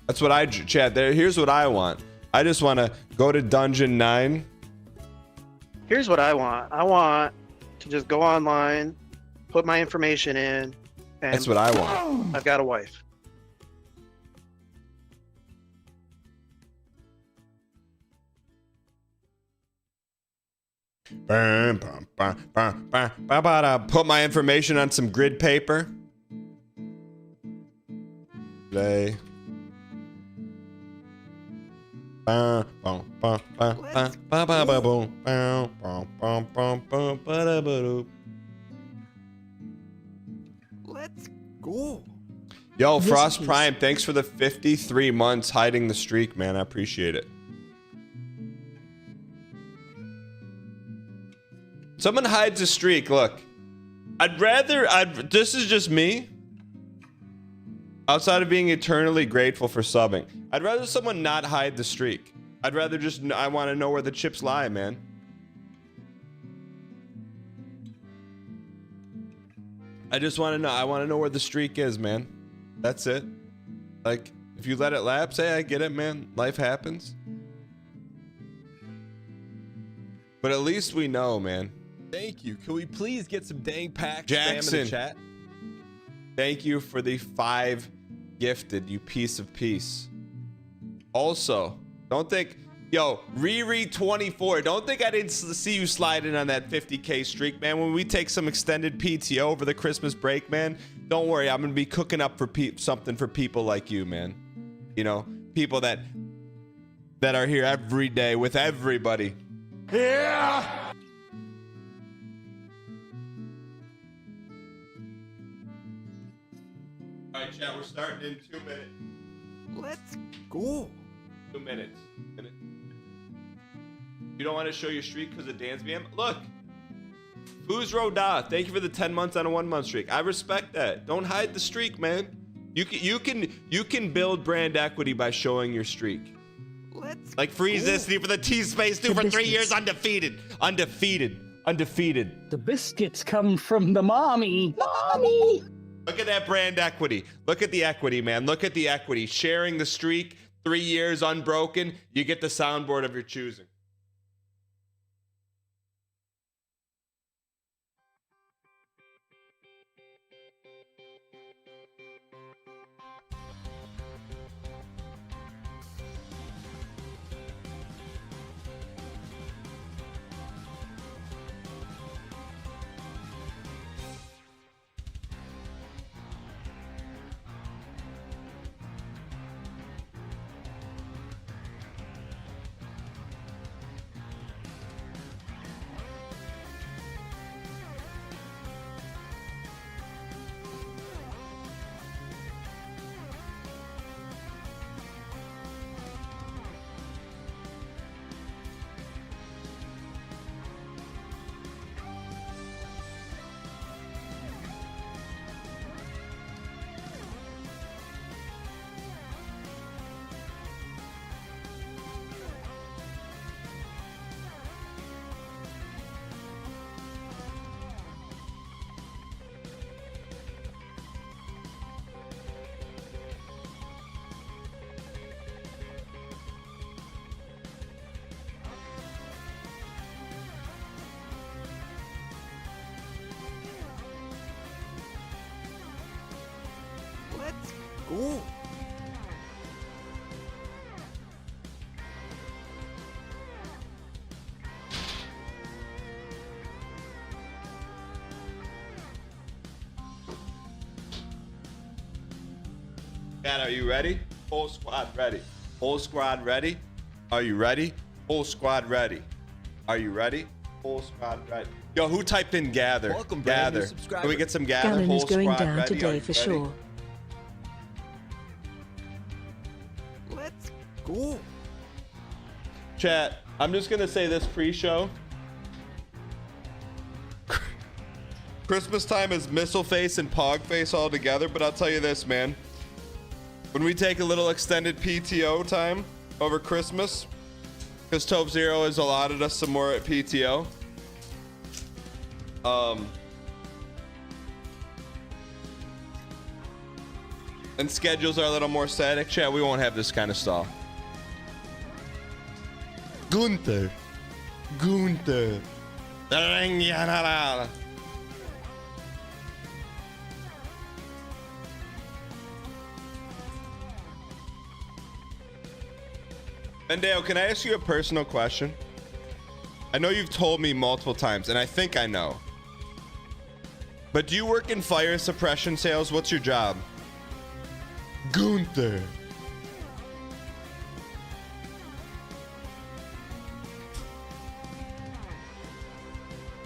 That's what I chat there. Here's what I want. I just want to go to dungeon 9. Here's what I want. I want to just go online, put my information in, and That's what I want. I've got a wife. Put my information on some grid paper. Play. Let's go. Yo, Frost Prime, thanks for the 53 months hiding the streak, man. I appreciate it. Someone hides a streak. Look, this is just me. Outside of being eternally grateful for subbing, I'd rather someone not hide the streak. I'd rather just, I want to know where the chips lie, man. I just want to know. I want to know where the streak is, man. That's it. Like, if you let it lapse, hey, I get it, man. Life happens. But at least we know, man. Thank you. Can we please get some dang packs Jackson, in the chat? Thank you for the 5 gifted, you piece of peace. Also, don't think, yo, Riri24, don't think I didn't see you slide in on that 50K streak, man. When we take some extended PTO over the Christmas break, man, don't worry, I'm gonna be cooking up for something for people like you, man. You know, people that are here every day with everybody. Yeah. All right, chat, we're starting in 2 minutes. Let's go. 2 minutes. You don't want to show your streak because of Dan's BM? Look, Fuzro Da, thank you for the 10 months on a 1 month streak. I respect that. Don't hide the streak, man. You can build brand equity by showing your streak. Let's like freeze this for the T space dude for 3 years undefeated. The biscuits come from the mommy. Mommy. Look at that brand equity. Look at the equity, man. Look at the equity. Sharing the streak, 3 years unbroken. You get the soundboard of your choosing. Go. Matt, are you ready? Whole squad ready. Whole squad ready? Are you ready? Whole squad ready. Are you ready? Whole squad ready. Yo, who typed in gather? Welcome, gather. Can we get some gather? Ganon Whole is going squad down ready? today for sure. Let's go. Chat, I'm just gonna say this pre-show. Christmas time is Missile Face and Pog Face all together, but I'll tell you this, man. When we take a little extended PTO time over Christmas, because Taupe Zero has allotted us some more at PTO. and schedules are a little more static, chat, we won't have this kind of stall. Gunther. Mendeo, can I ask you a personal question? I know you've told me multiple times, and I think I know. But do you work in fire suppression sales? What's your job? Gunther.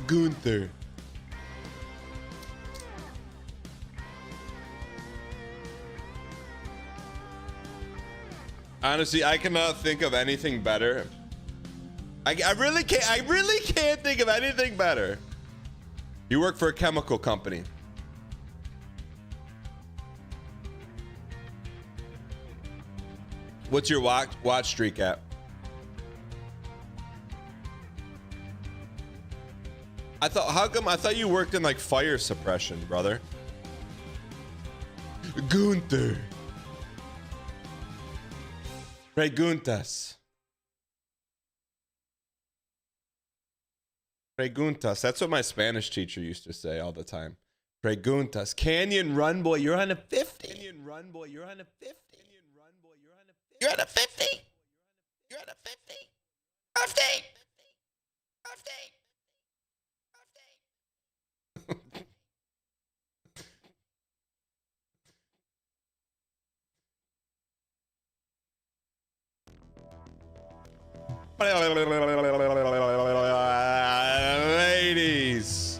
Gunther. Honestly, I cannot think of anything better. I really can't think of anything better. You work for a chemical company. What's your watch streak at? I thought you worked in like fire suppression, brother. Gunther. Preguntas. Preguntas. That's what my Spanish teacher used to say all the time. Preguntas. Canyon Run Boy, you're on a 50. Canyon Run Boy, you're on a 50. Canyon Run Boy, you're on a 50. You're on a 50. You're on a 50. 50. 50. 50. Ladies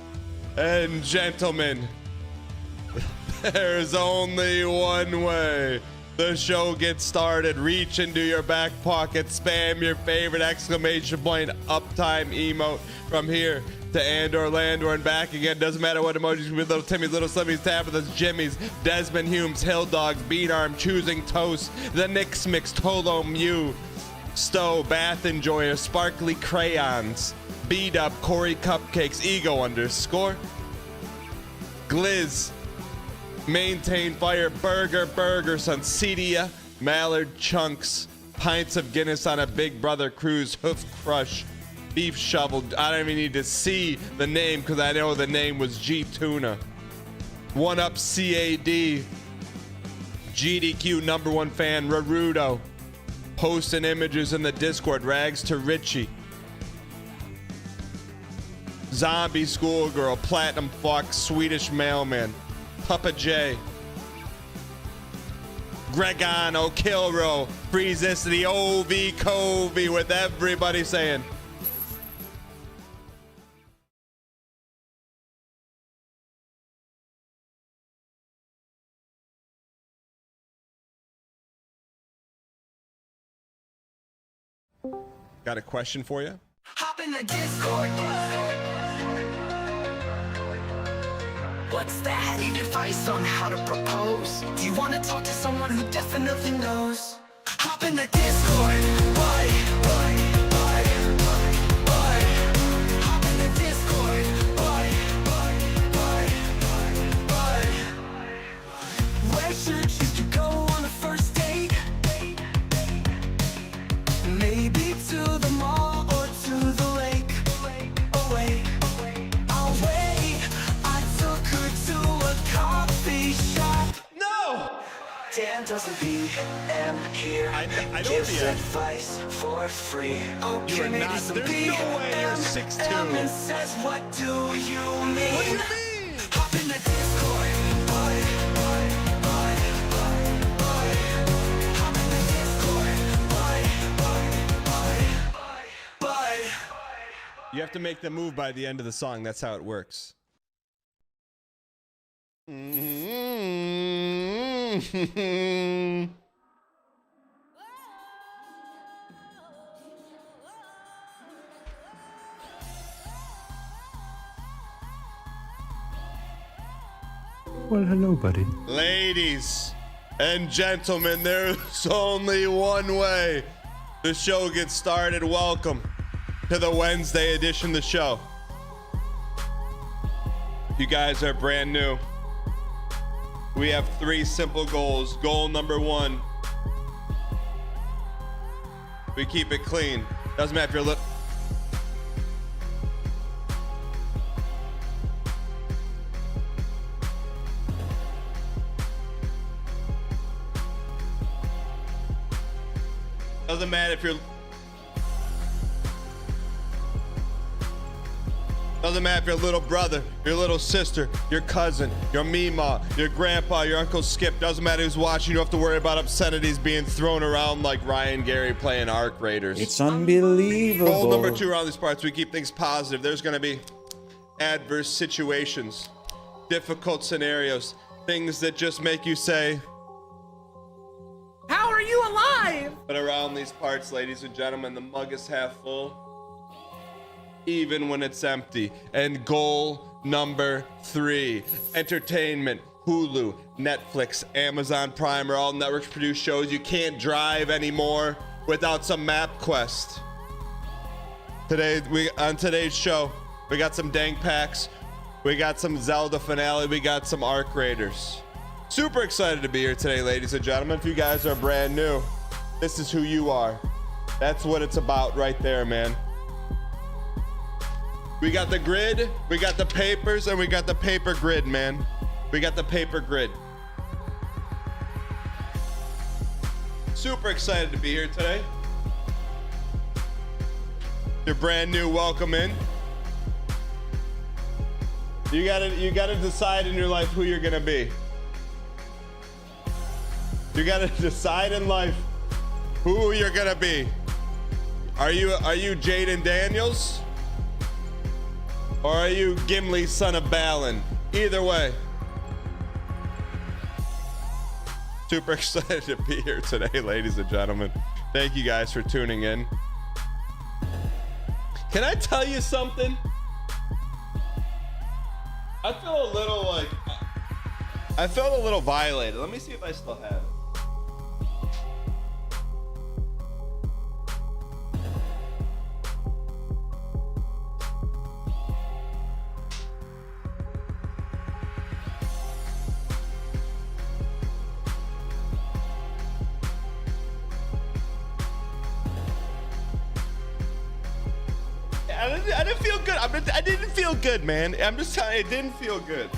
and gentlemen, there's only one way the show gets started. Reach into your back pocket, spam your favorite exclamation point uptime emote from here to Orlando and back again. Doesn't matter what emojis, with little Timmy's, little Slimmies, Tabitha's, Jimmy's, Desmond Humes, Hill Dogs, Beat Arm, Choosing Toast, the Knicks Mix, Tolo Mew, Stowe, Bath Enjoyer, Sparkly Crayons, B-Dub, Corey Cupcakes, Ego _ Glizz, Maintain Fire, Burger Son, Cedia, Mallard Chunks, Pints of Guinness on a Big Brother Cruise, Hoof Crush, Beef Shovel. I don't even need to see the name because I know the name was G Tuna. One Up CAD, GDQ #1 fan, Rarudo. Posting images in the Discord, Rags to Richie. Zombie Schoolgirl, Platinum Fox, Swedish Mailman, Papa J, Gregano, Kilro, Freeze this, the OV Covey, with everybody saying. Got a question for you? Hop in the Discord. What's that? Need advice on how to propose? Do you want to talk to someone who definitely knows? Hop in the Discord. Why? Hop in the Discord. Why? Where should you go on a first date? Maybe to the mall or to the lake. Oh wait, I'll wait. I took her to a coffee shop. No! Dan doesn't PM here. I don't Gives PM. advice for free. Okay, You are maybe not. some There's no way you're 6'2". and says, what do you mean? What do you mean? Hop in the Discord. Hop in the Discord. You have to make the move by the end of the song. That's how it works. Well, hello, buddy. Ladies and gentlemen, there's only one way the show gets started. Welcome to the Wednesday edition of the show. You guys are brand new. We have 3 simple goals. Goal number 1. We keep it clean. Doesn't matter if you're Doesn't matter if you're Doesn't matter if your little brother, your little sister, your cousin, your Meemaw, your grandpa, your Uncle Skip. Doesn't matter who's watching. You don't have to worry about obscenities being thrown around like Ryan Gary playing Arc Raiders. It's unbelievable. Goal number 2 around these parts, we keep things positive. There's going to be adverse situations, difficult scenarios, things that just make you say, how are you alive? but around these parts, ladies and gentlemen, the mug is half full, even when it's empty. And goal number 3, entertainment. Hulu, Netflix, Amazon Prime are all networks produced shows. You can't drive anymore without some map quest. On today's show, we got some dank packs, we got some Zelda finale, we got some Arc Raiders. Super excited to be here today, ladies and gentlemen. If you guys are brand new, this is who you are. That's what it's about right there, man. We got the grid, we got the papers, and we got the paper grid, man. We got the paper grid. Super excited to be here today. You're brand new, welcome in. You gotta decide in your life who you're gonna be. You gotta decide in life who you're gonna be. Are you Jaden Daniels? Or are you Gimli, son of Balin? Either way. Super excited to be here today, ladies and gentlemen. Thank you guys for tuning in. Can I tell you something? I feel a little violated. Let me see if I still have it. I didn't feel good. I didn't feel good, man. I'm just telling you, it didn't feel good.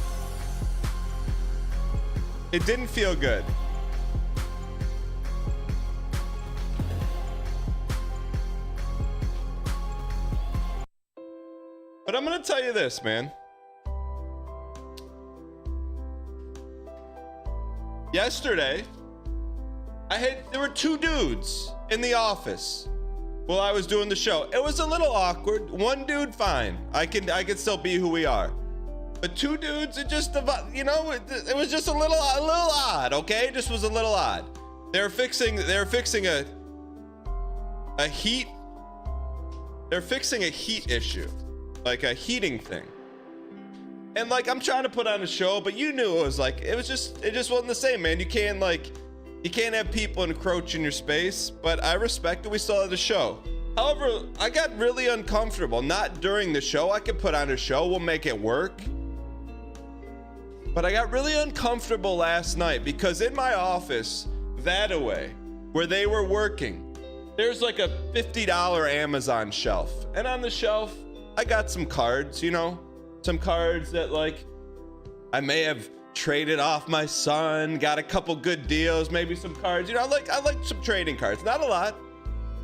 It didn't feel good. But I'm gonna tell you this, man. Yesterday, there were 2 dudes in the office while I was doing the show. It was a little awkward. One dude, fine. I can still be who we are. But 2 dudes, it just, you know, it was just a little odd, okay? It just was a little odd. They're fixing a heat issue, like a heating thing. And like, I'm trying to put on a show, but you knew it just wasn't the same, man. You can't have people encroach in your space, but I respect that we still had the show. However, I got really uncomfortable. Not during the show. I could put on a show. We'll make it work. But I got really uncomfortable last night because in my office, that-a-way, where they were working, there's like a $50 Amazon shelf. And on the shelf, I got some cards, you know, some cards that like I may have traded off my son, got a couple good deals, maybe some cards. You know, I like some trading cards. Not a lot,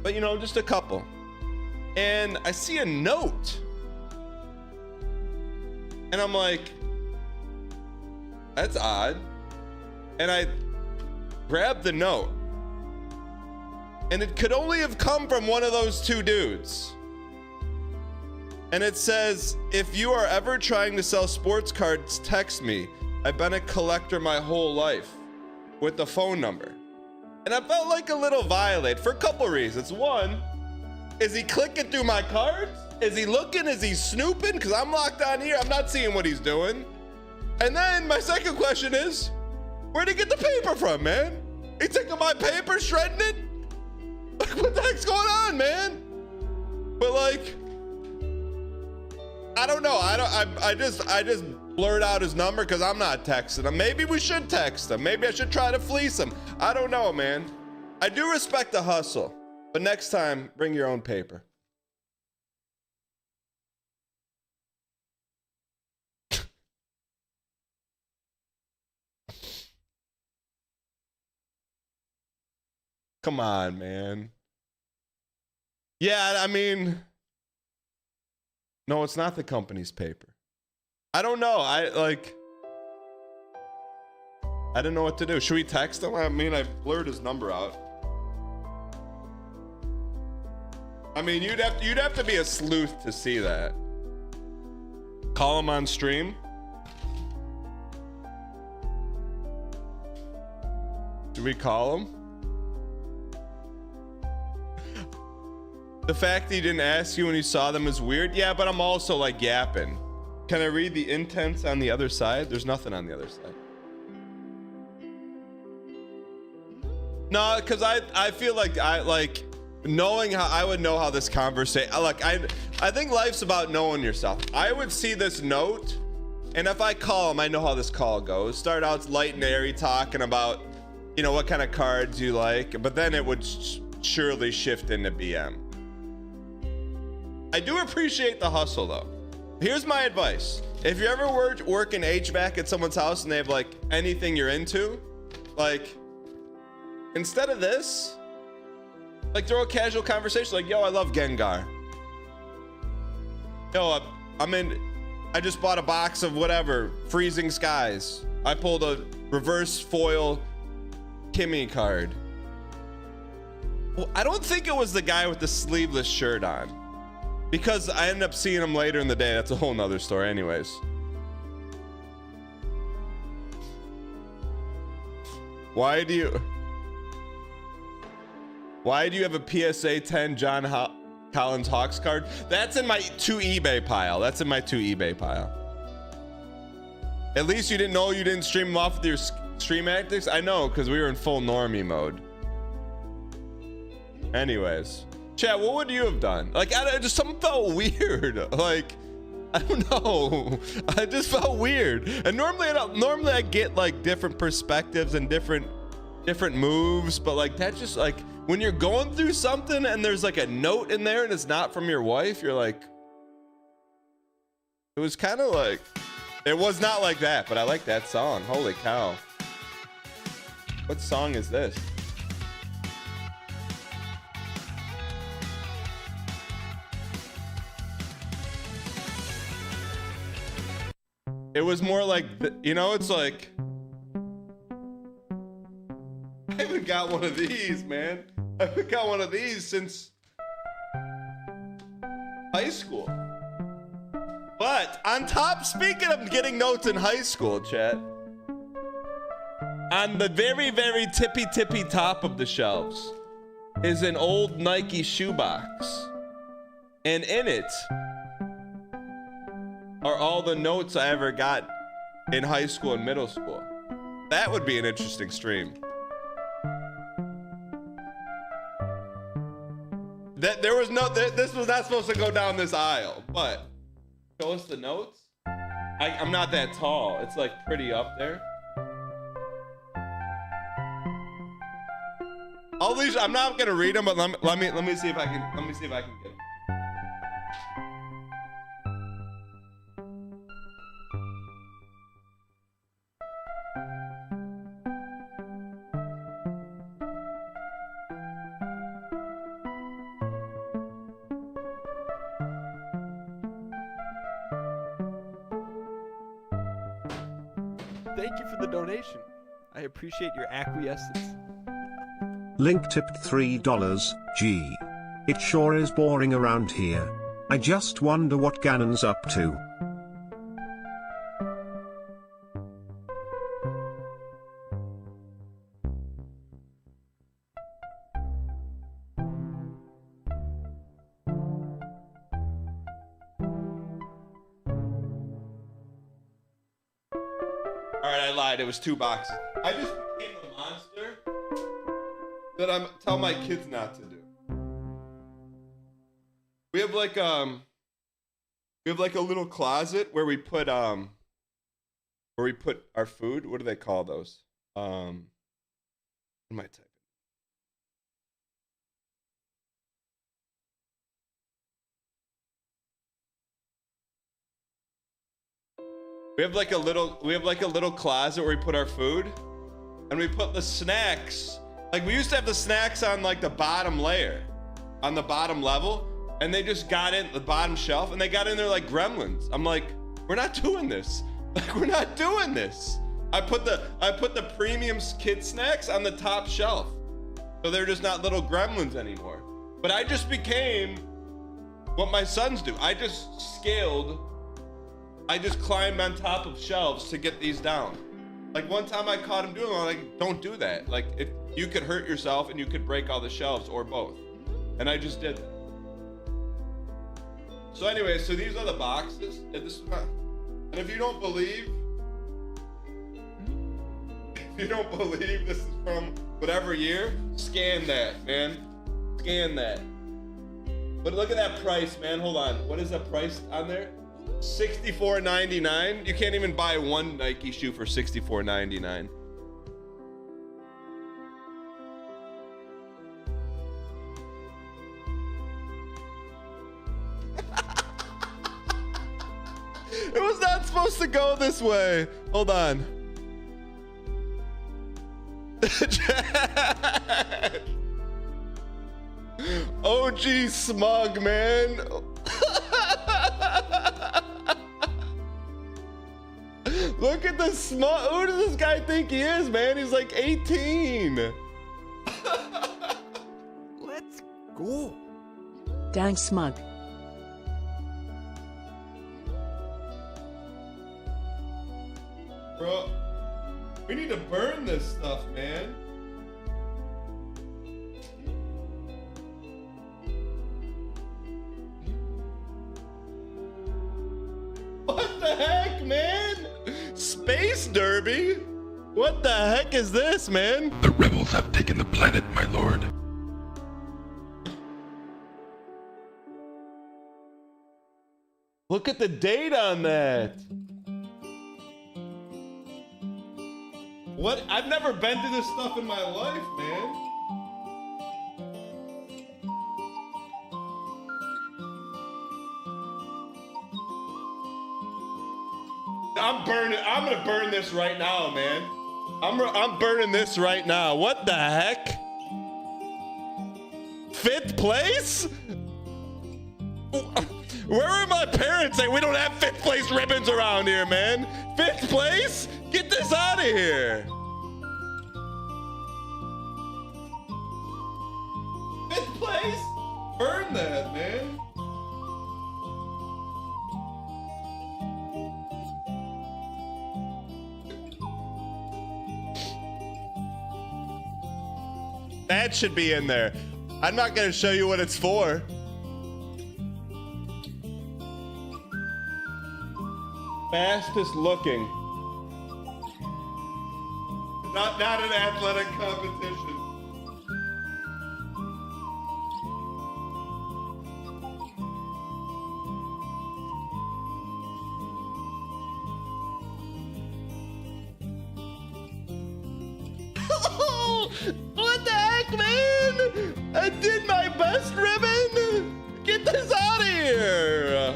but you know, just a couple. And I see a note. And I'm like, that's odd. And I grabbed the note. And it could only have come from one of those 2 dudes. And it says, if you are ever trying to sell sports cards, text me. I've been a collector my whole life, with the phone number. And I felt like a little violated for a couple reasons. One, is he clicking through my cards? Is he looking? Is he snooping? Because I'm locked on here. I'm not seeing what he's doing. And then my second question is, where'd he get the paper from, man? He taking my paper, shredding it? Like, what the heck's going on, man? But like, I don't know. blurt out his number because I'm not texting him. Maybe we should text him. Maybe I should try to fleece him. I don't know, man. I do respect the hustle, but next time, bring your own paper. Come on, man. Yeah, I mean, no, it's not the company's paper. I don't know. I didn't know what to do. Should we text him? I mean, I blurred his number out. I mean, you'd have to be a sleuth to see that. Call him on stream. Do we call him? The fact he didn't ask you when you saw them is weird. Yeah, but I'm also like yapping. Can I read the intents on the other side? There's nothing on the other side. No, because I feel like knowing how I would know how this conversation, I think life's about knowing yourself. I would see this note, and if I call him, I know how this call goes. Start out light and airy, talking about, you know, what kind of cards you like, but then it would surely shift into BM. I do appreciate the hustle though. Here's my advice. If you ever work in HVAC at someone's house and they have like anything you're into, like instead of this, like throw a casual conversation like, yo, I love Gengar. Yo, I just bought a box of whatever, Freezing Skies. I pulled a reverse foil Kimmy card. Well, I don't think it was the guy with the sleeveless shirt on. Because I ended up seeing him later in the day. That's a whole nother story anyways. Why do you have a PSA 10 John Collins Hawks card? That's in my 2 eBay pile. At least you didn't know you didn't stream them off with your stream antics. I know, because we were in full normie mode. Anyways. Chat, what would you have done? Like, just something felt weird. Like, I don't know. I just felt weird. And normally I get like different perspectives and different moves, but like that just like when you're going through something and there's like a note in there and it's not from your wife, you're like, it was kind of like, it was not like that, but I like that song. Holy cow. What song is this? It was more like, you know, it's like, I haven't got one of these, man. I haven't got one of these since high school. But on top, speaking of getting notes in high school, chat, on the very, very tippy top of the shelves is an old Nike shoebox. And in it are all the notes I ever got in high school and middle school. That would be an interesting stream. This was not supposed to go down this aisle, but show us the notes. I'm not that tall. It's like pretty up there. All these, I'm not gonna read them, but let me see if I can get them. Thank you for the donation. I appreciate your acquiescence. Link tipped $3. Gee. It sure is boring around here. I just wonder what Ganon's up to. It was 2 boxes. I just became the monster that I'm tell my kids not to do. We have like a little closet where we put where we put our food. What do they call those? What am I typing? We have like a little closet where we put our food, and we put the snacks. Like we used to have the snacks on like the bottom layer, on the bottom level, and they just got in the bottom shelf, and they got in there like gremlins. I'm like, we're not doing this. Like we're not doing this. I put the premium kid snacks on the top shelf, so they're just not little gremlins anymore. But I just became what my sons do. I just climbed on top of shelves to get these down. Like one time I caught him doing it, I'm like, don't do that. Like you could hurt yourself and you could break all the shelves or both. And I just did that. So anyway, so these are the boxes. And this is not, and if you don't believe this is from whatever year, scan that, man. Scan that. But look at that price, man. Hold on. What is that price on there? $64.99. You can't even buy one Nike shoe for $64.99. It was not supposed to go this way. Hold on. OG smug, man. Look at the smug. Who does this guy think he is, man? He's like 18. Let's go. Dang smug. Bro, we need to burn this stuff, man. What the heck, man? Space Derby? What the heck is this, man? The rebels have taken the planet, my lord. Look at the date on that. What? I've never been to this stuff in my life, man. I'm gonna burn this right now, man. I'm burning this right now. What the heck? 5th place? Where are my parents? Say we don't have 5th place ribbons around here, man. 5th place? Get this out of here. 5th place? Burn that, man. That should be in there. I'm not gonna show you what it's for. Fastest looking. Not an athletic competition. What the heck, man? I did my best, ribbon. Get this out of here.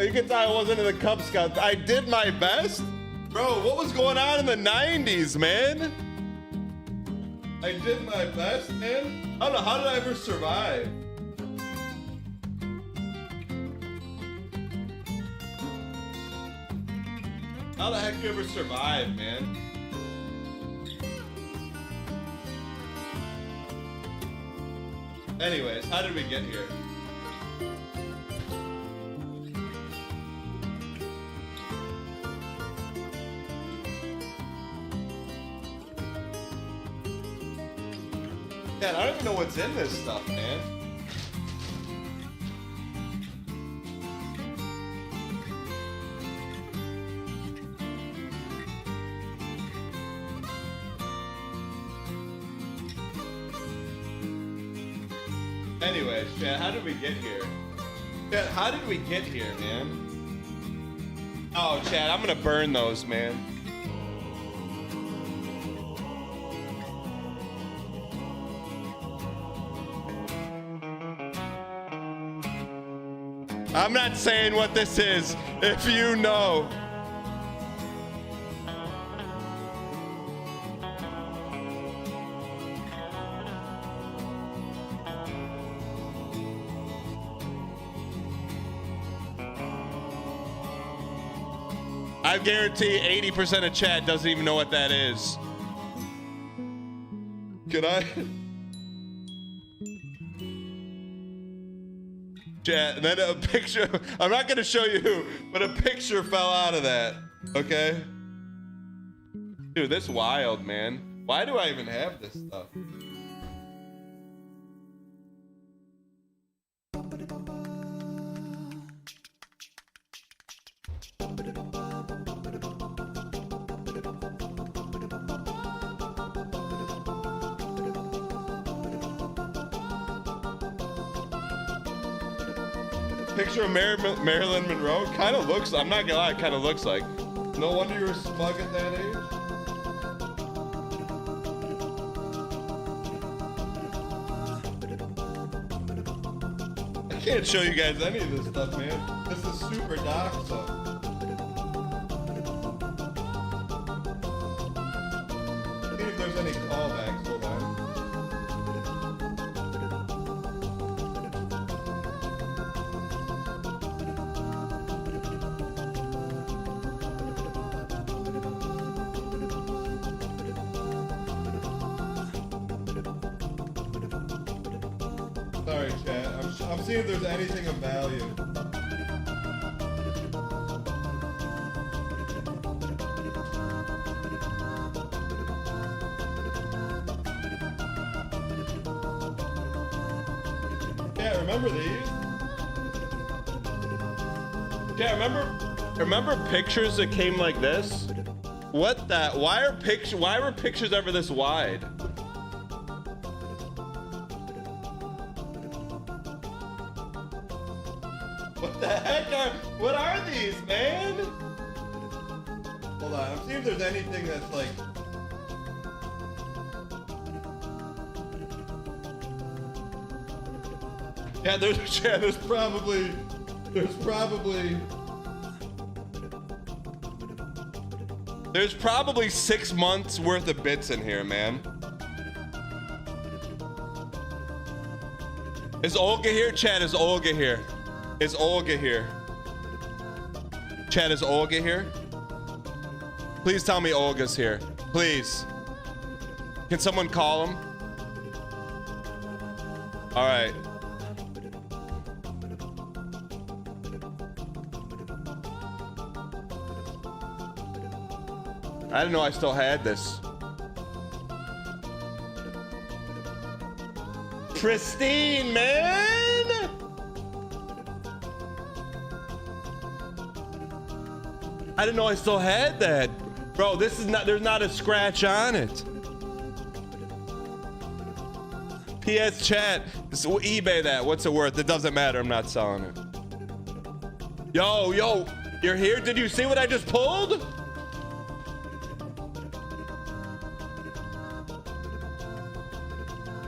You can tell I wasn't in the Cub Scouts. I did my best? Bro, what was going on in the 90s, man? I did my best, man? I don't know, how did I ever survive? How the heck do you ever survive, man? Anyways, how did we get here? Man, I don't even know what's in this stuff, man. Anyways, chat, how did we get here? Chat, how did we get here, man? Oh, Chad, I'm gonna burn those, man. I'm not saying what this is, if you know. I guarantee 80% of chat doesn't even know what that is. Can I? Chat, and then a picture, I'm not gonna show you who, but a picture fell out of that, okay? Dude, this wild, man. Why do I even have this stuff? Picture of Marilyn Monroe kind of looks, I'm not gonna lie, it kind of looks like. No wonder you were smug at that age. I can't show you guys any of this stuff, man. This is super dark stuff. See if there's any callbacks. Hold on. Sorry, chat. I'm seeing if there's anything of value. Yeah, remember these? Yeah, remember pictures that came like this? What that? Why were pictures ever this wide? What the heck what are these, man? Hold on, I'm seeing if there's anything that's like... Yeah, there's probably 6 months worth of bits in here, man. Is Olga here? Chat, is Olga here? Is Olga here? Chat, is Olga here? Please tell me Olga's here. Please. Can someone call him? All right. I didn't know I still had this. Pristine, man! I didn't know I still had that. Bro, this is not, there's not a scratch on it. PS chat, eBay that, what's it worth? It doesn't matter, I'm not selling it. Yo, you're here? Did you see what I just pulled?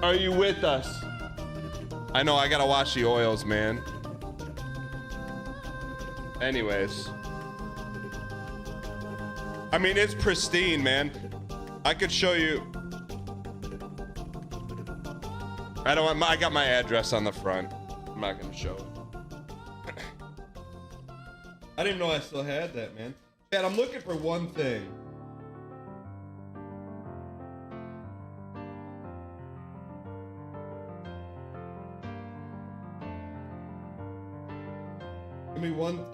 Are you with us? I know, I gotta watch the oils, man. Anyways. I mean, it's pristine, man. I could show you. I got my address on the front. I'm not gonna show it. I didn't even know I still had that, man. Chad, I'm looking for one thing.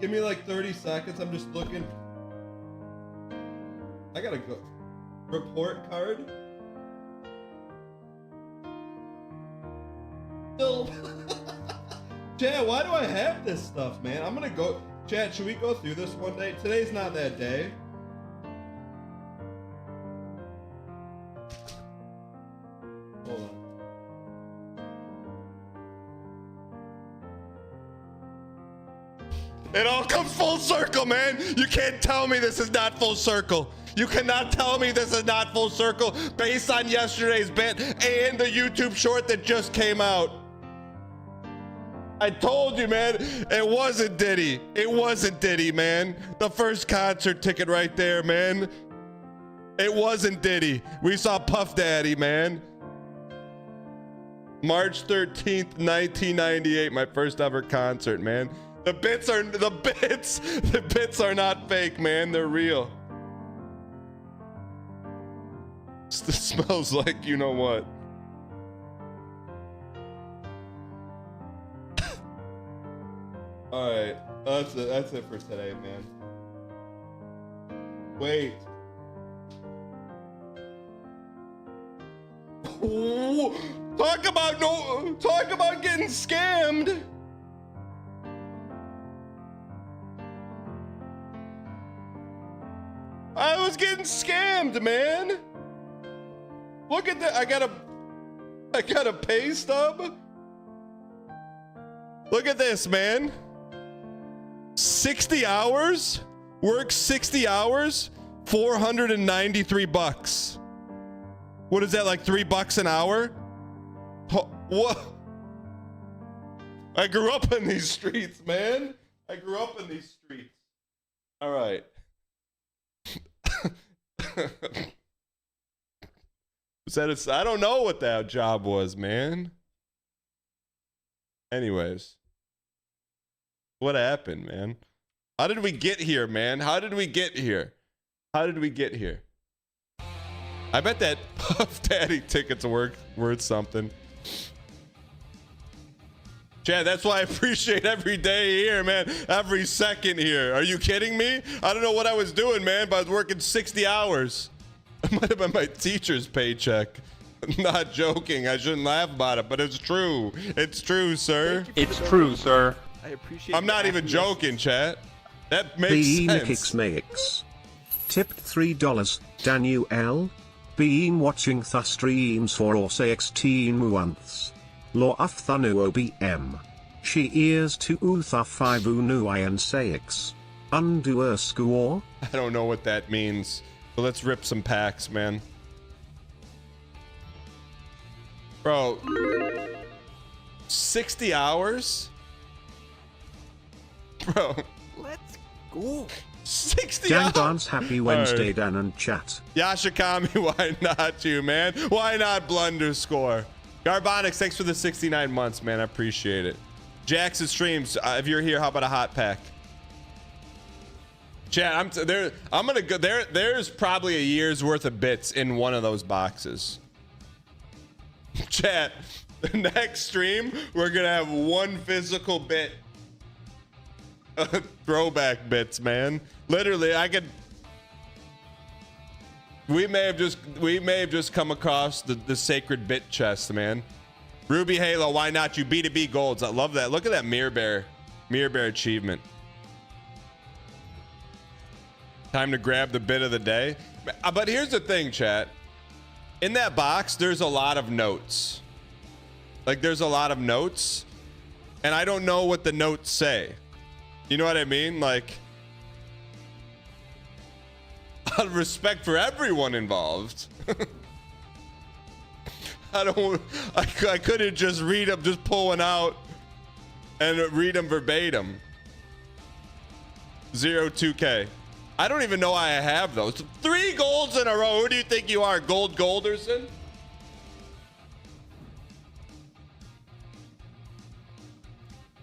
Give me like 30 seconds. I'm just looking. I gotta go. Report card. No. Chad, why do I have this stuff, man? I'm gonna go. Chad, should we go through this one day? Today's not that day. Hold on. It all comes full circle, man. You can't tell me this is not full circle. You cannot tell me this is not full circle based on yesterday's bit and the YouTube short that just came out. I told you, man, it wasn't Diddy. It wasn't Diddy, man. The first concert ticket right there, man. It wasn't Diddy. We saw Puff Daddy, man. March 13th, 1998, my first ever concert, man. The bits are not fake, man. They're real. This smells like you know what. All right, that's it for today, man. Wait. Ooh, talk about getting scammed. I was getting scammed, man. Look at that. I got a pay stub. Look at this, man. 60 hours, work 60 hours, $493. What is that, like $3 an hour? What? I grew up in these streets, man. I grew up in these streets. All right. I don't know what that job was, man. Anyways. What happened, man? How did we get here, man? How did we get here? How did we get here? I bet that Puff Daddy ticket's worth something. Chad, that's why I appreciate every day here, man. Every second here. Are you kidding me? I don't know what I was doing, man, but I was working 60 hours. It might have been my teacher's paycheck. I'm not joking. I shouldn't laugh about it, but it's true. It's true, sir. It's true, sir. I appreciate. I'm not even joking, chat. That makes sense. Makes. Tipped $3. Daniel. Been watching the streams for 16 months. Lo aftanu obm. She ears to utha 5 unu and 6. Undo score. I don't know what that means. But let's rip some packs, man. Bro. 60 hours? Bro. Let's go. 60 Dan hours? Barnes, happy Wednesday, right. Dan and chat. Yashikami, why not you, man? Why not Blunderscore? Garbonix, thanks for the 69 months, man. I appreciate it. Jackson streams, if you're here, how about a hot pack? Chat, I'm gonna go there. There's probably a year's worth of bits in one of those boxes. Chat, the next stream, we're gonna have one physical bit. Throwback bits, man. Literally, we may have just come across the sacred bit chest, man. Ruby Halo, why not you? B2B golds. I love that. Look at that Mirror Bear achievement. Time to grab the bit of the day. But here's the thing, chat. In that box, there's a lot of notes. Like, there's a lot of notes, and I don't know what the notes say. You know what I mean? Like, out of respect for everyone involved, I couldn't just read them, just pull one out and read them verbatim. 02K. I don't even know why I have those. 3 golds in a row. Who do you think you are, Gold Golderson?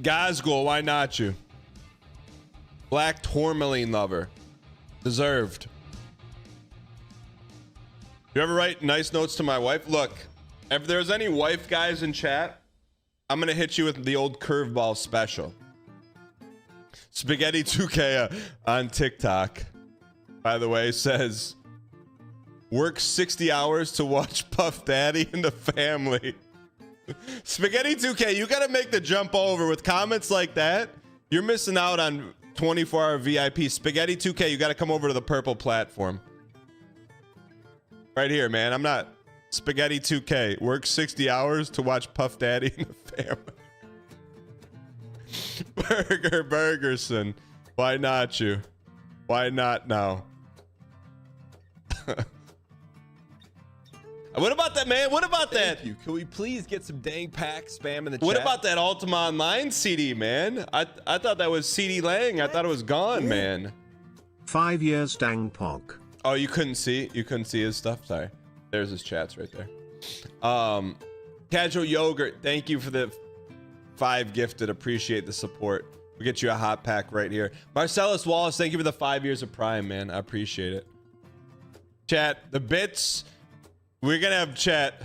Gazgul, why not you? Black Tourmaline Lover. Deserved. You ever write nice notes to my wife? Look, if there's any wife guys in chat, I'm going to hit you with the old curveball special. Spaghetti 2K on TikTok, by the way, says, work 60 hours to watch Puff Daddy and the Family. Spaghetti 2K, you got to make the jump over with comments like that. You're missing out on 24-hour VIP. Spaghetti 2K, you got to come over to the purple platform. Right here, man. I'm not. Spaghetti 2K, work 60 hours to watch Puff Daddy and the Family. Burger Burgerson. Why not you? Why not now? What about that, man? What about that? Thank you. Can we please get some dang pack spam in the What chat? about that Ultima Online CD, man? I thought that was CD Lang. I thought it was gone, man. 5 years dang pog. Oh, you couldn't see? You couldn't see his stuff? Sorry. There's his chats right there. Casual Yogurt, thank you for the 5 gifted. Appreciate the support. We'll get you a hot pack right here. Marcellus Wallace, thank you for the 5 years of Prime, man. I appreciate it. Chat, the bits. We're gonna have chat.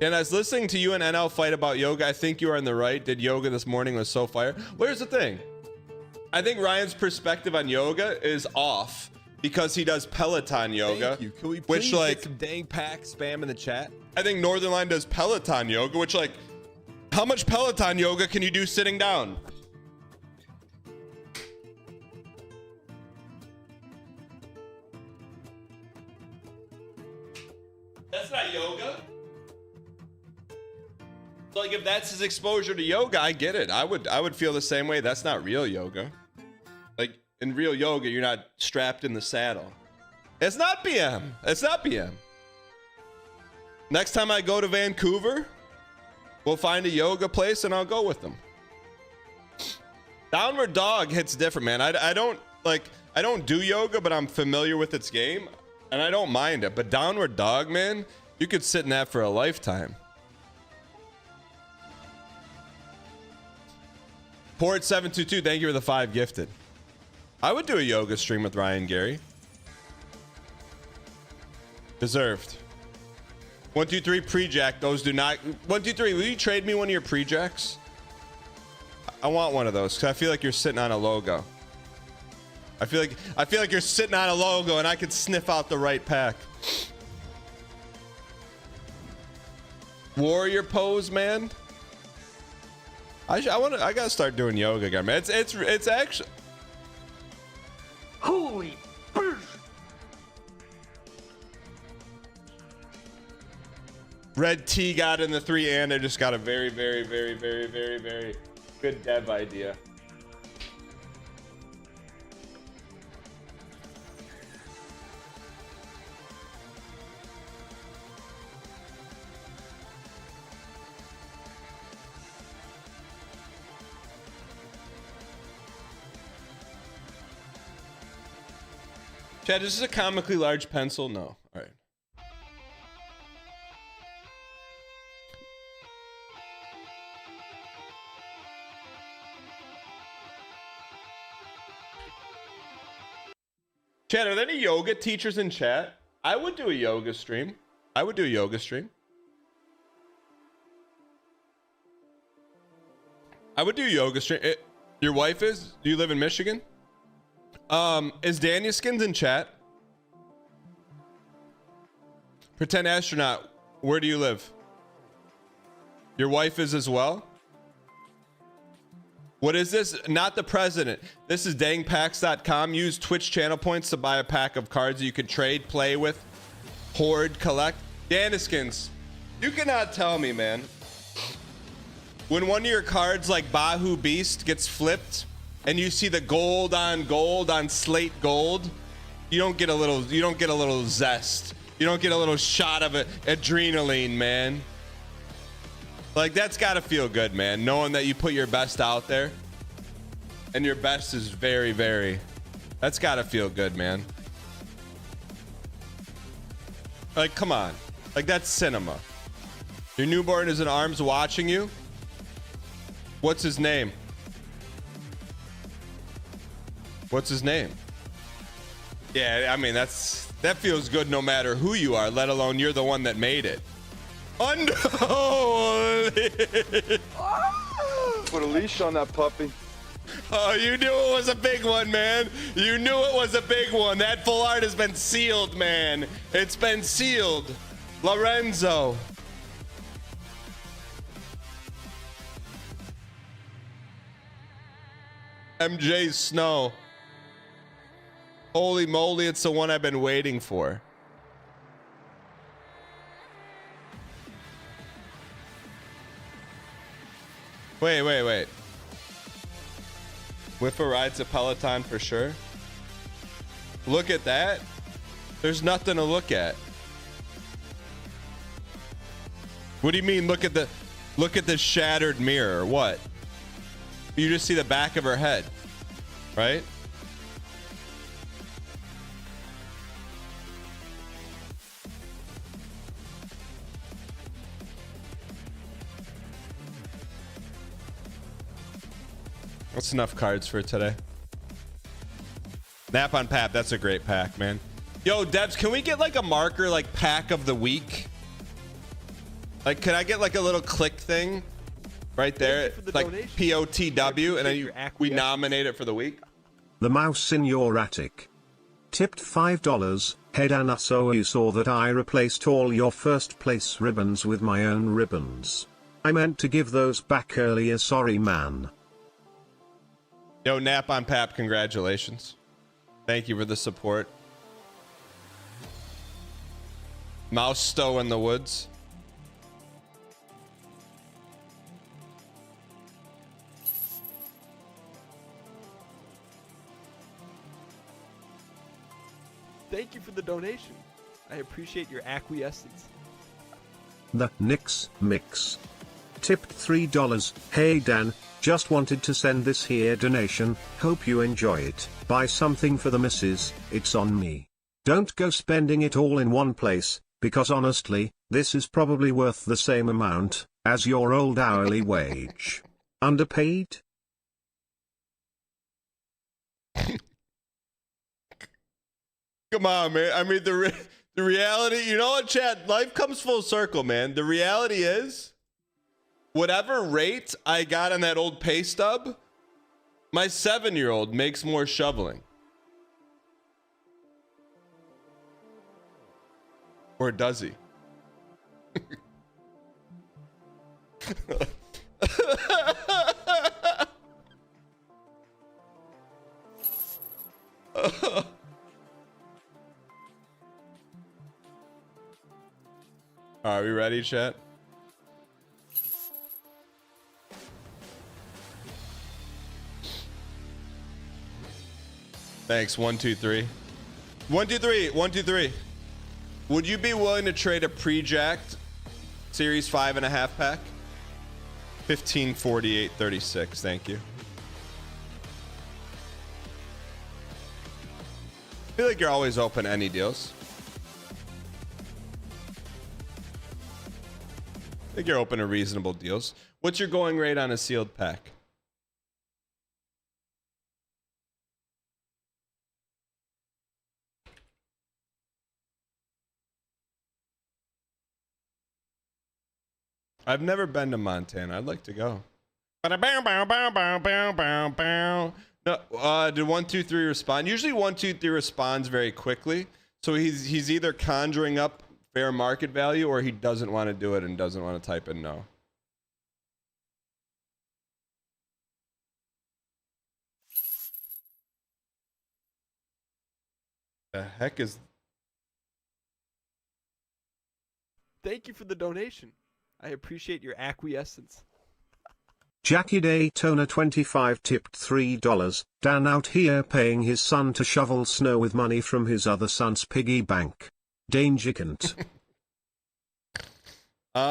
And I was listening to you and NL fight about yoga. I think you are in the right. Did yoga this morning was so fire. Well, here's the thing. I think Ryan's perspective on yoga is off because he does Peloton yoga. Thank you. Can we which please like get some dang pack spam in the chat? I think Northern Line does Peloton yoga, which like how much Peloton yoga can you do sitting down? That's not yoga. So like if that's his exposure to yoga, I get it. I would feel the same way. That's not real yoga. Like in real yoga, you're not strapped in the saddle. It's not BM. It's not BM. Next time I go to Vancouver, we'll find a yoga place and I'll go with them. Downward Dog hits different, man. I don't do yoga, but I'm familiar with its game. And I don't mind it, but Downward Dog, man, you could sit in that for a lifetime. Port 722, thank you for the 5 gifted. I would do a yoga stream with Ryan Gary. Deserved. 1, 2, 3 pre-jack. Those do not. 1, 2, 3. Will you trade me one of your pre-jacks? I want one of those because I feel like you're sitting on a logo. I feel like you're sitting on a logo and I could sniff out the right pack. Warrior pose, man. I gotta start doing yoga again, man. It's actually. Holy burst! Red T got in the 3 and I just got a very, very, very, very, very, very good dev idea. Chad, is this a comically large pencil? No. All right. Chad, are there any yoga teachers in chat? I would do a yoga stream. I would do a yoga stream. I would do a yoga stream. Your wife is? Do you live in Michigan? Is Dania Skins in chat? Pretend astronaut, where do you live? Your wife is as well? What is this? Not the president. This is dangpacks.com. Use Twitch channel points to buy a pack of cards you could trade, play with, hoard, collect. Daniskins, you cannot tell me, man. When one of your cards like Bahu Beast gets flipped and you see the gold on slate gold, you don't get a little zest. You don't get a little shot of adrenaline, man. Like, that's gotta feel good, man, knowing that you put your best out there and your best is very, very, that's gotta feel good, man. Like, come on. Like, that's cinema. Your newborn is in arms watching you. What's his name? What's his name? Yeah, I mean, that feels good no matter who you are, let alone you're the one that made it. Unholy. Put a leash on that puppy. Oh, you knew it was a big one, man. You knew it was a big one. That full art has been sealed, man. It's been sealed. Lorenzo. MJ Snow. Holy moly, it's the one I've been waiting for. Wait. Whiffer rides a Peloton for sure. Look at that. There's nothing to look at. What do you mean? Look at the shattered mirror. What? You just see the back of her head, right? That's enough cards for today. Nap on Pap, that's a great pack, man. Yo, Devs, can we get like a marker, like pack of the week? Like, can I get like a little click thing right there? Like POTW, and then we nominate it for the week? The mouse in your attic. Tipped $5. Head Anna, so you saw that I replaced all your first place ribbons with my own ribbons. I meant to give those back earlier, sorry man. Yo, Nap on Pap, congratulations. Thank you for the support. Mouse Stow in the woods. Thank you for the donation. I appreciate your acquiescence. The Nix Mix. Tipped $3. Hey Dan, just wanted to send this here donation, hope you enjoy it. Buy something for the missus, it's on me. Don't go spending it all in one place, because honestly, this is probably worth the same amount as your old hourly wage. Underpaid? Come on, man. I mean, the reality, you know what, Chad? Life comes full circle, man. The reality is, whatever rate I got on that old pay stub, my 7-year-old makes more shoveling. Or does he? Are we ready, chat? Thanks. 1, 2, 3. 1, 2, 3. 1, 2, 3. Would you be willing to trade a pre-jacked Series 5.5 pack? 1548.36. Thank you. I feel like you're always open to any deals. I think you're open to reasonable deals. What's your going rate on a sealed pack? I've never been to Montana. I'd like to go. No, did 1, 2, 3 respond? Usually 1, 2, 3 responds very quickly. So he's either conjuring up fair market value or he doesn't want to do it and doesn't want to type in no. The heck is... Thank you for the donation. I appreciate your acquiescence. Jackie Daytona 25 tipped $3. Dan out here paying his son to shovel snow with money from his other son's piggy bank. Dangerkant. What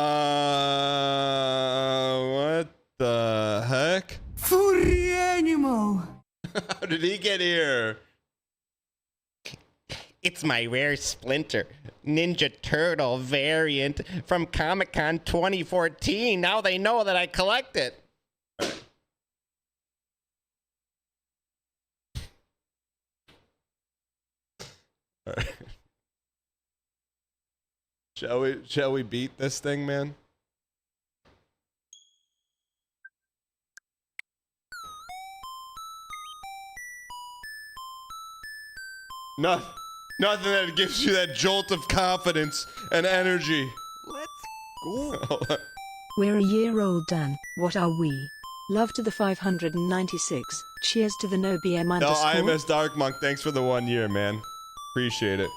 the heck? Furry animal. How did he get here? It's my rare Splinter Ninja Turtle variant from Comic-Con 2014. Now they know that I collect it. All right. Shall we beat this thing, man? Nothing that gives you that jolt of confidence and energy. Let's go. We're a year old, Dan. What are we? Love to the 596. Cheers to the no BM No, underscore. IMS Dark Monk, thanks for the 1 year, man. Appreciate it.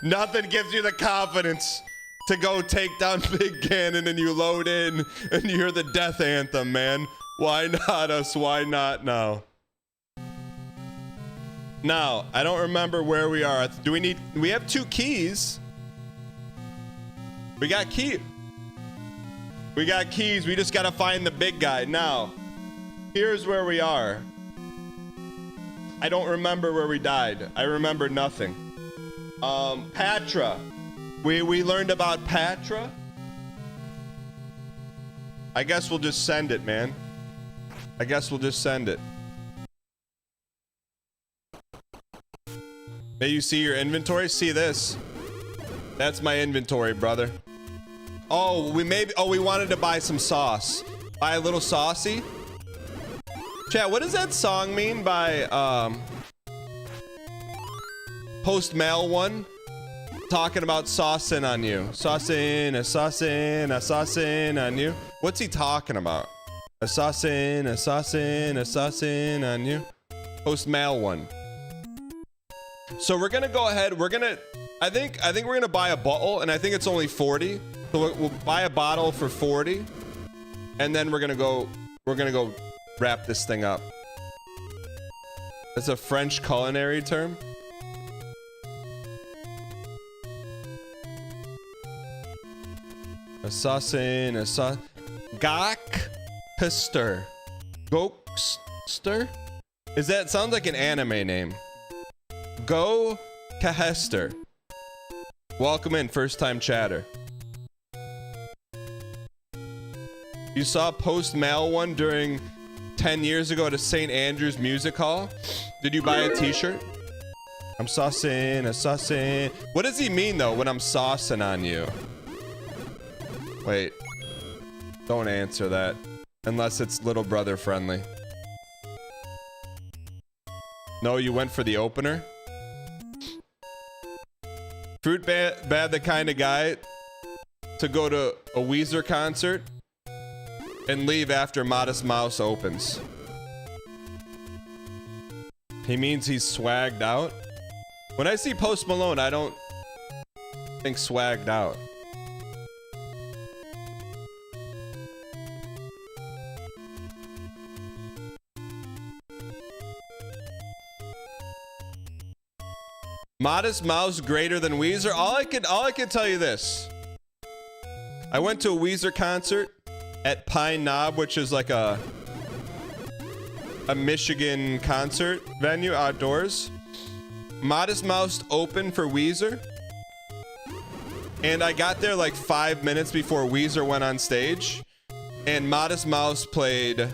Nothing gives you the confidence to go take down Big Ganon, and you load in and you hear the death anthem, man. Why not us? Why not now? Now, I don't remember where we are. We have 2 keys. We got keys. We got keys. We just got to find the big guy. Now, here's where we are. I don't remember where we died. I remember nothing. Patra. We learned about Patra. I guess we'll just send it, man. I guess we'll just send it. May you see your inventory? See this? That's my inventory, brother. Oh, we wanted to buy some sauce. Buy a little saucy. Chat, what does that song mean by Post Mal One? Talking about saucing on you. Saucing on you. What's he talking about? A saucing on you. Post Mal One. So we're gonna go ahead. I think we're gonna buy a bottle, and I think it's only 40. So we'll buy a bottle for 40, and then we're gonna go wrap this thing up. That's a French culinary term. Assassin. Gokster. Gokster? Sounds like an anime name. Go Kahester. Welcome in, first time chatter. You saw Post Mal One during 10 years ago at a St. Andrew's Music Hall? Did you buy a t-shirt? I'm saucing. What does he mean though when I'm saucing on you? Wait. Don't answer that. Unless it's little brother friendly. No, you went for the opener? Fruit Bad the kind of guy to go to a Weezer concert and leave after Modest Mouse opens. He means he's swagged out. When I see Post Malone, I don't think swagged out. Modest Mouse greater than Weezer. All I can tell you this. I went to a Weezer concert at Pine Knob, which is like a Michigan concert venue outdoors. Modest Mouse opened for Weezer, and I got there like 5 minutes before Weezer went on stage, and Modest Mouse played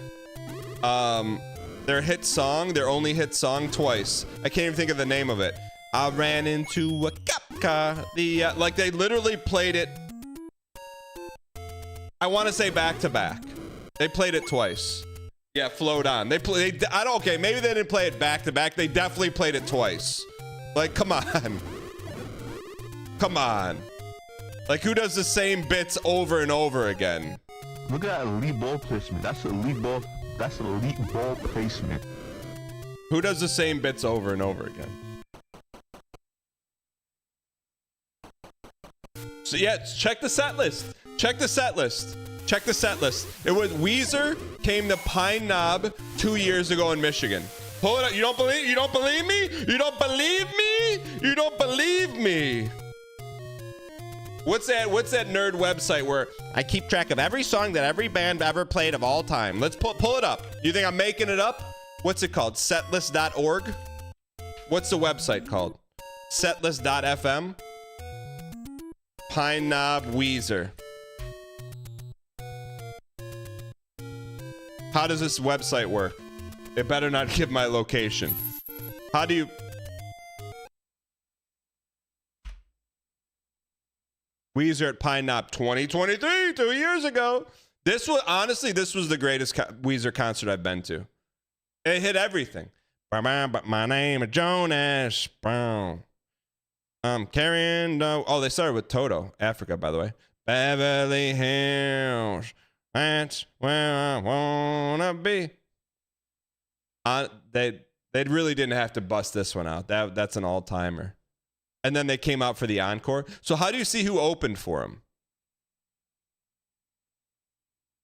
their hit song, their only hit song, twice. I can't even think of the name of it. I ran into a cop car. Like they literally played it. I want to say back to back. They played it twice. Yeah, Float On. Okay, maybe they didn't play it back to back. They definitely played it twice. Like, come on. Come on. Like, who does the same bits over and over again? Look at that elite ball placement. That's elite ball placement. Who does the same bits over and over again? So yeah, check the set list. Check the set list. Check the set list. It was Weezer came to Pine Knob 2 years ago in Michigan. Pull it up. You don't believe me? You don't believe me? You don't believe me? What's that nerd website where I keep track of every song that every band ever played of all time. Let's pull it up. You think I'm making it up? What's it called? Setlist.org? What's the website called? Setlist.fm? Pine Knob Weezer. How does this website work? It better not give my location. How do you... Weezer at Pine Knob 2023, 2 years ago. This was the greatest Weezer concert I've been to. It hit everything. But my name is Jonas Brown. I'm carrying the... Oh, they started with Toto, Africa, by the way. Beverly Hills, that's where I wanna be. They really didn't have to bust this one out. That's an all-timer. And then they came out for the encore. So how do you see who opened for him?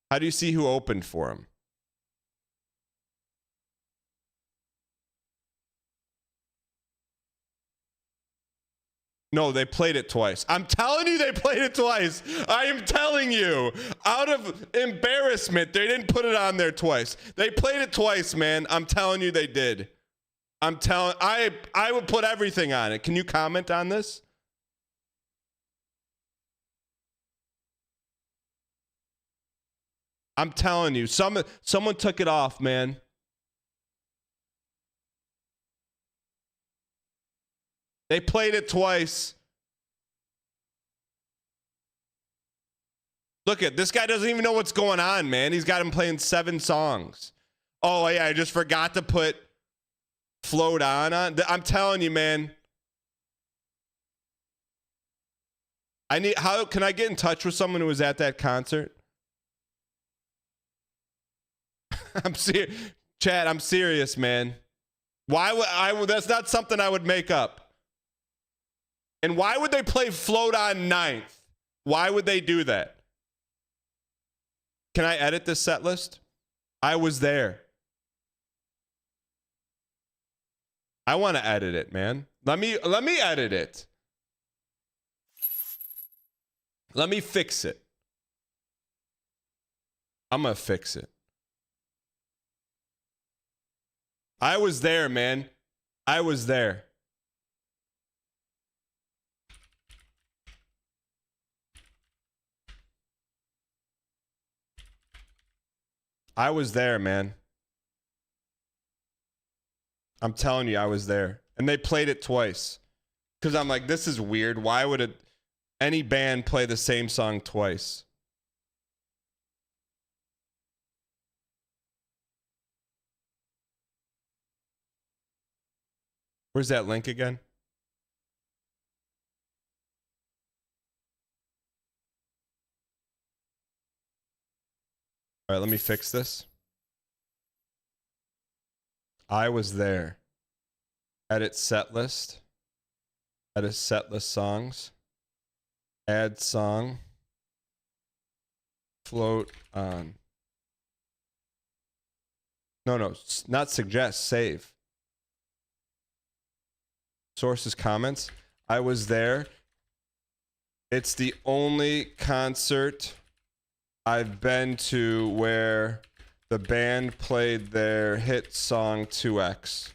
How do you see who opened for him? No, they played it twice. I'm telling you they played it twice. I am telling you. Out of embarrassment, they didn't put it on there twice. They played it twice, man. I'm telling you they did. I would put everything on it. Can you comment on this? I'm telling you, someone took it off, man. They played it twice. Look at this guy doesn't even know what's going on, man. He's got him playing 7 songs. Oh yeah, I just forgot to put Float On. I'm telling you, man. How can I get in touch with someone who was at that concert? I'm serious. Chad, I'm serious, man. Why would that's not something I would make up. And why would they play Float On 9th? Why would they do that? Can I edit this set list? I was there. I want to edit it, man. Let me edit it. Let me fix it. I'm going to fix it. I was there, man. I was there. I was there, man. I'm telling you, I was there. And they played it twice. Because I'm like, this is weird. Why would any band play the same song twice? Where's that link again? All right, let me fix this. I was there. Edit set list. Edit set list songs. Add song. Float on. No, not suggest, save. Sources, comments. I was there. It's the only concert I've been to where the band played their hit song 2X.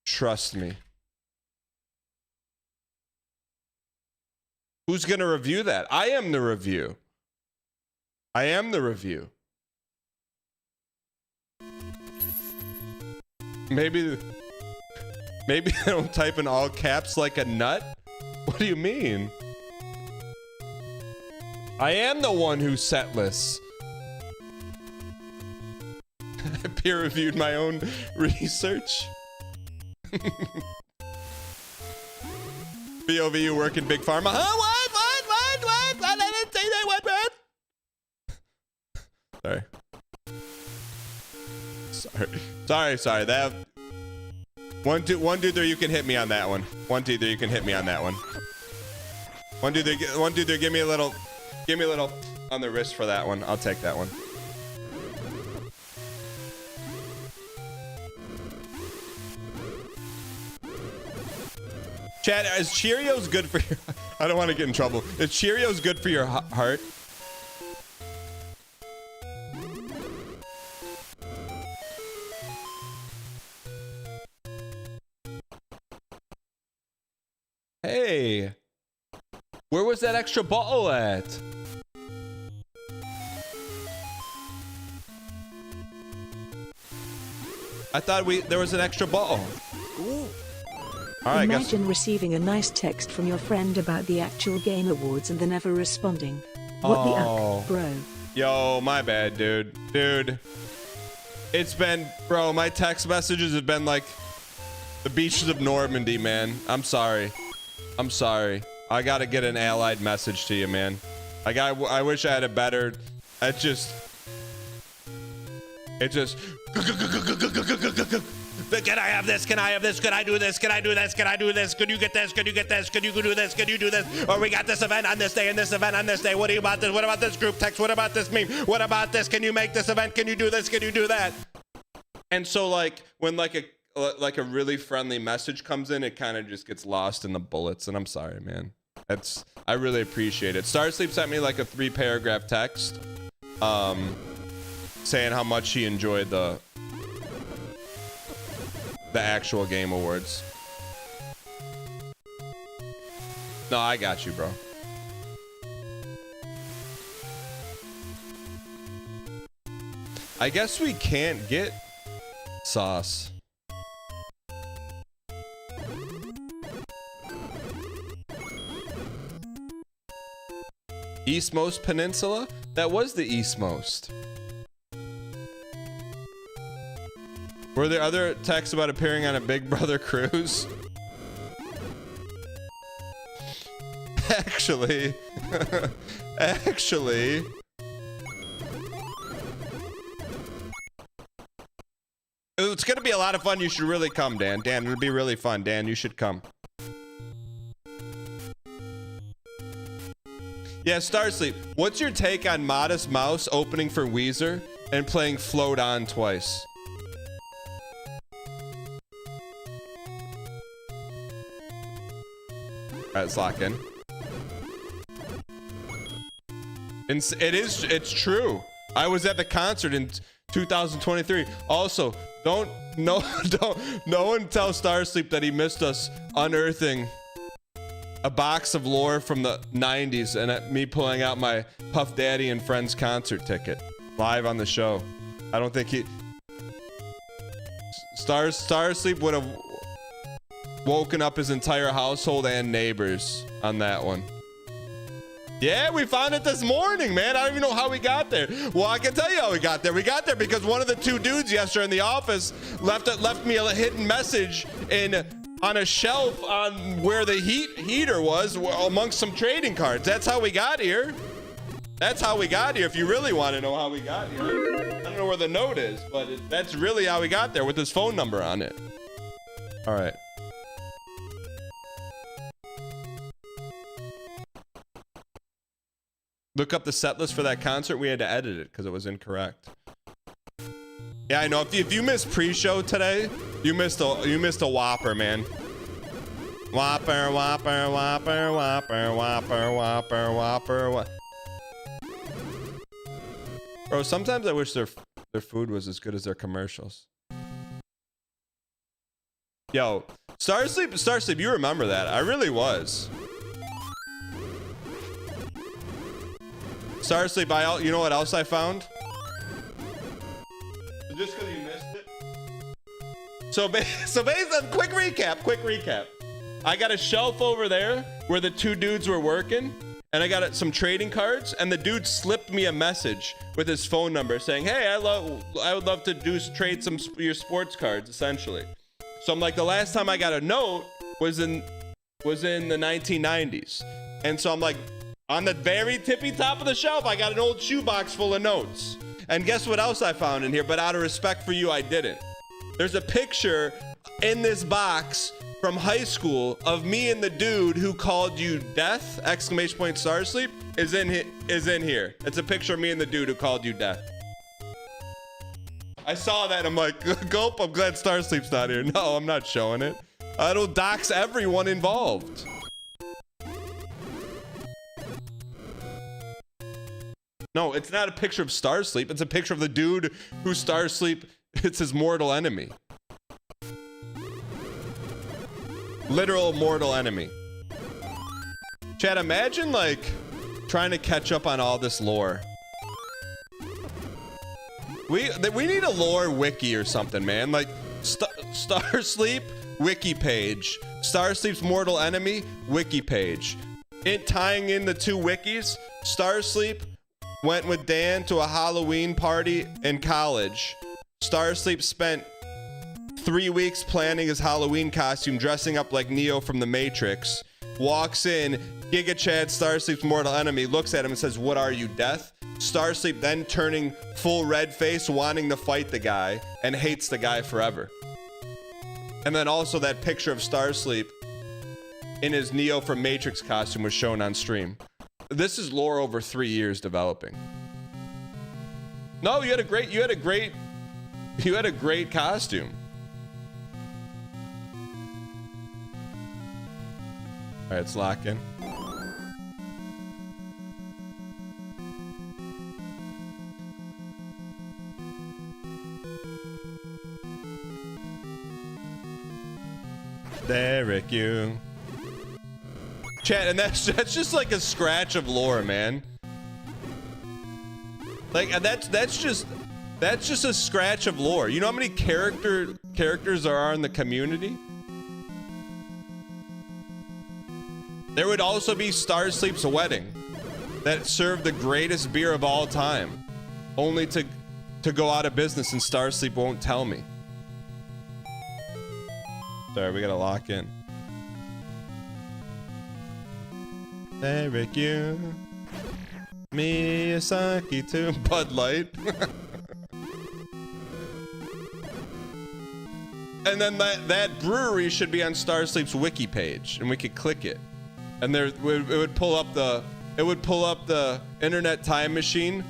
Trust me. Who's going to review that? I am the review. I am the review. Maybe they don't type in all caps like a nut? What do you mean? I am the one who set lists. I peer reviewed my own research. BOV, you work in Big Pharma. Huh? What? I didn't say that. What? Sorry. That 1, 2, 3. You can hit me on that one. 1, 2, 3. You can hit me on that one. 1, 2, 3. 1, 2, 3. Give me a little on the wrist for that one. I'll take that one. Chad, is Cheerios good for your... I don't want to get in trouble. Is Cheerios good for your heart? Hey. Where was that extra bottle at? I thought there was an extra bottle. Ooh. All right, Imagine receiving a nice text from your friend about the actual game awards and then never responding. What the uck, bro? Yo, my bad, dude. It's been, bro, my text messages have been like the beaches of Normandy, man. I'm sorry. I gotta get an allied message to you, man. I wish I had a better. It just But can I have this? Can I have this? Can I do this? Can I do this? Can I do this? Could you get this? Could you get this? Could you do this? Could you do this? Or we got this event on this day and this event on this day. What about this? What about this group text? What about this meme? What about this? Can you make this event? Can you do this? Can you do that? And so like when like a really friendly message comes in, it kind of just gets lost in the bullets. And I'm sorry, man. I really appreciate it. Starsleep sent me like a 3-paragraph text saying how much he enjoyed the actual game awards. No, I got you, bro. I guess we can't get sauce. Eastmost Peninsula? That was the eastmost. Were there other texts about appearing on a Big Brother cruise? Actually, actually. It's gonna be a lot of fun. You should really come, Dan. Dan, it'll be really fun. Dan, you should come. Yeah, Starsleep, what's your take on Modest Mouse opening for Weezer and playing Float On twice? All right, let's lock in. It's true. I was at the concert in 2023. Also, no one tell Starsleep that he missed us unearthing a box of lore from the 90s and me pulling out my Puff Daddy and Friends concert ticket live on the show. I don't think he... Starsleep would have woken up his entire household and neighbors on that one. Yeah, we found it this morning, man. I don't even know how we got there. Well, I can tell you how we got there. We got there because one of the two dudes yesterday in the office left me a hidden message on a shelf on where the heater was amongst some trading cards. That's how we got here. That's how we got here. If you really want to know how we got here. I don't know where the note is, but that's really how we got there with his phone number on it. All right. Look up the set list for that concert. We had to edit it because it was incorrect. Yeah, I know. If you missed pre-show today, you missed a whopper, man. Whopper, whopper, whopper, whopper, whopper, whopper, whopper. Bro, sometimes I wish their food was as good as their commercials. Yo, Starsleep, you remember that? I really was. Starsleep, you know what else I found? Just because you missed it. So basically, quick recap. I got a shelf over there where the two dudes were working, and I got some trading cards, and the dude slipped me a message with his phone number saying, "Hey, I would love to trade some your sports cards," essentially. So I'm like, the last time I got a note was in the 1990s, and so I'm like, on the very tippy top of the shelf, I got an old shoebox full of notes. And guess what else I found in here? But out of respect for you, I didn't. There's a picture in this box from high school of me and the dude who called you death, exclamation point Starsleep, is in here. It's a picture of me and the dude who called you death. I saw that, I'm like, gulp, I'm glad Starsleep's not here. No, I'm not showing it. It'll dox everyone involved. No, it's not a picture of Starsleep. It's a picture of the dude who Starsleep, it's his mortal enemy. Literal mortal enemy. Chad, imagine like trying to catch up on all this lore. We need a lore wiki or something, man. Like Starsleep wiki page. Starsleep's mortal enemy wiki page. Tying in the two wikis, Starsleep went with Dan to a Halloween party in college. Starsleep spent 3 weeks planning his Halloween costume, dressing up like Neo from The Matrix. Walks in, Giga Chad, Starsleep's mortal enemy, looks at him and says, "What are you, death?" Starsleep then turning full red face, wanting to fight the guy, and hates the guy forever. And then also that picture of Starsleep in his Neo from Matrix costume was shown on stream. This is lore over 3 years developing. No, you had a great costume. All right, let's lock in. Derek, you. Chat, and that's just like a scratch of lore, man. Like that's just a scratch of lore. You know how many characters there are in the community? There would also be Starsleep's wedding that served the greatest beer of all time, only to go out of business, and Starsleep won't tell me. Sorry, we gotta lock in. Derek, you. Miyazaki too. Bud Light. And then that brewery should be on Starsleep's wiki page, and we could click it, and there it would pull up the Internet Time Machine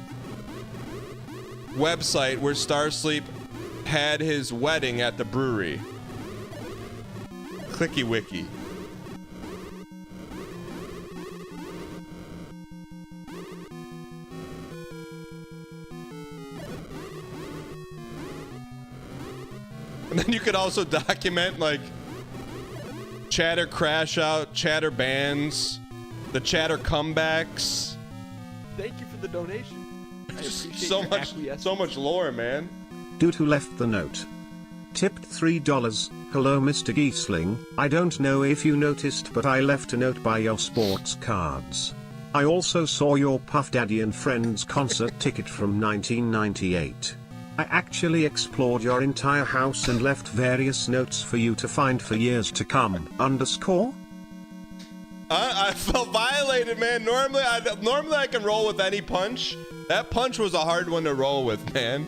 website where Starsleep had his wedding at the brewery. Clicky wiki. And then you could also document like chatter crash out, chatter bans, the chatter comebacks. Thank you for the donation. I appreciate So your much, acquiescence. so much lore, man. Dude who left the note. Tipped $3. Hello, Mr. Giesling. I don't know if you noticed, but I left a note by your sports cards. I also saw your Puff Daddy and Friends concert ticket from 1998. I actually explored your entire house and left various notes for you to find for years to come. Underscore? I felt violated, man. Normally I can roll with any punch. That punch was a hard one to roll with, man.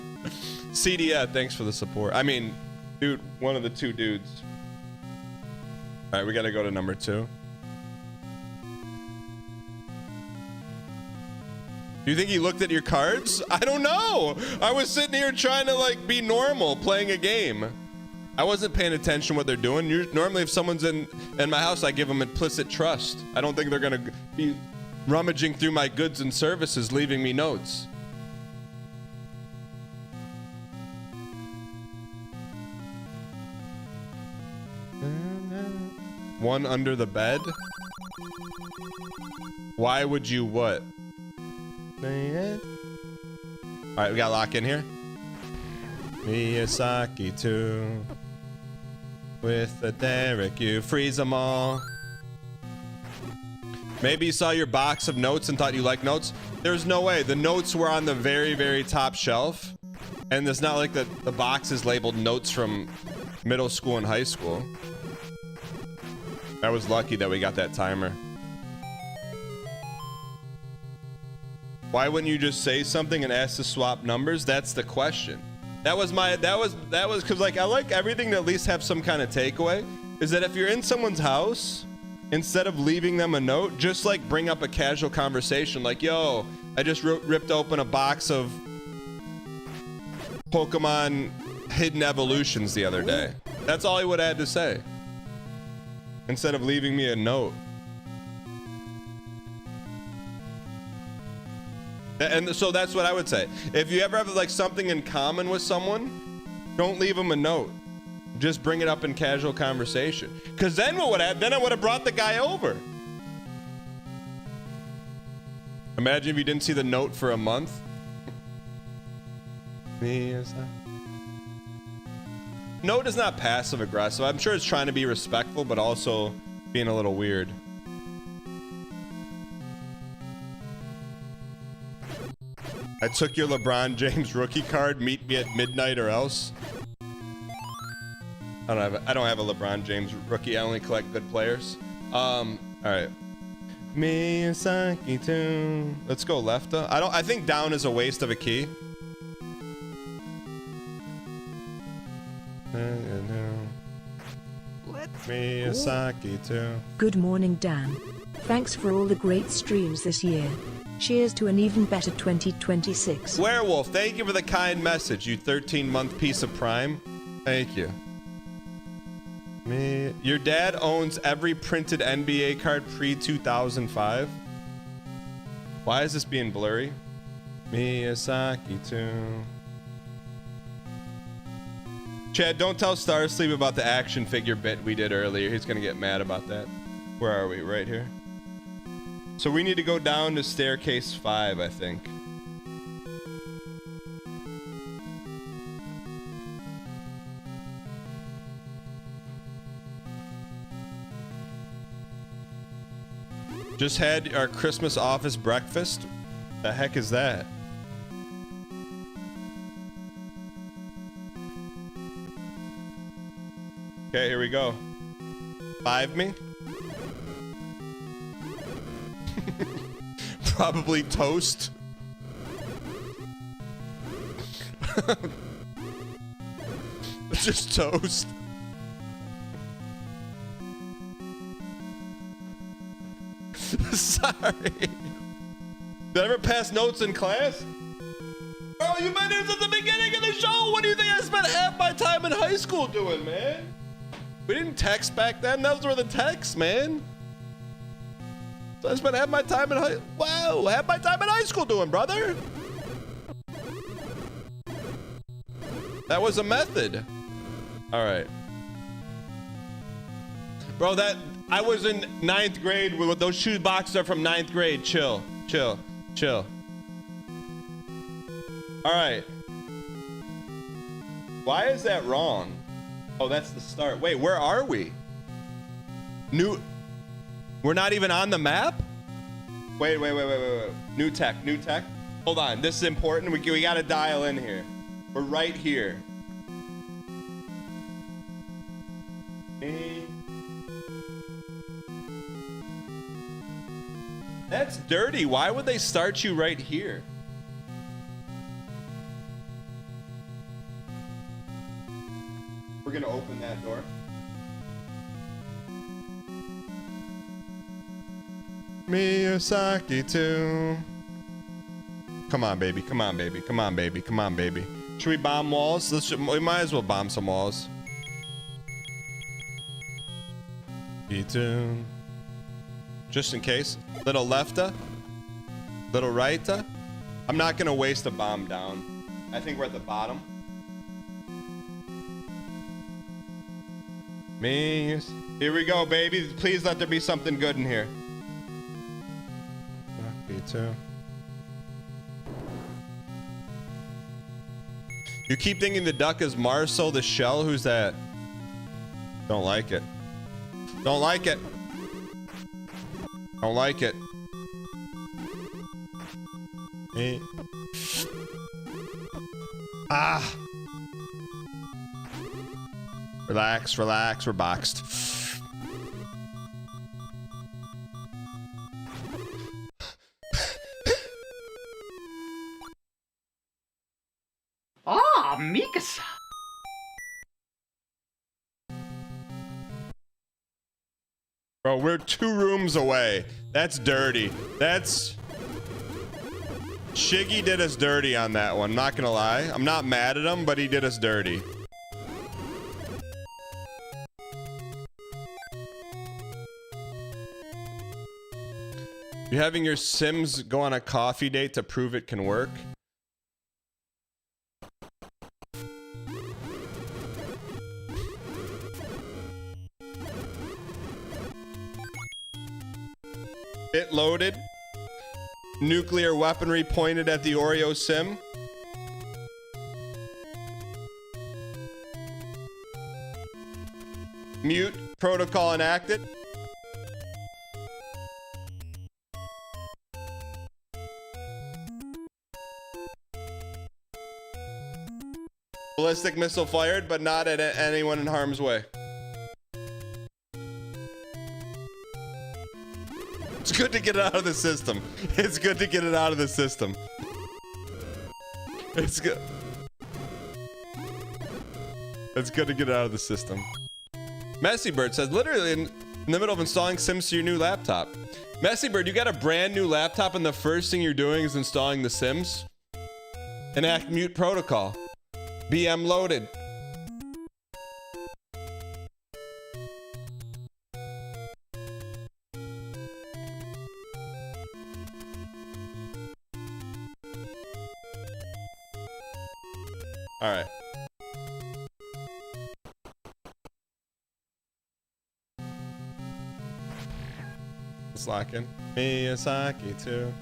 CDF, thanks for the support. I mean, dude, one of the two dudes. All right, we gotta go to number 2. Do you think he looked at your cards? I don't know. I was sitting here trying to like be normal, playing a game. I wasn't paying attention what they're doing. Normally, if someone's in my house, I give them implicit trust. I don't think they're gonna be rummaging through my goods and services, leaving me notes. One under the bed? Why would you what? Alright, we gotta lock in here. Miyazaki too. With the Derek, you freeze them all. Maybe you saw your box of notes and thought you liked notes. There's no way. The notes were on the very, very top shelf. And it's not like the box is labeled notes from middle school and high school. I was lucky that we got that timer. Why wouldn't you just say something and ask to swap numbers? That's the question. That was because like I like everything to at least have some kind of takeaway. Is that if you're in someone's house, instead of leaving them a note, just like bring up a casual conversation like, yo, I just ripped open a box of Pokemon Hidden Evolutions the other day. That's all he would have had to say. Instead of leaving me a note. And so that's what I would say. If you ever have like something in common with someone, don't leave them a note. Just bring it up in casual conversation. Because then what would happen? Then I would have brought the guy over. Imagine if you didn't see the note for a month. Note is not passive aggressive. I'm sure it's trying to be respectful, but also being a little weird. I took your LeBron James rookie card. Meet me at midnight or else. I don't have a LeBron James rookie. I only collect good players. All right. Miyazaki too. Let's go left. I think down is a waste of a key. Miyazaki too. Good morning, Dan. Thanks for all the great streams this year. Cheers to an even better 2026. Werewolf, thank you for the kind message, you 13-month piece of Prime. Thank you. Your dad owns every printed NBA card pre-2005. Why is this being blurry? Miyazaki too. Chad, don't tell Starsleep about the action figure bit we did earlier. He's gonna get mad about that. Where are we? Right here. So we need to go down to staircase 5, I think. Just had our Christmas office breakfast. The heck is that? Okay, here we go. 5 me? Probably toast. Just toast. Sorry. Did I ever pass notes in class? Bro, you might have at the beginning of the show. What do you think I spent half my time in high school doing, man? We didn't text back then. Those were the texts, man. So I spent half my time in high school doing, brother. That was a method. All right. Bro, I was in 9th grade. Those shoe boxes are from 9th grade. Chill, chill, chill. All right. Why is that wrong? Oh, that's the start. Wait, where are we? We're not even on the map? Wait. New tech. Hold on, this is important. We gotta dial in here. We're right here. That's dirty. Why would they start you right here? We're gonna open that door. Miyazaki too. Come on, baby. Come on, baby. Come on, baby. Come on, baby. Should we bomb walls? We might as well bomb some walls. E2. Just in case. Little lefta. Little righta. I'm not gonna waste a bomb down. I think we're at the bottom. Me. Here we go, baby. Please let there be something good in here. E2. You keep thinking the duck is Marcel the shell? Who's that? Don't like it. Don't like it. Don't like it. Ah. Relax, relax. We're boxed. Ah, Mikasa. Bro, we're 2 rooms away. That's dirty. That's... Shiggy did us dirty on that one. Not gonna lie. I'm not mad at him, but he did us dirty. You're having your Sims go on a coffee date to prove it can work? It loaded. Nuclear weaponry pointed at the Oreo Sim. Mute protocol enacted. Ballistic missile fired, but not at anyone in harm's way. It's good to get it out of the system. It's good to get it out of the system. It's good. It's good to get it out of the system. Messybird says, literally in the middle of installing Sims to your new laptop. Messybird, you got a brand new laptop and the first thing you're doing is installing the Sims? Enact mute protocol. BM loaded. All right. Let's lock in. Miyazaki too.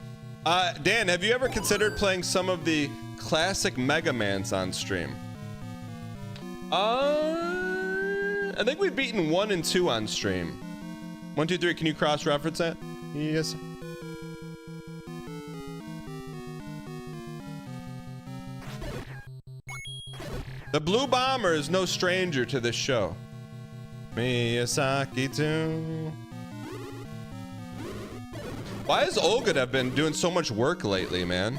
Dan, have you ever considered playing some of the classic Mega Mans on stream? I think we've beaten 1 and 2 on stream. 1, 2, 3. Can you cross-reference that? Yes. The Blue Bomber is no stranger to this show. Miyazaki too. Why has Olga have been doing so much work lately, man?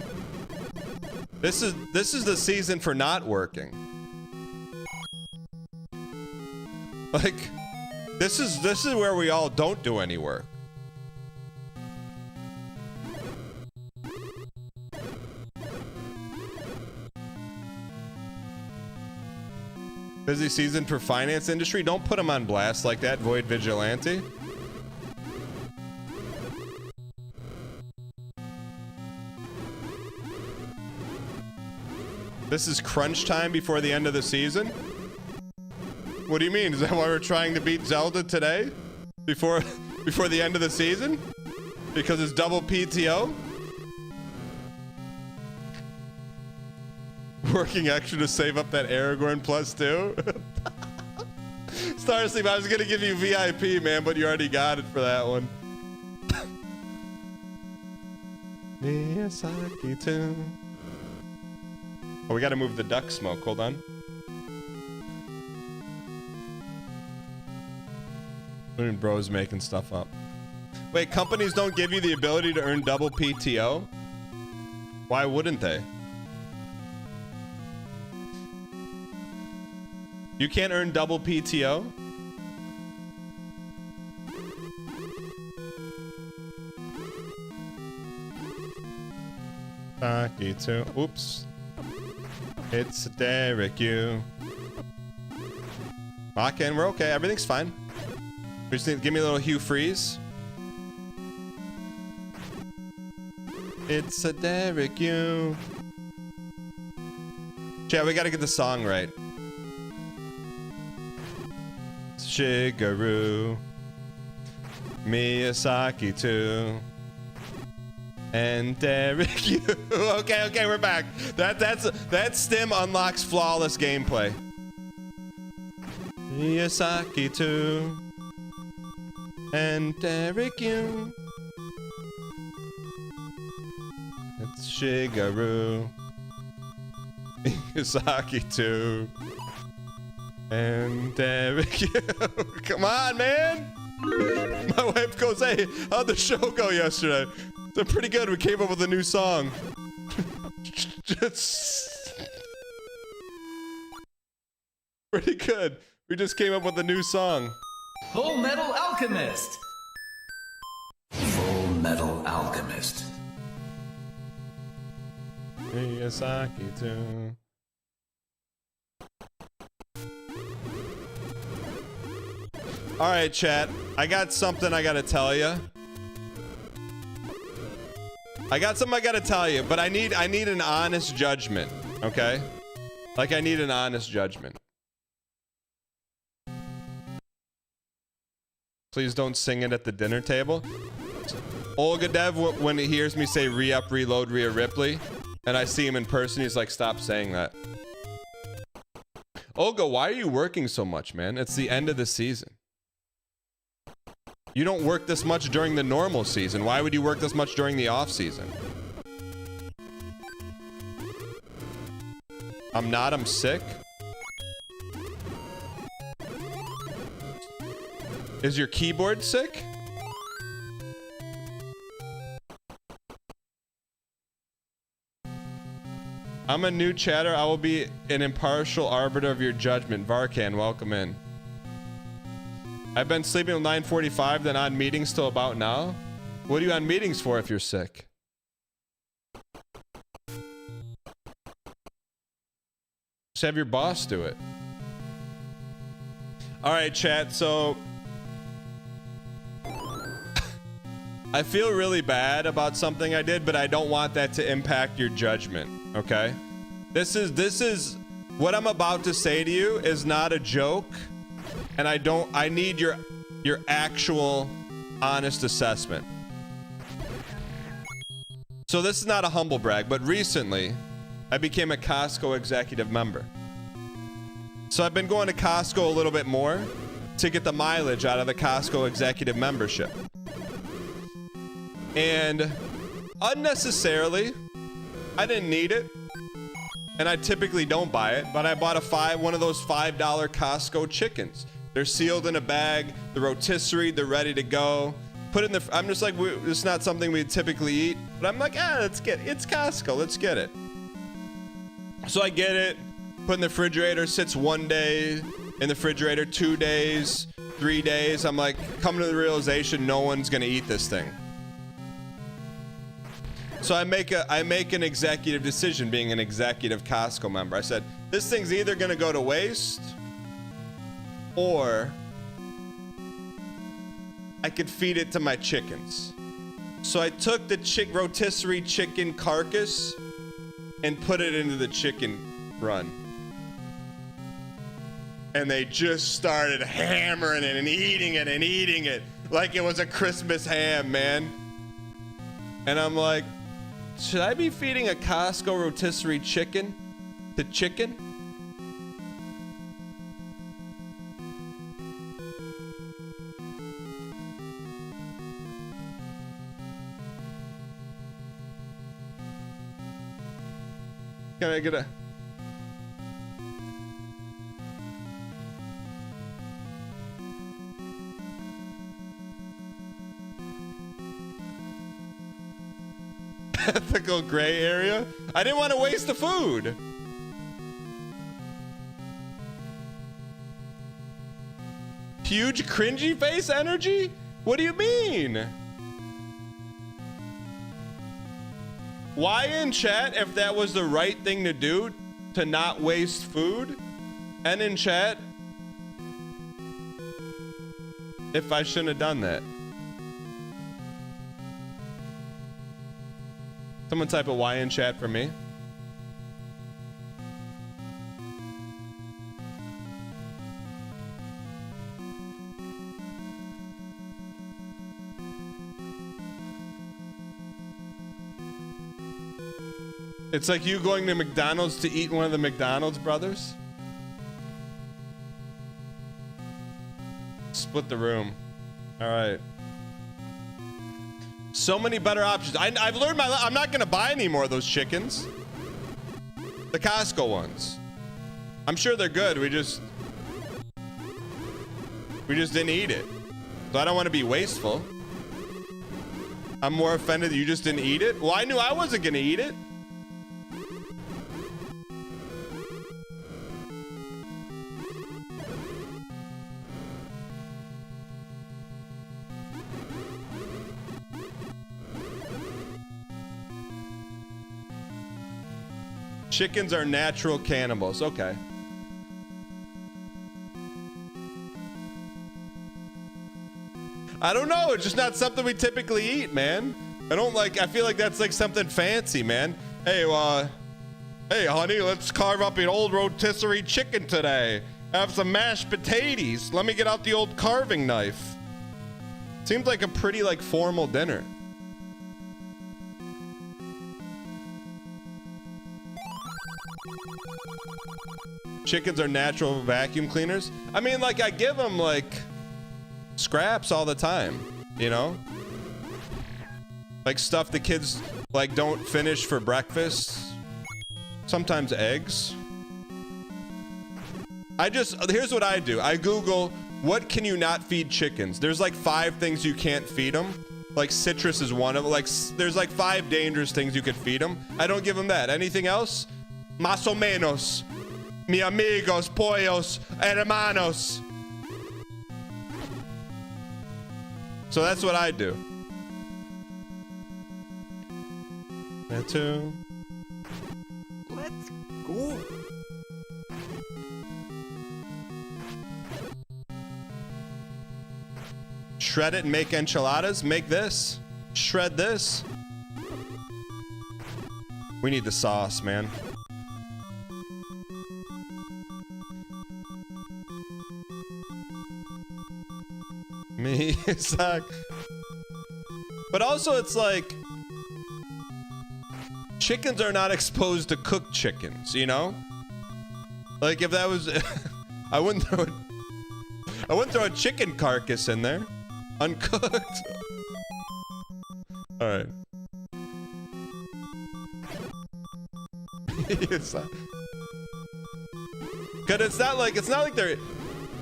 This is the season for not working. Like, this is where we all don't do any work. Busy season for finance industry. Don't put them on blast like that, Void Vigilante. This is crunch time before the end of the season? What do you mean? Is that why we're trying to beat Zelda today? Before the end of the season? Because it's double PTO? Working extra to save up that Aragorn +2? Star Sleep, I was gonna give you VIP, man, but you already got it for that one. Miyazaki too. Oh, we gotta move the duck smoke. Hold on. Bro's making stuff up. Wait, companies don't give you the ability to earn double PTO? Why wouldn't they? You can't earn double PTO? Taki too. Oops. It's Derek, you. Lock in, we're okay. Everything's fine. We just need to give me a little Hugh Freeze. It's a Derek, you. Chat, we gotta get the song right. Shigeru. Miyazaki too. And Derek, you. Okay, we're back. That stim unlocks flawless gameplay. Miyazaki too. And Derek, you. It's Shigeru. Miyazaki too. And Derek, you. Come on, man. My wife goes, hey, how'd the show go yesterday? They're pretty good. We came up with a new song. Just pretty good. We just came up with a new song. Full Metal Alchemist. Full Metal Alchemist. Miyazaki too. All right, chat. I got something I gotta tell you. But I need an honest judgment, okay? Like, I need an honest judgment. Please don't sing it at the dinner table. Olga Dev, when he hears me say re-up, reload, Rhea Ripley, and I see him in person, he's like, stop saying that. Olga, why are you working so much, man? It's the end of the season. You don't work this much during the normal season. Why would you work this much during the off season? I'm sick. Is your keyboard sick? I'm a new chatter. I will be an impartial arbiter of your judgment. Varkan, welcome in. I've been sleeping till 9:45, then on meetings till about now. What are you on meetings for if you're sick? Just have your boss do it. All right, chat. So I feel really bad about something I did, but I don't want that to impact your judgment. Okay? This is what I'm about to say to you is not a joke, and I need your actual honest assessment. So this is not a humble brag, but recently I became a Costco executive member. So I've been going to Costco a little bit more to get the mileage out of the Costco executive membership. And unnecessarily, I didn't need it. And I typically don't buy it, but I bought one of those $5 Costco chickens. They're sealed in a bag, the rotisserie, they're ready to go. Put it in I'm just like, it's not something we typically eat, but I'm like, it's Costco, let's get it. So I get it, put in the refrigerator, sits 1 day in the refrigerator, 2 days, 3 days. I'm like, coming to the realization no one's gonna eat this thing. So I make an executive decision, being an executive Costco member. I said, this thing's either gonna go to waste or I could feed it to my chickens. So I took the rotisserie chicken carcass and put it into the chicken run. And they just started hammering it and eating it like it was a Christmas ham, man. And I'm like, should I be feeding a Costco rotisserie chicken to chicken? Can I get a... ethical gray area? I didn't want to waste the food. Huge cringy face energy? What do you mean? Why in chat if that was the right thing to do to not waste food? And in chat if I shouldn't have done that. Someone type a Y in chat for me. It's like you going to McDonald's to eat one of the McDonald's brothers. Split the room. All right. So many better options. I've learned I'm not gonna buy any more of those chickens. The Costco ones. I'm sure they're good. We just didn't eat it. So I don't want to be wasteful. I'm more offended that you just didn't eat it. Well, I knew I wasn't gonna eat it. Chickens are natural cannibals. Okay. I don't know. It's just not something we typically eat, man. I feel like that's like something fancy, man. Hey, hey, honey, let's carve up an old rotisserie chicken today. Have some mashed potatoes. Let me get out the old carving knife. Seems like a pretty like formal dinner. Chickens are natural vacuum cleaners. I mean, like, I give them, like, scraps all the time, you know? Like, stuff the kids, like, don't finish for breakfast. Sometimes eggs. Here's what I do. I Google, what can you not feed chickens? There's, like, 5 things you can't feed them. Like, citrus is one of them. Like, there's, like, 5 dangerous things you could feed them. I don't give them that. Anything else? Más o menos. Mi amigos, pollos, hermanos. So that's what I do. That too. Let's go. Shred it and make enchiladas. Make this. Shred this. We need the sauce, man. Me suck. But also it's like chickens are not exposed to cooked chickens, you know? Like if that was I wouldn't throw a chicken carcass in there. Uncooked. All right. Cause it's not like they're,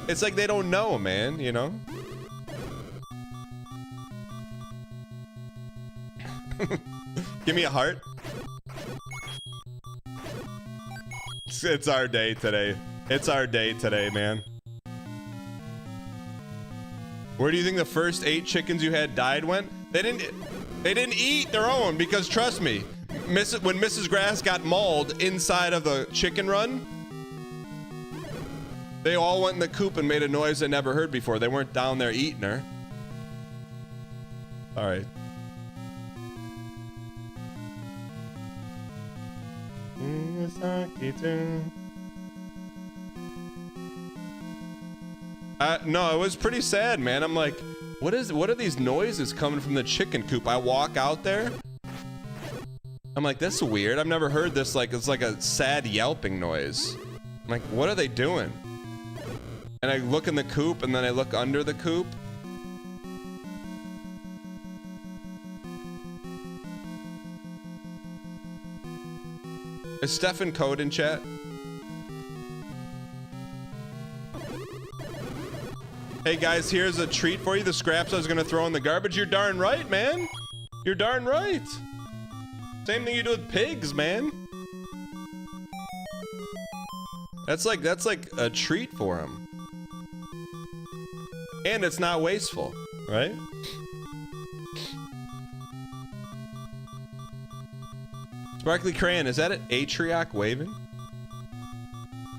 it's like they don't know, man, you know? Give me a heart. It's our day today. It's our day today, man. Where do you think the first 8 chickens you had died went? They didn't eat their own because trust me, when Mrs. Grass got mauled inside of the chicken run, they all went in the coop and made a noise they never heard before. They weren't down there eating her. All right. No, it was pretty sad, man. I'm like, what are these noises coming from the chicken coop? I walk out there. I'm like, this is weird. I've never heard this. Like, it's like a sad yelping noise. I'm like, what are they doing? And I look in the coop and then I look under the coop. Is Stefan Code in chat? Hey guys, here's a treat for you. The scraps I was gonna throw in the garbage. You're darn right, man. You're darn right. Same thing you do with pigs, man. That's like a treat for them. And it's not wasteful, right? Sparkly Crayon, is that an Atrioc waving?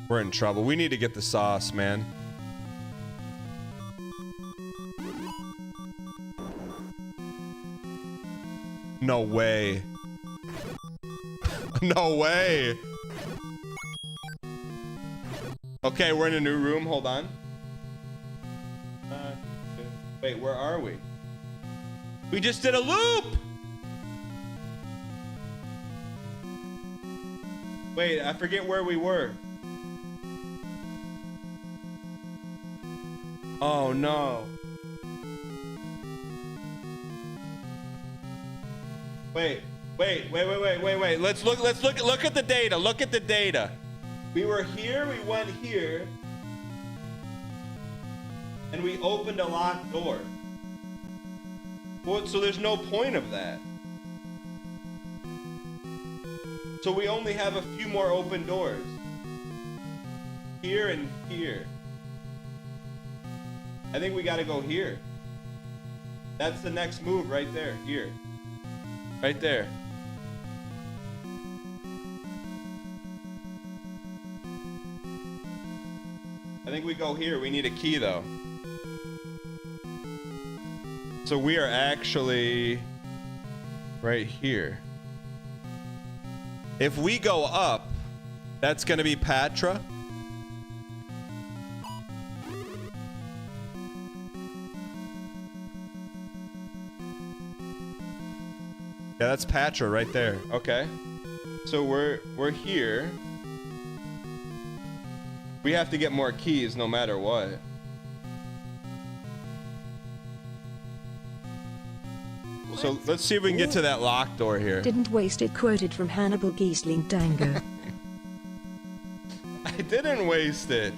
We're in trouble. We need to get the sauce, man. No way. No way. Okay, we're in a new room. Hold on. Wait, where are we? We just did a loop! Wait, I forget where we were. Oh no. Wait. Let's look at the data. Look at the data. We were here, we went here. And we opened a locked door. Well, so there's no point of that. So we only have a few more open doors. Here and here. I think we gotta go here. That's the next move right there, here. Right there. I think we go here. We need a key though. So we are actually right here. If we go up, that's gonna be Patra. Yeah, that's Patra right there. Okay. So we're here. We have to get more keys no matter what. So let's see if we can get to that locked door here. Didn't waste it, quoted from Hannibal Giesling Dango. I didn't waste it.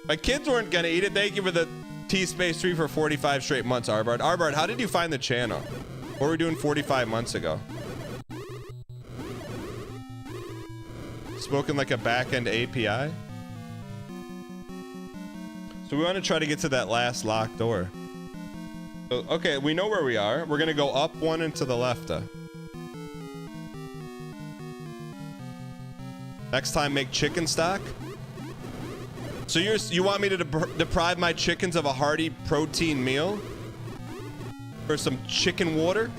My kids weren't gonna eat it. Thank you for the T-Space 3 for 45 straight months, Arbard. Arbard, how did you find the channel? What were we doing 45 months ago? Spoken like a back-end API? So we want to try to get to that last locked door. So, okay, we know where we are. We're gonna go up one and to the left. Next time, make chicken stock. So you want me to deprive my chickens of a hearty protein meal? For some chicken water?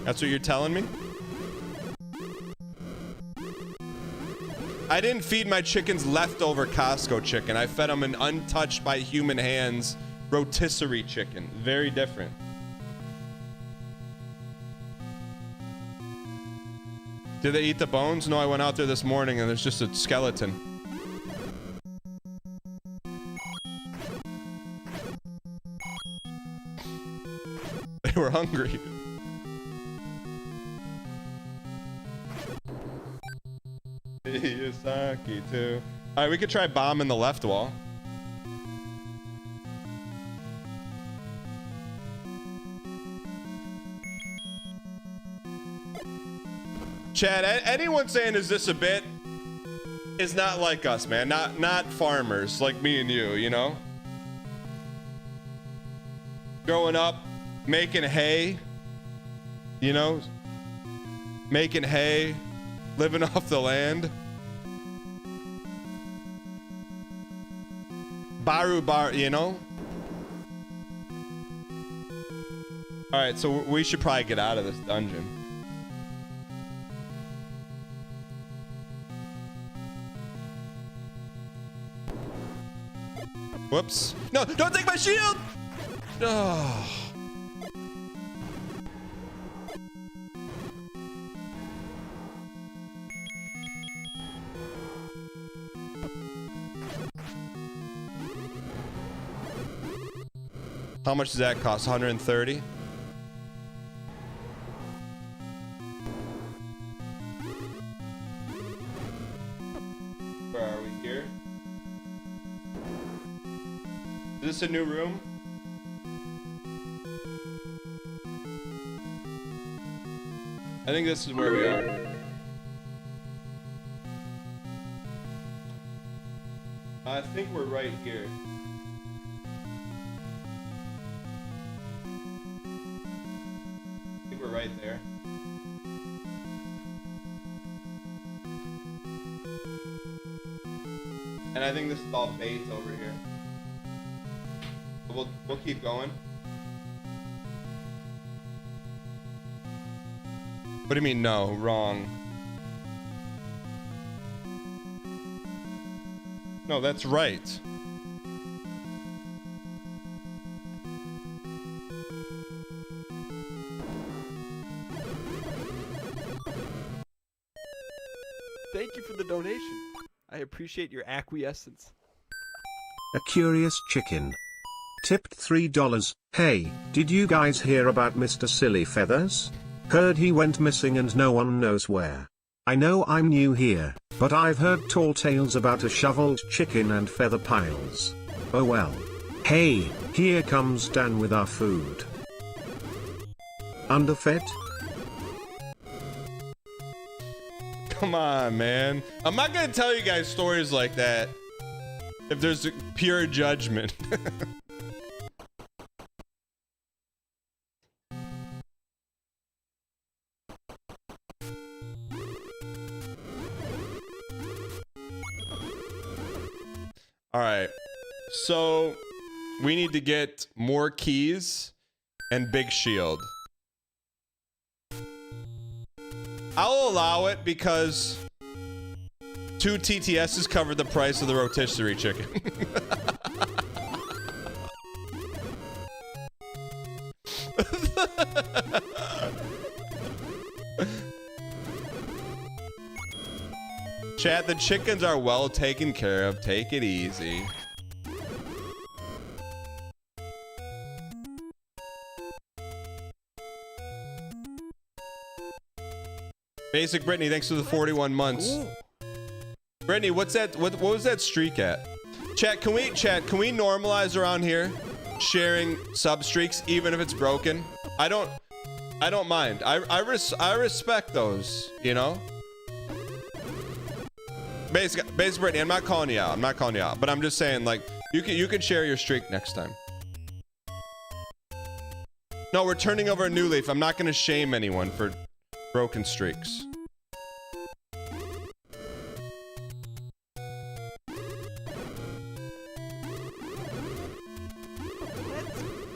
That's what you're telling me? I didn't feed my chickens leftover Costco chicken. I fed them an untouched by human hands rotisserie chicken. Very different. Did they eat the bones? No, I went out there this morning and there's just a skeleton. They were hungry. Yosaki too. All right, we could try bombing the left wall. Chad, anyone saying is this a bit is not like us, man. Not farmers like me and you know? Growing up, making hay, you know? Making hay, living off the land. Baru, you know? All right, so we should probably get out of this dungeon. Whoops. No, don't take my shield! Oh. How much does that cost? 130? Where are we here? Is this a new room? I think this is where we are. I think we're right here. I think we're right there. And I think this is all bait over here. We'll keep going. What do you mean no? Wrong. No, that's right. Thank you for the donation. I appreciate your acquiescence. A curious chicken. Tipped $3. Hey, did you guys hear about Mr. Silly Feathers? Heard he went missing and no one knows where. I know I'm new here, but I've heard tall tales about a shoveled chicken and feather piles. Oh well. Hey, here comes Dan with our food. Underfed? Come on, man. I'm not gonna tell you guys stories like that if there's a pure judgment. All right, so we need to get more keys and big shield. I'll allow it because 2 TTSs covered the price of the rotisserie chicken. Chat, the chickens are well taken care of. Take it easy. Basic Brittany, thanks for the 41 months. Ooh. Brittany, what's that? What was that streak at? Chat, can we normalize around here sharing sub streaks even if it's broken? I don't mind. I respect those, you know? Basic Brittany, I'm not calling you out. I'm not calling you out, but I'm just saying, like, you can share your streak next time. No, we're turning over a new leaf. I'm not gonna shame anyone for broken streaks.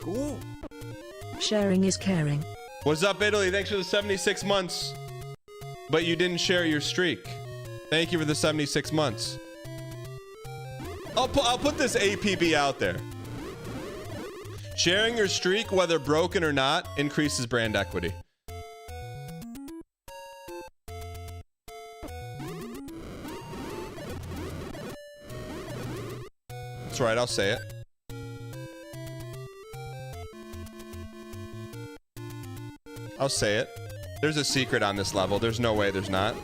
Cool. Sharing is caring. What's up, Italy? Thanks for the 76 months. But you didn't share your streak. Thank you for the 76 months. I'll put this APB out there. Sharing your streak, whether broken or not, increases brand equity. That's right, I'll say it. I'll say it. There's a secret on this level. There's no way there's not.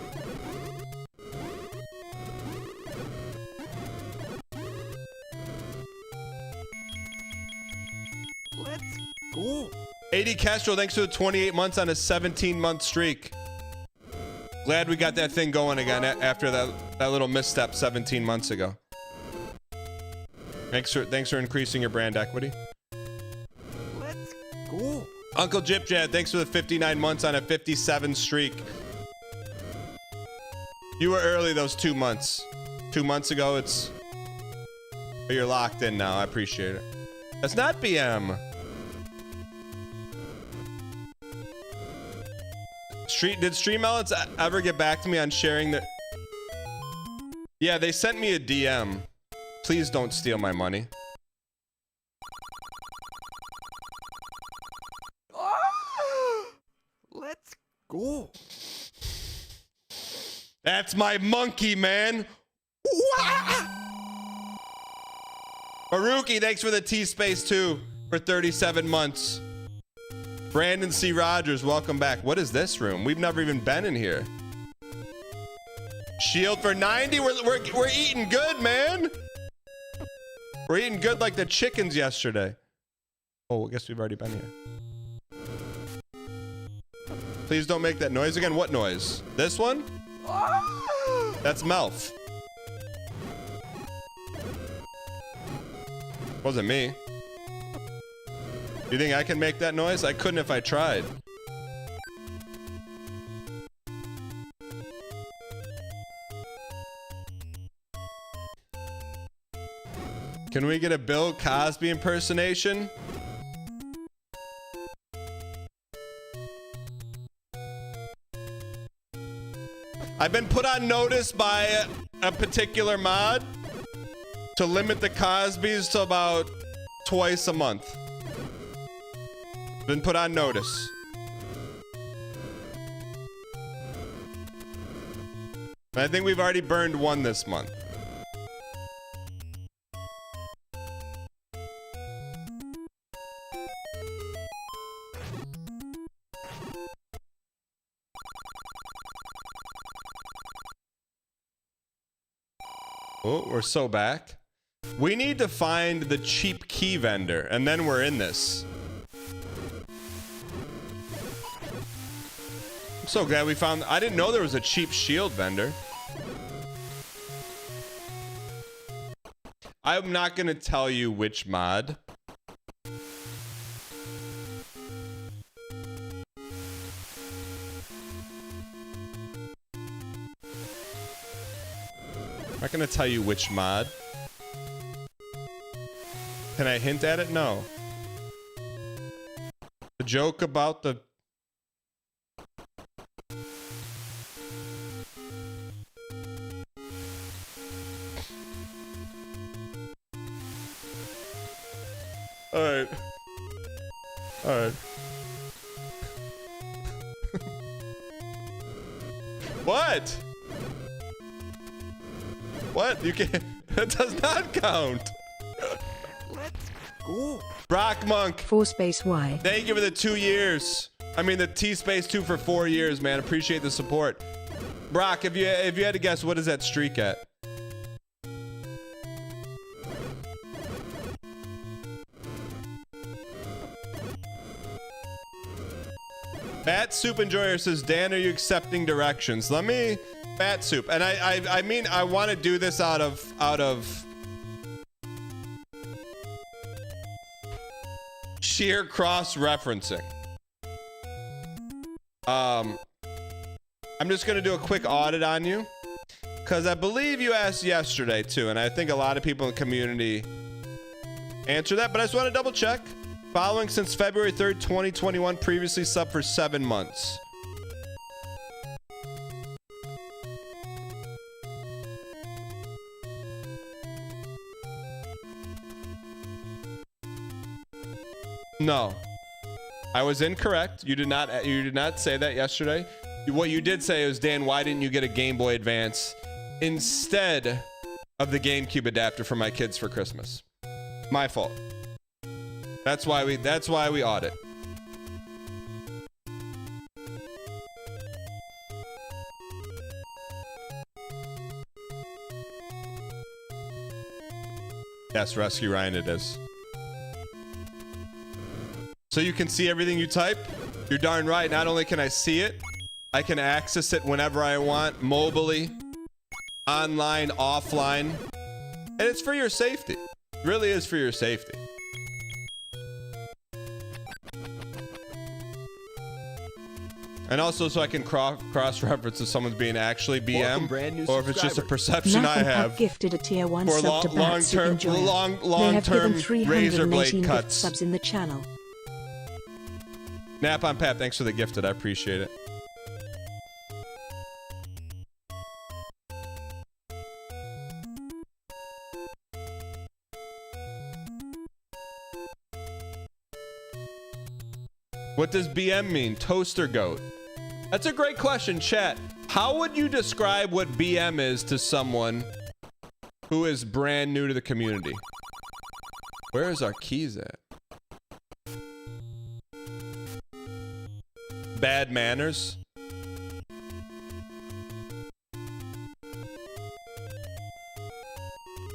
Let's go. 80 Castro, thanks for the 28 months on a 17-month streak. Glad we got that thing going again after that little misstep 17 months ago. Thanks for increasing your brand equity. Let's go. Uncle Jip Jad, thanks for the 59 months on a 57 streak. You were early those 2 months. 2 months ago, but you're locked in now. I appreciate it. That's not BM. Did Stream Elements ever get back to me on sharing the... Yeah, they sent me a DM. Please don't steal my money. Let's go. That's my monkey, man. Haruki, thanks for the T-Space 2 for 37 months. Brandon C. Rogers, welcome back. What is this room? We've never even been in here. Shield for 90. We're eating good, man. We're eating good like the chickens yesterday. Oh, I guess we've already been here. Please don't make that noise again. What noise? This one? That's Melf. Wasn't me. You think I can make that noise? I couldn't if I tried. Can we get a Bill Cosby impersonation? I've been put on notice by a particular mod to limit the Cosbys to about twice a month. Been put on notice. I think we've already burned one this month. Oh, we're so back. We need to find the cheap key vendor, and then we're in this. I'm so glad we found... I didn't know there was a cheap shield vendor. I'm not going to tell you which mod. I'm not going to tell you which mod. Can I hint at it? No. The joke about the... Alright. Alright. What? What? You can't... That does not count. Let's go. Brock Monk. 4 space Y. Thank you for the 2 years. I mean, the T-Space 2 for 4 years, man. Appreciate the support. Brock, if you had to guess, what is that streak at? Matt Soup Enjoyer says, Dan, are you accepting directions? Let me Bat soup. And I mean, I want to do this out of sheer cross-referencing. I'm just going to do a quick audit on you, because I believe you asked yesterday too, and I think a lot of people in the community answered that, but I just want to double check. Following since February 3rd, 2021, previously subbed for 7 months. No, I was incorrect. You did not say that yesterday. What you did say is, Dan, why didn't you get a Game Boy Advance instead of the GameCube adapter for my kids for Christmas? My fault. That's why we audit. Yes, Rescue Ryan, it is. So you can see everything you type? You're darn right. Not only can I see it, I can access it whenever I want, mobilely, online, offline. And it's for your safety. It really is for your safety. And also so I can cross-reference if someone's being actually BM, or if it's just a perception I have gifted a tier 1 for sub to long-term razor blade cuts. Subs in the channel. Nap on Pap, thanks for the gifted. I appreciate it. What does BM mean? Toaster goat. That's a great question, chat. How would you describe what BM is to someone who is brand new to the community? Where is our keys at? Bad manners.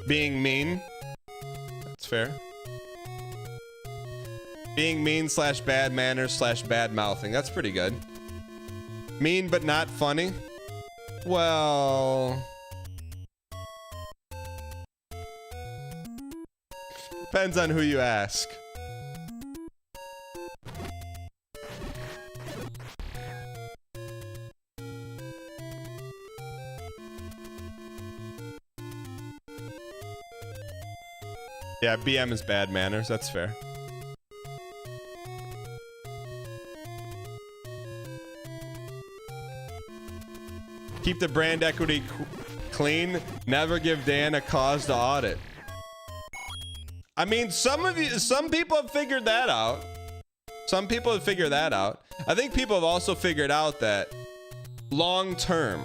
Being mean. That's fair. Being mean / bad manners / bad mouthing. That's pretty good. Mean but not funny. Well, depends on who you ask. Yeah, BM is bad manners. That's fair. Keep the brand equity clean. Never give Dan a cause to audit. I mean, some people have figured that out. Some people have figured that out. I think people have also figured out that long term,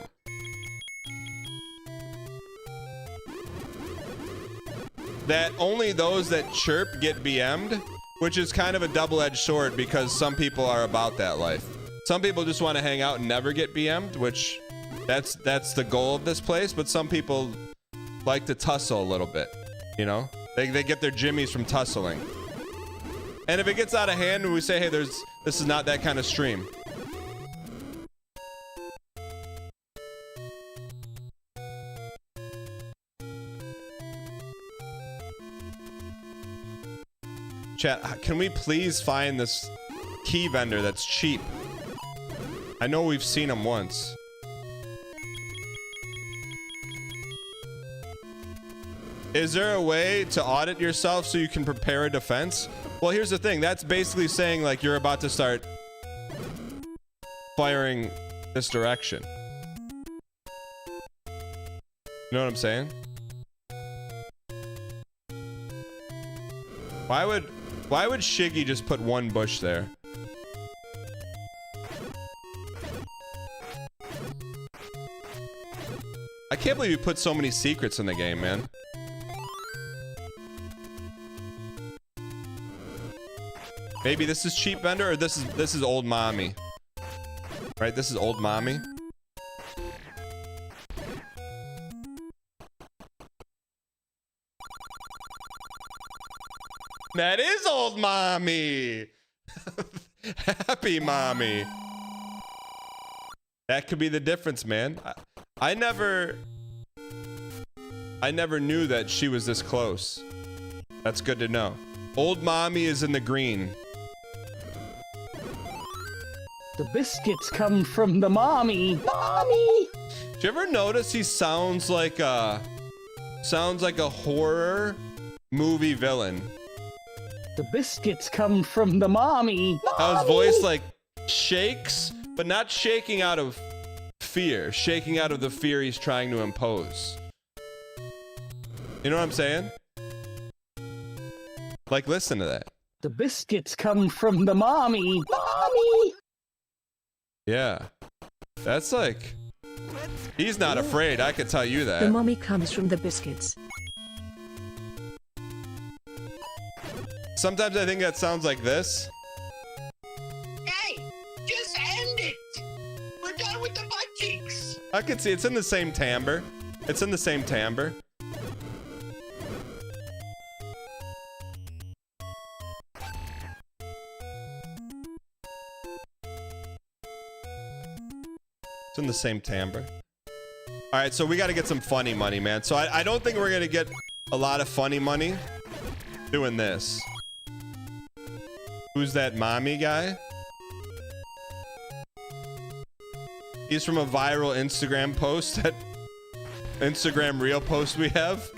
that only those that chirp get BM'd, which is kind of a double-edged sword because some people are about that life. Some people just want to hang out and never get BM'd, which that's the goal of this place, but some people like to tussle a little bit, you know? They get their jimmies from tussling. And if it gets out of hand and we say, hey, this is not that kind of stream. Chat, can we please find this key vendor that's cheap? I know we've seen him once. Is there a way to audit yourself so you can prepare a defense? Well, here's the thing. That's basically saying like you're about to start firing this direction. You know what I'm saying? Why would Shiggy just put one bush there? I can't believe you put so many secrets in the game, man. Maybe this is cheap vendor, or this is old mommy. Right, this is old mommy. That is old mommy. Happy mommy. That could be the difference, man. I never knew that she was this close. That's good to know. Old mommy is in the green. The biscuits come from the mommy. Mommy! Did you ever notice he sounds like a horror movie villain? The biscuits come from the mommy. How his voice like shakes, but not shaking out of fear, shaking out of the fear he's trying to impose. You know what I'm saying? Like, listen to that. The biscuits come from the mommy. Mommy! Yeah. That's like... He's not afraid, I can tell you The that. mommy comes from the biscuits. Sometimes I think that sounds like this. Hey, just end it. We're done with the butt cheeks. I can see it's in the same timbre. It's in the same timbre. It's in the same timbre. All right, so we got to get some funny money, man. So I don't think we're going to get a lot of funny money doing this. Who's that mommy guy? He's from a viral Instagram post, that Instagram reel post we have.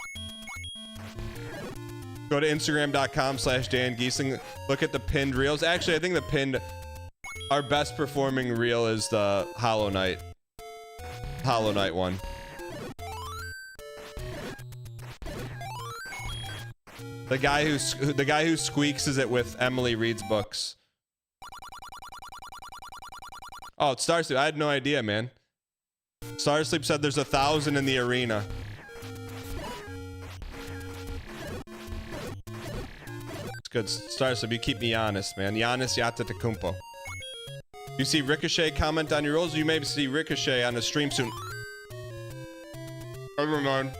Go to instagram.com/Dan Giesing. Look at the pinned reels. Actually, I think our best performing reel is the Hollow Knight one. The guy who squeaks is it with Emily reads books. Oh, it's Starsleep. I had no idea, man. Starsleep said there's 1,000 in the arena. It's good. Starsleep, you keep me honest, man. Giannis Antetokounmpo. You see Ricochet comment on your rolls? You may see Ricochet on the stream soon. Never mind.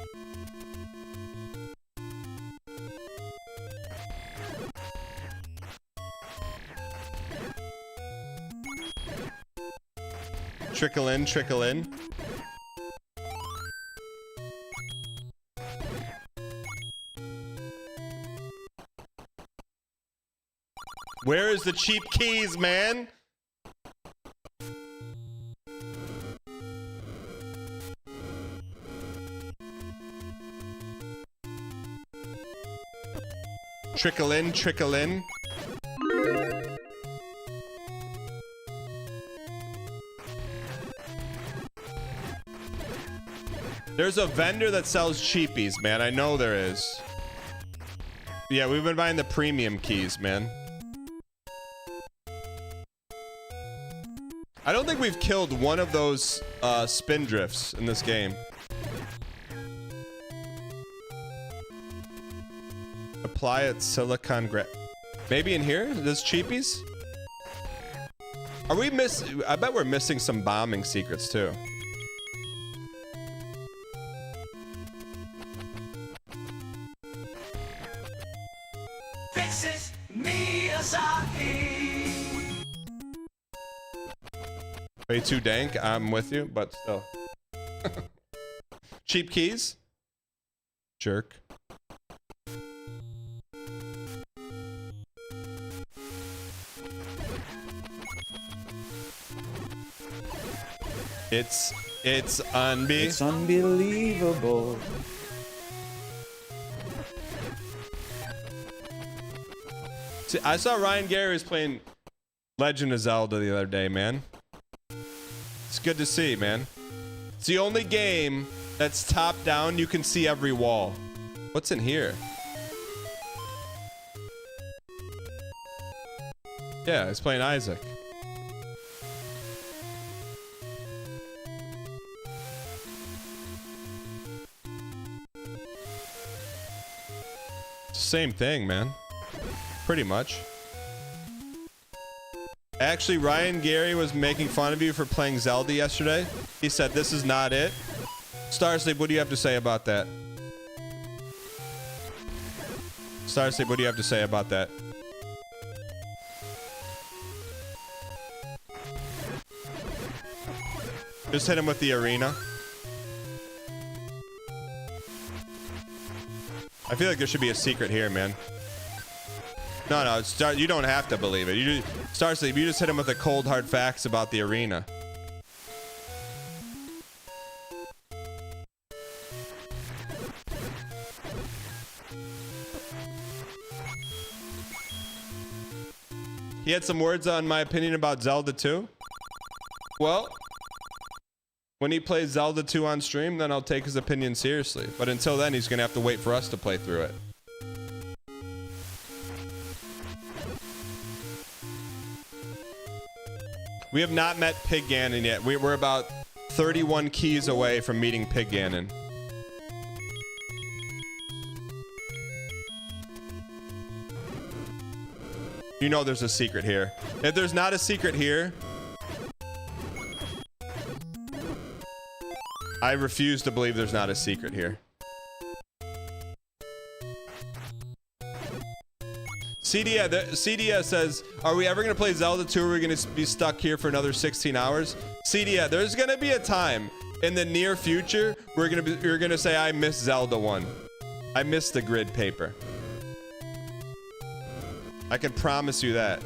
Trickle in, trickle in. Where is the cheap keys, man? Trickle in, trickle in. There's a vendor that sells cheapies, man. I know there is. Yeah, we've been buying the premium keys, man. I don't think we've killed one of those spindrifts in this game. Apply at silicon maybe in here? There's cheapies? Are we I bet we're missing some bombing secrets too. This is Miyazaki. Way too dank. I'm with you, but still. Cheap keys? Jerk. It's unbelievable. See, I saw Ryan Gary was playing Legend of Zelda the other day, man. It's good to see, man. It's the only game that's top down, you can see every wall. What's in here? Yeah, he's playing Isaac. Same thing, man. Pretty much. Actually, Ryan Gary was making fun of you for playing Zelda yesterday. He said this is not it. Starsleep, what do you have to say about that? Starsleep, what do you have to say about that? Just hit him with the arena. I feel like there should be a secret here, man. No, it's you don't have to believe it. You just, Starsleep, you just hit him with the cold hard facts about the arena. He had some words on my opinion about Zelda 2. Well, when he plays Zelda 2 on stream, then I'll take his opinion seriously. But until then, he's gonna have to wait for us to play through it. We have not met Pig Ganon yet. We're about 31 keys away from meeting Pig Ganon. You know there's a secret here. If there's not a secret here, I refuse to believe there's not a secret here. CDS says, are we ever going to play Zelda 2 or are we going to be stuck here for another 16 hours? CDS, there's going to be a time in the near future where you're going to say, I miss Zelda 1. I miss the grid paper. I can promise you that.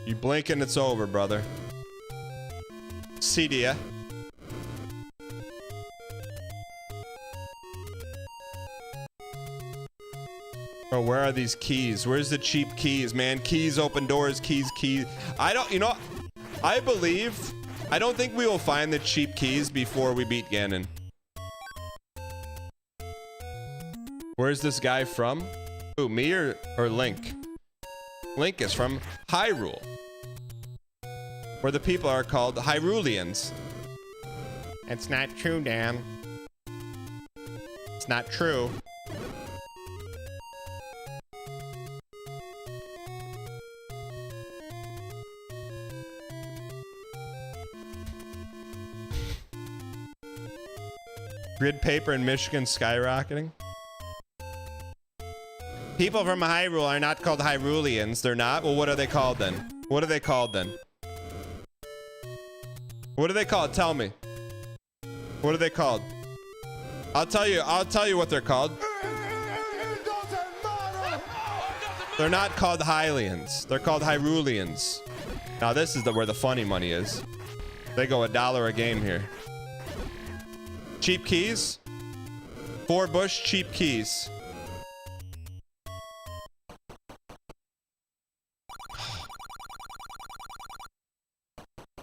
You blink and it's over, brother. See ya. Oh, where are these keys? Where's the cheap keys, man? Keys open doors, keys. I don't think we will find the cheap keys before we beat Ganon. Where's this guy from? Ooh, me or Link? Link is from Hyrule, where the people are called Hyruleans. It's not true, Dan. It's not true. Grid paper in Michigan skyrocketing. People from Hyrule are not called Hyruleans. They're not? Well, what are they called then? What are they called then? What are they called? Tell me. What are they called? I'll tell you what they're called. They're not called Hylians. They're called Hyruleans. Now this is where the funny money is. They go $1 a game here. Cheap keys? 4 bush cheap keys.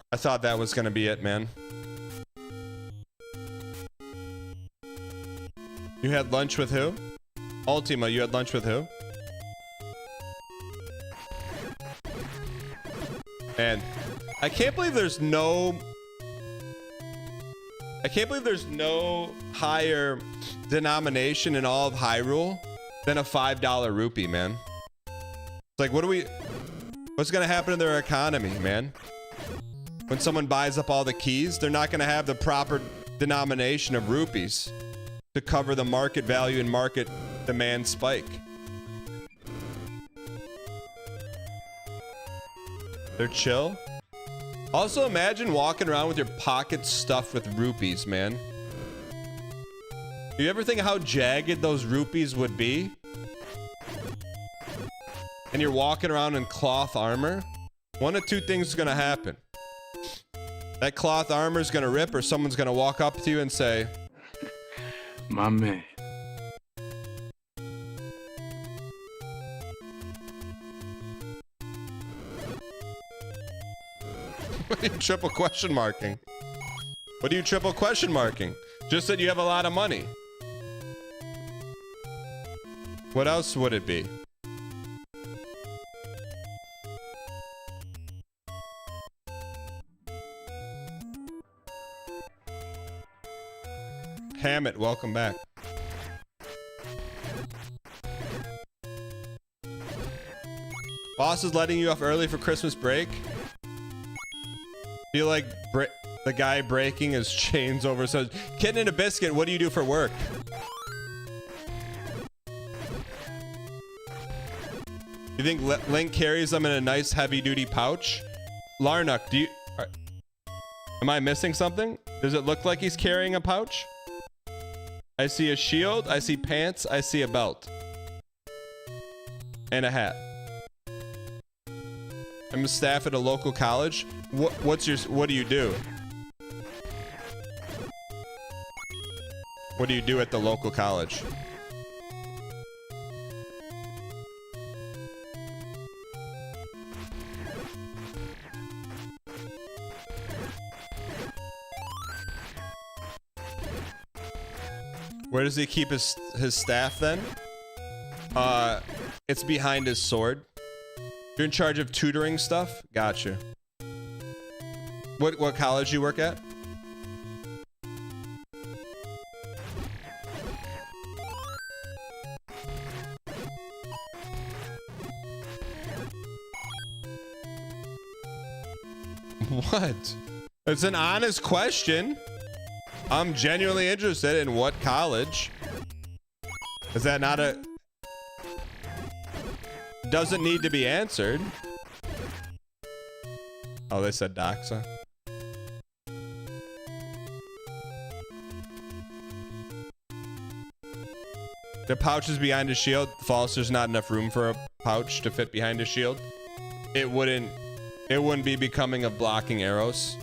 I thought that was gonna be it, man. You had lunch with who? Ultima, you had lunch with who? And I can't believe there's no higher denomination in all of Hyrule than a $5 rupee, man. It's like, what's gonna happen to their economy, man? When someone buys up all the keys, they're not gonna have the proper denomination of rupees to cover the market value and market demand spike. They're chill. Also, imagine walking around with your pockets stuffed with rupees, man. Do you ever think how jagged those rupees would be? And you're walking around in cloth armor? One of two things is gonna happen. That cloth armor is gonna rip, or someone's gonna walk up to you and say, "My man." What are you triple question marking? What are you triple question marking? Just that you have a lot of money. What else would it be? Hammett, welcome back. Boss is letting you off early for Christmas break. Feel like the guy breaking his chains over says, "Kitten and a biscuit, what do you do for work?" You think Link carries them in a nice heavy-duty pouch? Larnuk, am I missing something? Does it look like he's carrying a pouch? I see a shield, I see pants, I see a belt. And a hat. I'm a staff at a local college. What do you do? What do you do at the local college? Where does he keep his staff then? It's behind his sword. You're in charge of tutoring stuff? Gotcha. What college you work at? What? It's an honest question. I'm genuinely interested in what college. Is that not a... Doesn't need to be answered. Oh, they said Doxa. The pouch is behind his shield. False, there's not enough room for a pouch to fit behind his shield. It wouldn't be becoming of blocking arrows.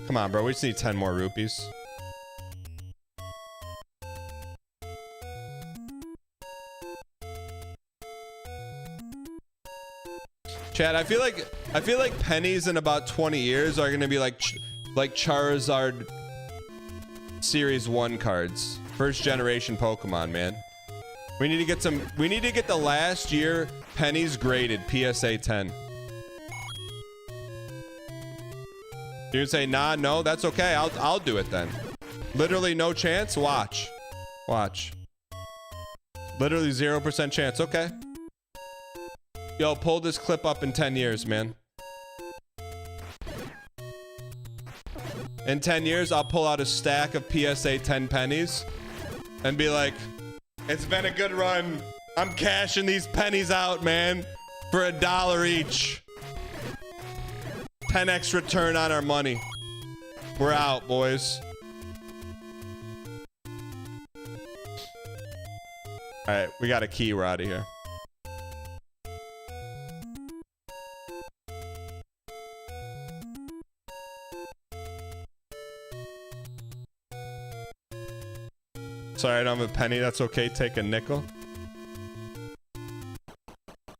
Come on, bro. We just need 10 more rupees. Chad, I feel like pennies in about 20 years are gonna be like Charizard Series 1 cards. First generation Pokemon, man. We need to get the last year pennies graded PSA 10. You would say, nah, no, that's okay. I'll do it then. Literally no chance. Watch. Literally 0% chance. Okay. Yo, pull this clip up in 10 years, man. In 10 years, I'll pull out a stack of PSA 10 pennies and be like, it's been a good run. I'm cashing these pennies out, man, for $1 each. 10x return on our money. We're out, boys. All right, we got a key. We're out of here. Sorry, I don't have a penny. That's okay. Take a nickel.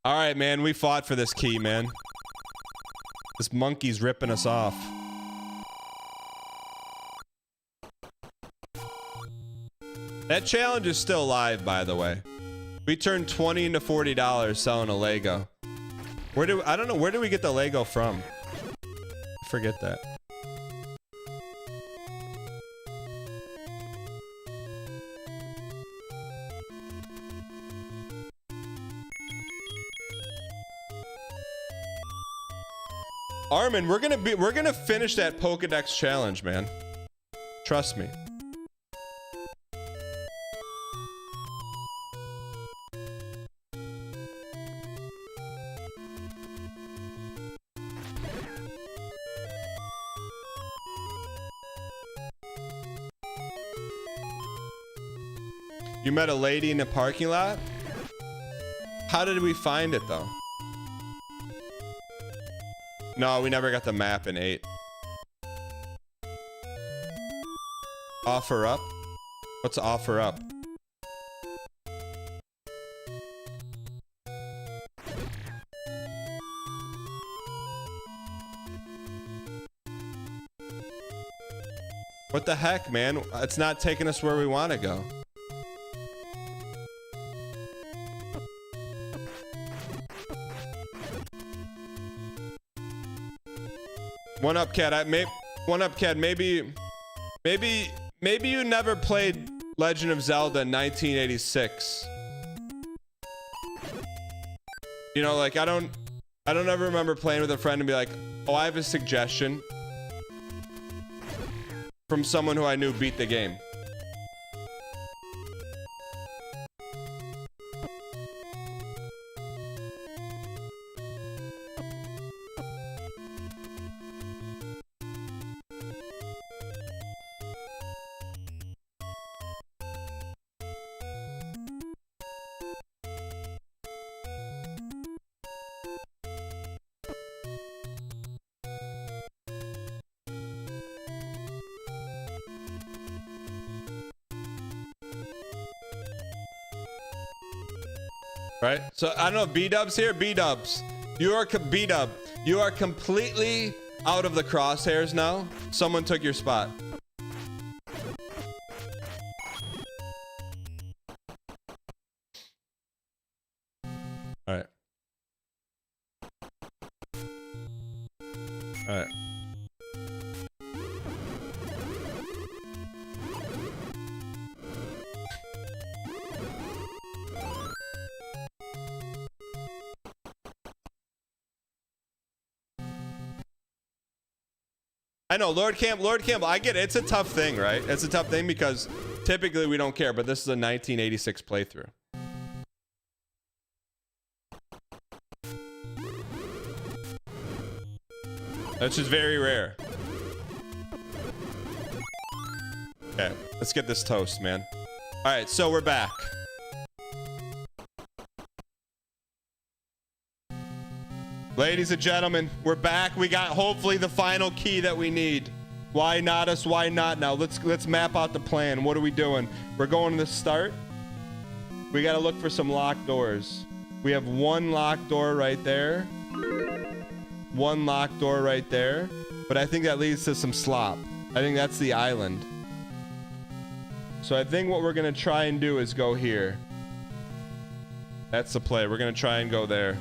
All right, man. We fought for this key, man. This monkey's ripping us off. That challenge is still live, by the way. We turned $20 into $40 selling a Lego. I don't know, where do we get the Lego from? I forget that. Armin, we're gonna finish that Pokedex challenge, man. Trust me. You met a lady in a parking lot? How did we find it though? No, we never got the map in 8. Offer up? What's offer up? What the heck, man? It's not taking us where we want to go. One up, Cat. One up, Cat. Maybe you never played Legend of Zelda 1986. You know, like I don't ever remember playing with a friend and be like, oh, I have a suggestion from someone who I knew beat the game. Right? So I don't know, B-dubs here? B-dubs. You are B-dub. You are completely out of the crosshairs now. Someone took your spot. All right. All right. I know, Lord Campbell, I get it. It's a tough thing, right? It's a tough thing because typically we don't care, but this is a 1986 playthrough. That's just very rare. Okay, let's get this toast, man. All right, so we're back. Ladies and gentlemen, we're back. We got hopefully the final key that we need. Why not us? Why not now? Let's map out the plan. What are we doing? We're going to the start. We got to look for some locked doors. We have one locked door right there. One locked door right there. But I think that leads to some slop. I think that's the island. So I think what we're going to try and do is go here. That's the play. We're going to try and go there.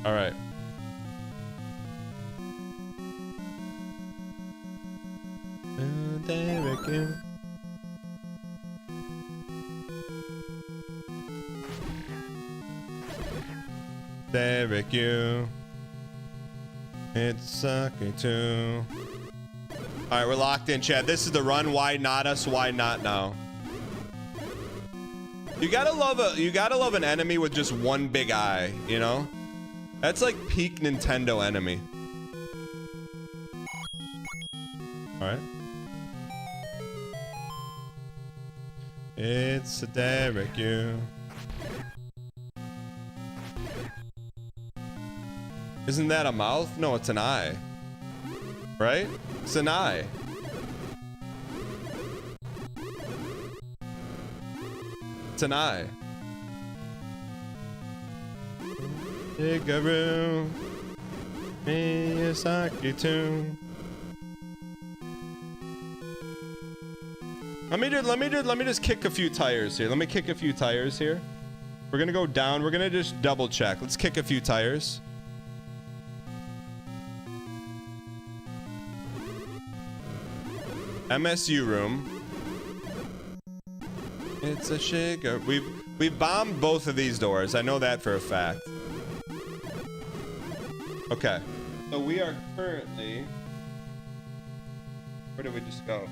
All right. Derek, you. It's sucky too. All right, we're locked in, Chad. This is the run. Why not us? Why not now? You gotta love an enemy with just one big eye, you know? That's like peak Nintendo enemy. All right. It's a Derek, you. Isn't that a mouth? No, it's an eye. Right? It's an eye. It's an eye. Shigaroo, Miyazaki too. Let me just kick a few tires here. Let me kick a few tires here. We're gonna go down. We're gonna just double check. Let's kick a few tires. MSU room. It's a Shigaroo. We've bombed both of these doors. I know that for a fact. Okay. So we are currently... Where did we just go?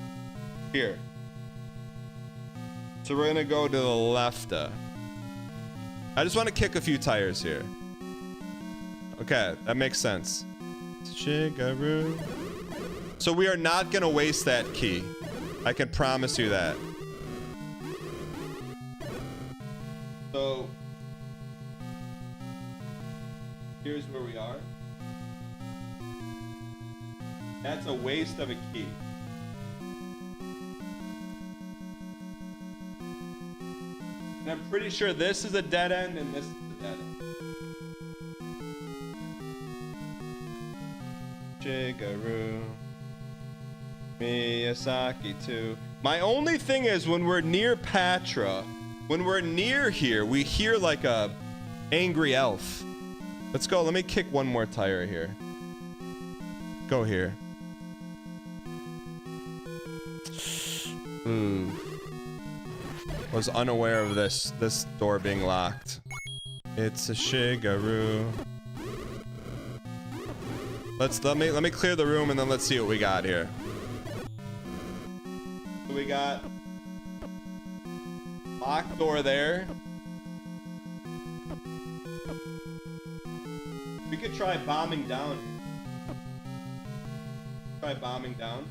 Here. So we're gonna go to the left. I just want to kick a few tires here. Okay, that makes sense. Shigaroo. So we are not gonna waste that key. I can promise you that. So here's where we are. That's a waste of a key. And I'm pretty sure this is a dead end and this is a dead end. Shigaroo. Miyazaki too. My only thing is when we're near Patra, when we're near here, we hear like a angry elf. Let's go. Let me kick one more tire here. Go here. Was unaware of this door being locked. It's a Shigaroo. Let me clear the room and then let's see what we got here. So we got locked door there. We could try bombing down. Try bombing down.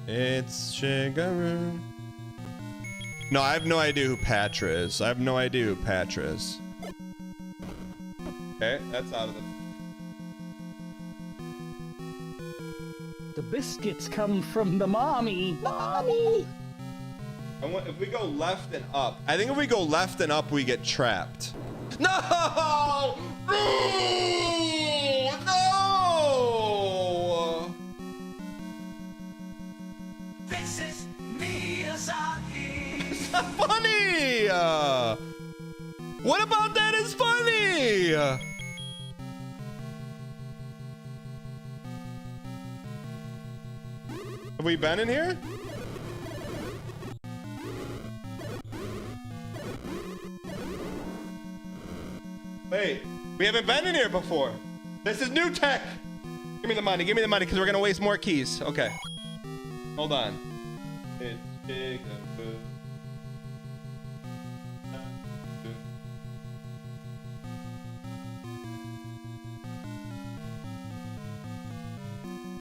It's Shigaroo. No, I have no idea who Patra is. I have no idea who Patra is. Okay, that's out of the... The biscuits come from the mommy. Mommy! If we go left and up, I think if we go left and up, we get trapped. No! No! This is Miyazaki. It's not funny! What about that is funny? Have we been in here? Wait, we haven't been in here before. This is new tech. Give me the money, because we're gonna waste more keys. Okay. Hold on. It's big.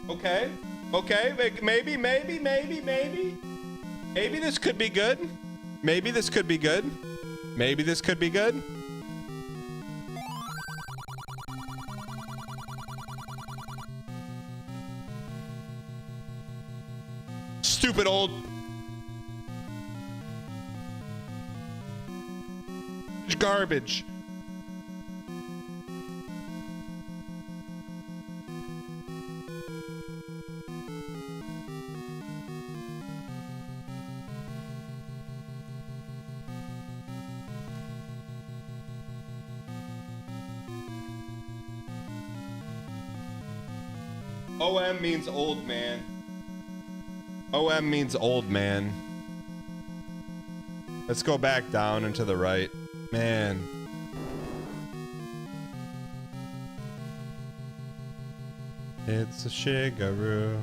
Okay. Okay. Maybe this could be good. Maybe this could be good. Maybe this could be good. Stupid old garbage. OM means old man. OM means old man. Let's go back down and to the right. Man. It's a shigaroo.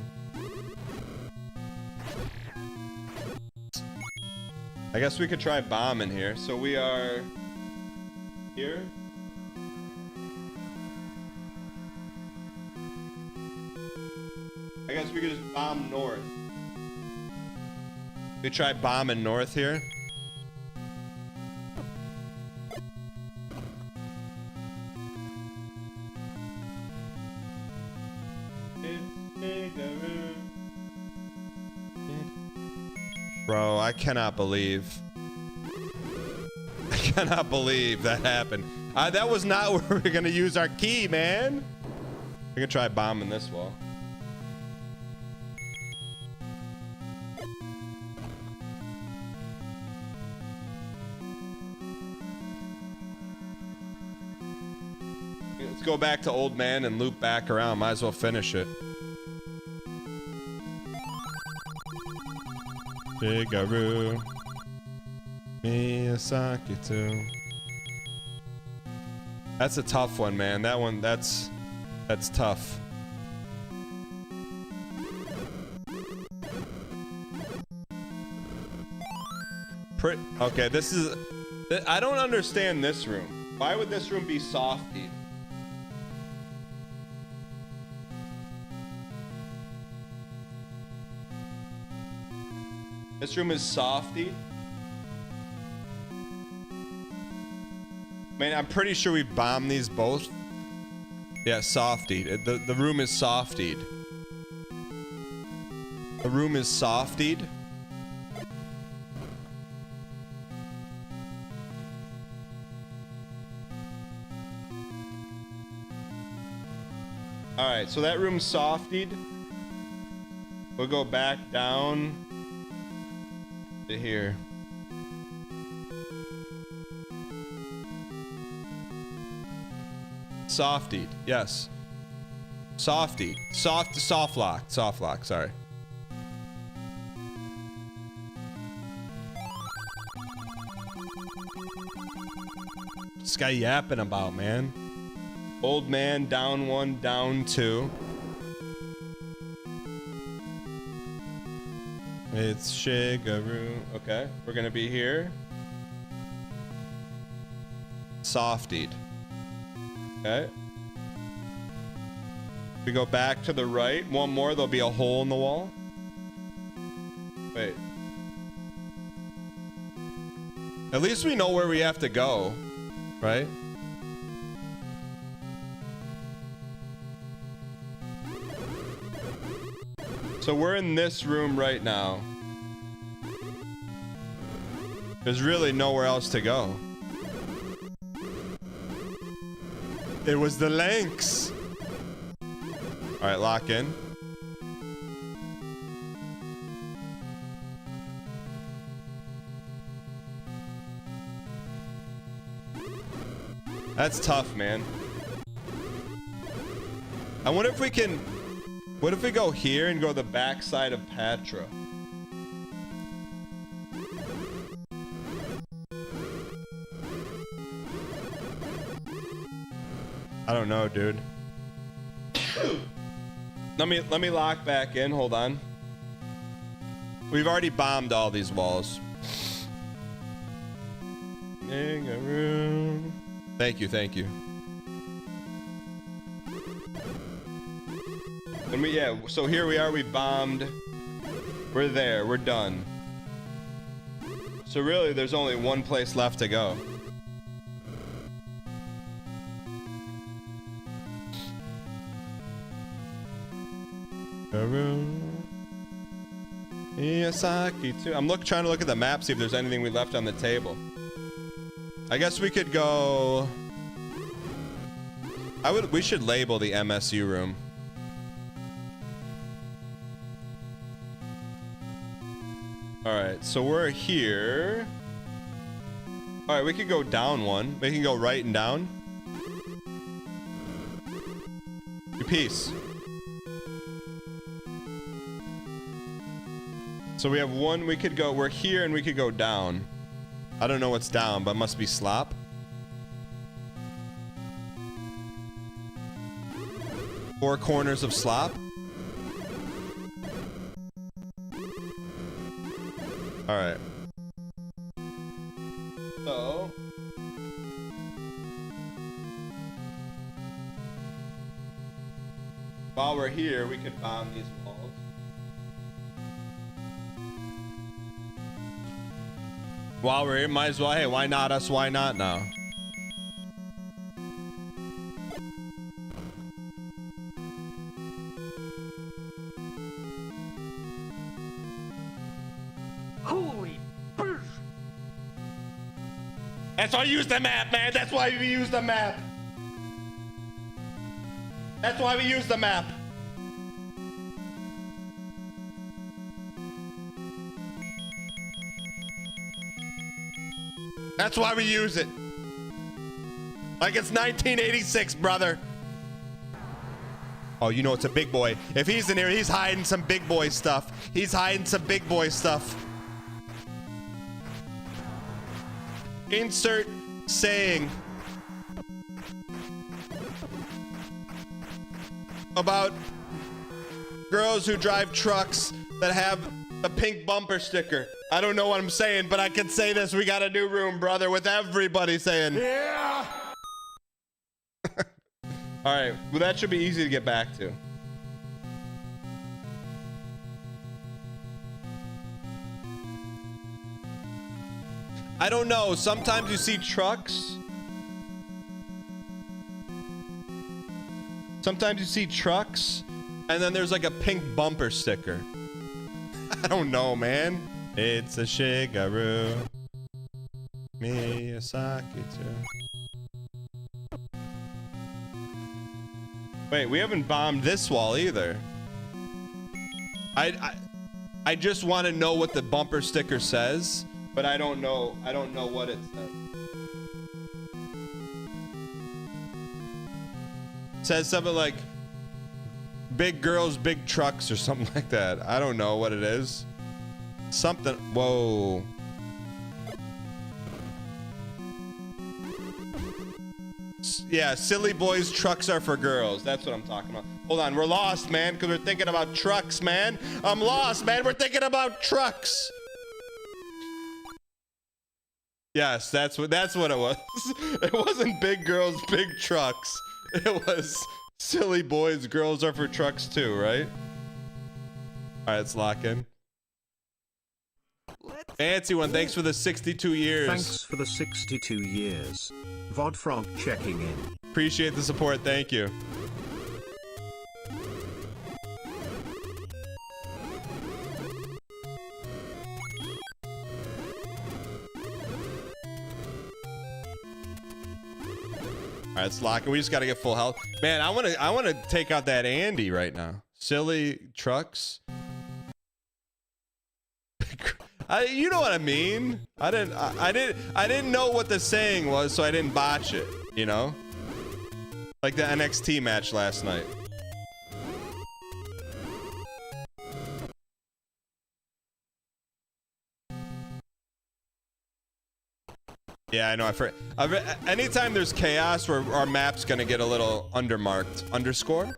I guess we could try bombing here. So we are here. I guess we could just bomb north. We try bombing north here. Bro, I cannot believe that happened. That was not where we're gonna use our key, man. We're gonna try bombing this wall. Let's go back to old man and loop back around. Might as well finish it. Shigaroo. Miyazaki too. That's a tough one, man. That one, that's tough. Okay, this is... I don't understand this room. Why would this room be softy? This room is softy. Man, I'm pretty sure we bombed these both. Yeah, softied. The room is softied. The room is softied. Alright, so that room's softied. We'll go back down to here. Softied, yes. Softied. Soft lock, sorry. This guy yapping about, man. Old man, down 1, down 2. It's Shigaroo. Okay, we're gonna be here. Softied. Okay. We go back to the right. One more, there'll be a hole in the wall. Wait. At least we know where we have to go, right? So we're in this room right now. There's really nowhere else to go. It was the Lynx. All right, lock in. That's tough, man. I wonder if we can... What if we go here and go the backside of Patra? I don't know, dude. Let me lock back in. Hold on. We've already bombed all these walls. Thank you, thank you. And yeah, so here we are, we bombed. We're there, we're done. So really, there's only one place left to go. Miyazaki too. I'm trying to look at the map, see if there's anything we left on the table. I guess we could go... we should label the MSU room. Alright, so we're here. Alright, we could go down one. We can go right and down. Peace. So we have one, we could go, we're here and we could go down. I don't know what's down, but it must be slop. Four corners of slop. All right. So. While we're here, we could bomb these walls. While we're here, might as well, hey, why not us, why not now? Holy burst! That's why I use the map, man. That's why we use the map. That's why we use the map. That's why we use it. Like it's 1986, brother. Oh, you know it's a big boy. If he's in here, he's hiding some big boy stuff. He's hiding some big boy stuff. Insert saying about girls who drive trucks that have a pink bumper sticker. I don't know what I'm saying, but I can say this. We got a new room, brother, with everybody saying, yeah. All right, well, that should be easy to get back to. I don't know. Sometimes you see trucks. Sometimes you see trucks, and then there's like a pink bumper sticker. I don't know, man. It's a Shigeru Miyazaki too. Wait, we haven't bombed this wall either. I just want to know what the bumper sticker says, but I don't know what it says. It says something like big girls, big trucks or something like that. I don't know what it is. Something. Whoa. Yeah, silly boys, trucks are for girls. That's what I'm talking about. Hold on, we're lost, man, because we're thinking about trucks, man. I'm lost, man. We're thinking about trucks. Yes, that's what it was. It wasn't big girls, big trucks. It was silly boys, girls are for trucks too, right? All right, let's lock in. Fancy one, thanks for the 62 years. Thanks for the 62 years. Vodfrog checking in. Appreciate the support, thank you. All right, let's lock it. We just got to get full health. Man, I want to take out that Andy right now. Silly trucks. You know what I mean? I didn't know what the saying was, so I didn't botch it, you know? Like the NXT match last night. Yeah, I know. Anytime there's chaos, where our map's gonna get a little undermarked. Underscore?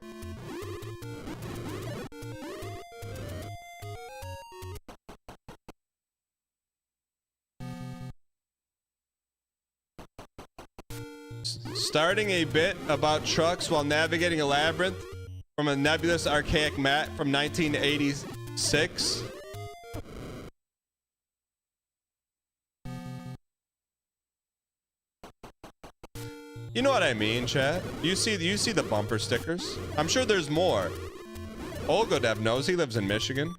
Starting a bit about trucks while navigating a labyrinth from a nebulous archaic map from 1986. You know what I mean, chat? You see the bumper stickers? I'm sure there's more. Olgodev knows. He lives in Michigan.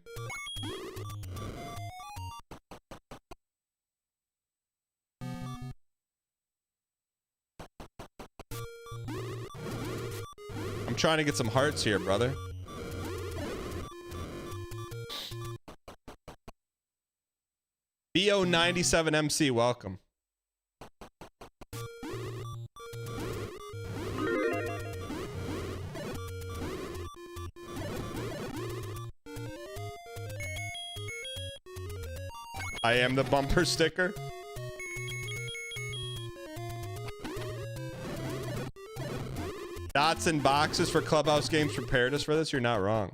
I'm trying to get some hearts here, brother. BO97MC, welcome. I am the bumper sticker. Dots and boxes for Clubhouse games prepared us for this. You're not wrong.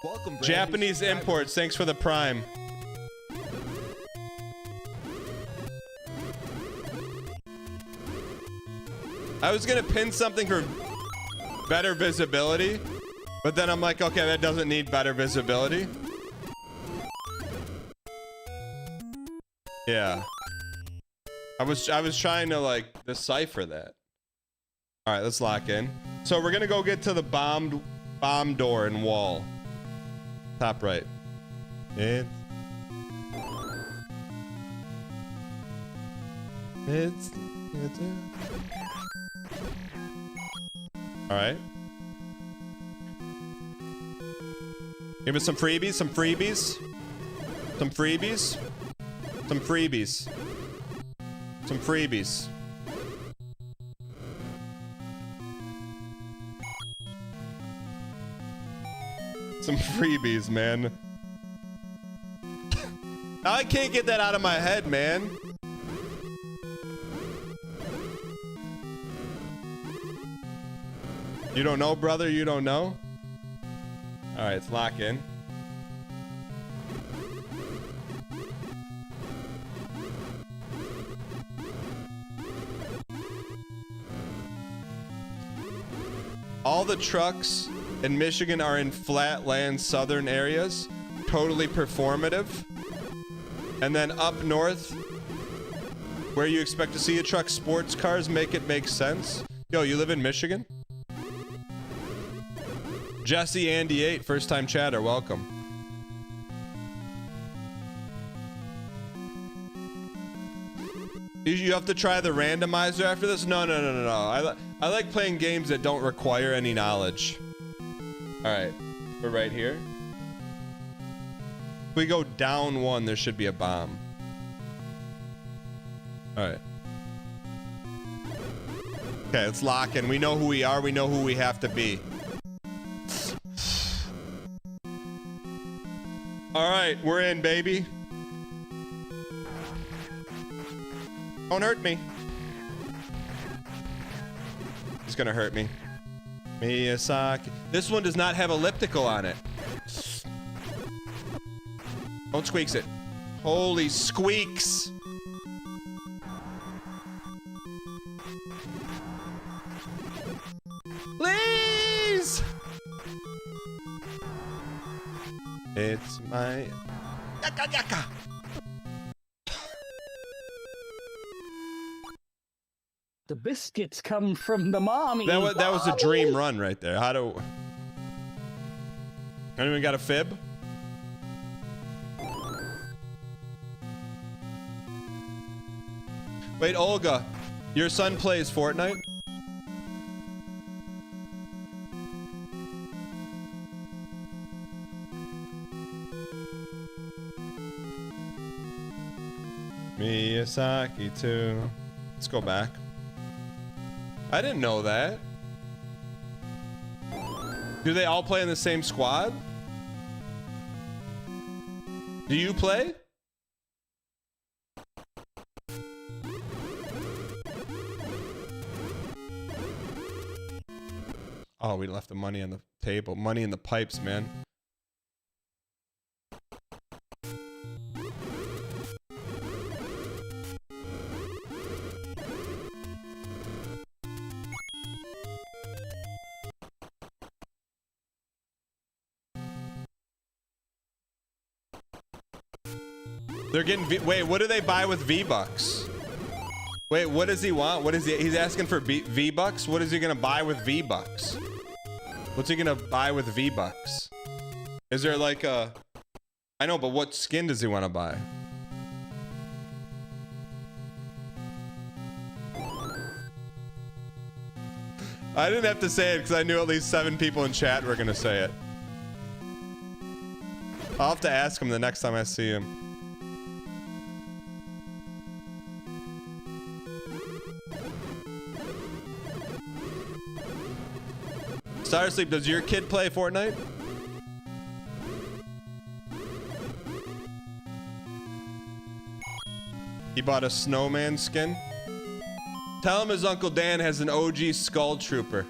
Welcome, Brandon. Japanese imports. Thanks for the prime. I was gonna pin something for better visibility, but then I'm like, okay, that doesn't need better visibility. Yeah. I was trying to like decipher that. All right, let's lock in. So we're gonna go get to the bomb door and wall. Top right. It's all right. Give us some freebies, some freebies. Some freebies. Some freebies. Some freebies. Some freebies, man. I can't get that out of my head, man. You don't know, brother? You don't know? All right, let's lock in. All the trucks in Michigan are in flatland southern areas. Totally performative. And then up north, where you expect to see a truck, sports cars make it make sense. Yo, you live in Michigan? Jesse Andy 8, first time chatter, welcome. You have to try the randomizer after this? No. I like playing games that don't require any knowledge. All right, we're right here. If we go down one, there should be a bomb. All right. Okay, let's lock in. We know who we are. We know who we have to be. All right, we're in, baby. Don't hurt me. It's gonna hurt me. Miyazaki. This one does not have elliptical on it. Don't squeaks it. Holy squeaks. Please. It's my yaka yaka. The biscuits come from the mommy. That was a dream run right there. How do... Anyone got a fib? Wait, Olga, your son plays Fortnite? Miyazaki too. Let's go back. I didn't know that. Do they all play in the same squad? Do you play? Oh, we left the money on the table. Money in the pipes, man. They're getting wait, what do they buy with V-Bucks? Wait, what does he want? What is he? He's asking for V-Bucks? What is he gonna buy with V-Bucks? What's he gonna buy with V-Bucks? Is there like a... I know, but what skin does he want to buy? I didn't have to say it because I knew at least 7 people in chat were gonna say it. I'll have to ask him the next time I see him. Starsleep, does your kid play Fortnite? He bought a snowman skin. Tell him his Uncle Dan has an OG Skull Trooper.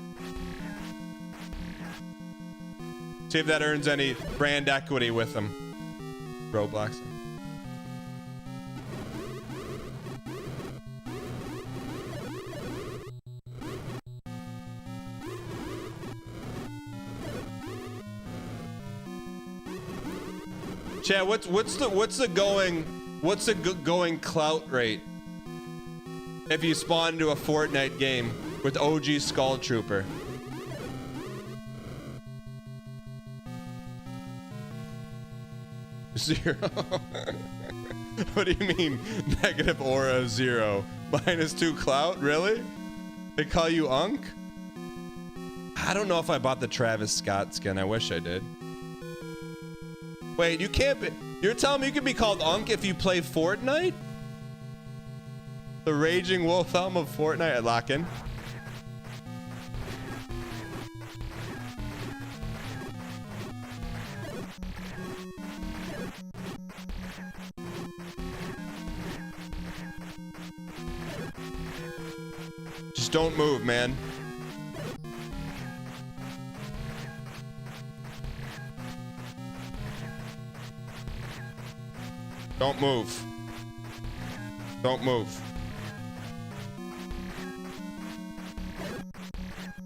See if that earns any brand equity with him. Roblox. Chad, what's the going clout rate if you spawn into a Fortnite game with OG Skull Trooper? Zero. What do you mean negative aura 0? -2 clout? Really? They call you Unk? I don't know if I bought the Travis Scott skin. I wish I did. Wait, you can't be... You're telling me you can be called Unk if you play Fortnite? The Raging Wolf Helm of Fortnite. I lock in. Just don't move, man. Don't move. Don't move.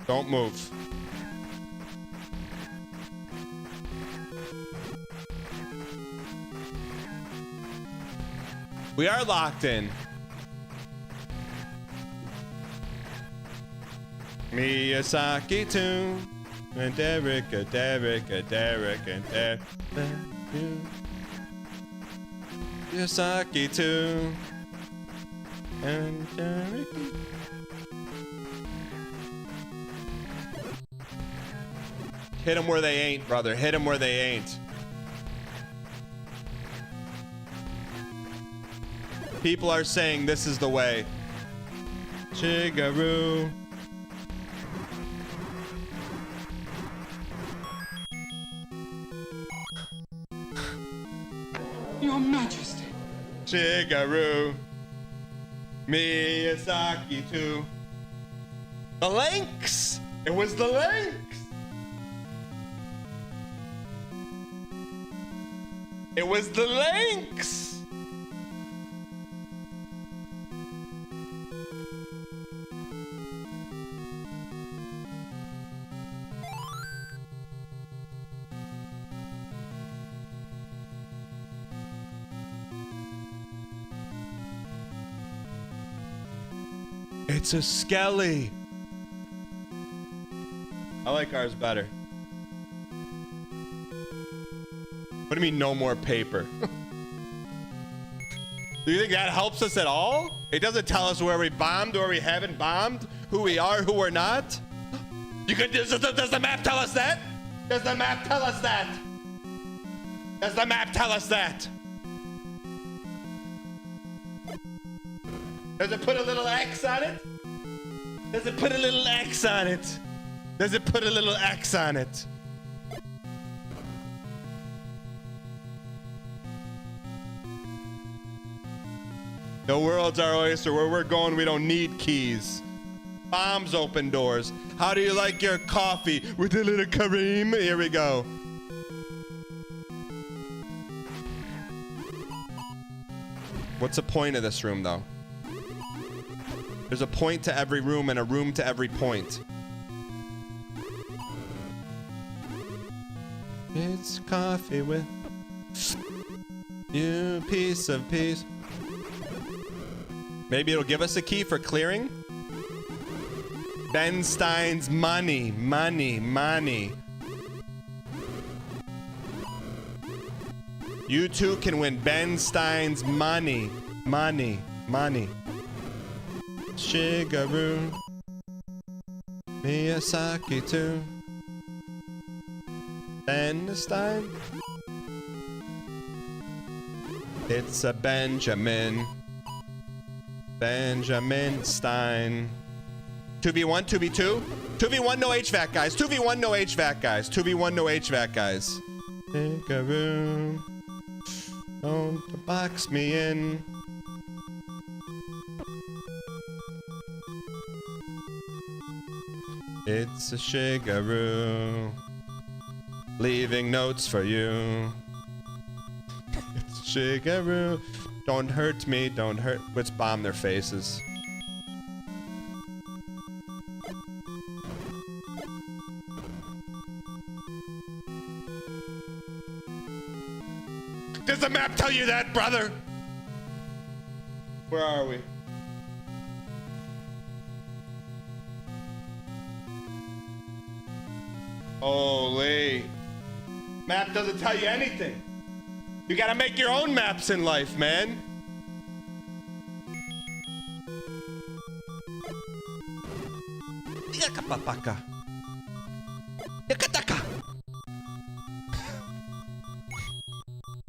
Don't move. We are locked in. Miyazaki tune. And Derek, and Derek, and Derek, and Derek. Miyazaki tune. And Derek. Hit them where they ain't, brother. Hit them where they ain't. People are saying this is the way. Shigeru. Your Majesty. Shigeru. Miyazaki too. The Lynx. It was the Lynx. It was the Lynx. It's a skelly. I like ours better. What do you mean no more paper? Do you think that helps us at all? It doesn't tell us where we bombed or we haven't bombed, who we are, who we're not. Does the map tell us that? Does the map tell us that? Does the map tell us that? Does it put a little X on it? Does it put a little X on it? Does it put a little X on it? The world's our oyster. Where we're going, we don't need keys. Bombs open doors. How do you like your coffee? With a little Kareem? Here we go. What's the point of this room, though? There's a point to every room and a room to every point. It's coffee with you, piece of peace. Maybe it'll give us a key for clearing? Ben Stein's money, money, money. You too can win Ben Stein's money, money, money. Shigeru Miyazaki too. Ben Stein. It's a Benjamin. Benjamin Stein. 2v1, 2v2. 2v1, no HVAC, guys. 2v1, no HVAC, guys. 2v1, no HVAC, guys. Take a room. Don't box me in. It's a Shigeru. Leaving notes for you. It's Shigeru. Don't hurt me, don't hurt. Let's bomb their faces. Does the map tell you that, brother? Where are we? Holy. Map doesn't tell you anything. You gotta make your own maps in life, man.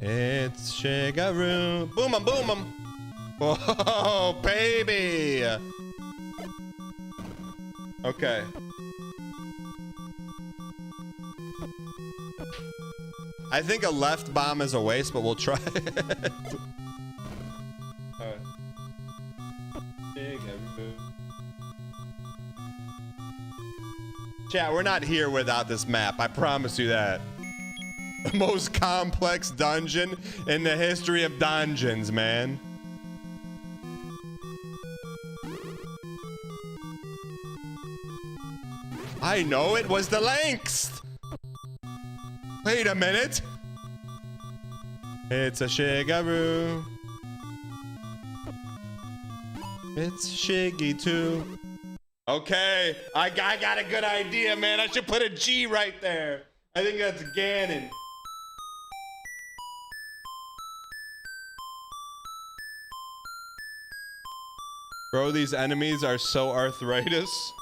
It's Shigeru. Boom 'em, boom 'em. Whoa, baby. Okay. I think a left bomb is a waste, but we'll try it. Alright. Chat, we're not here without this map. I promise you that. The most complex dungeon in the history of dungeons, man. I know it was the lengths. Wait a minute. It's a Shigeru. It's Shiggy too. Okay, I got a good idea, man. I should put a G right there. I think that's Ganon. Bro, these enemies are so arthritis.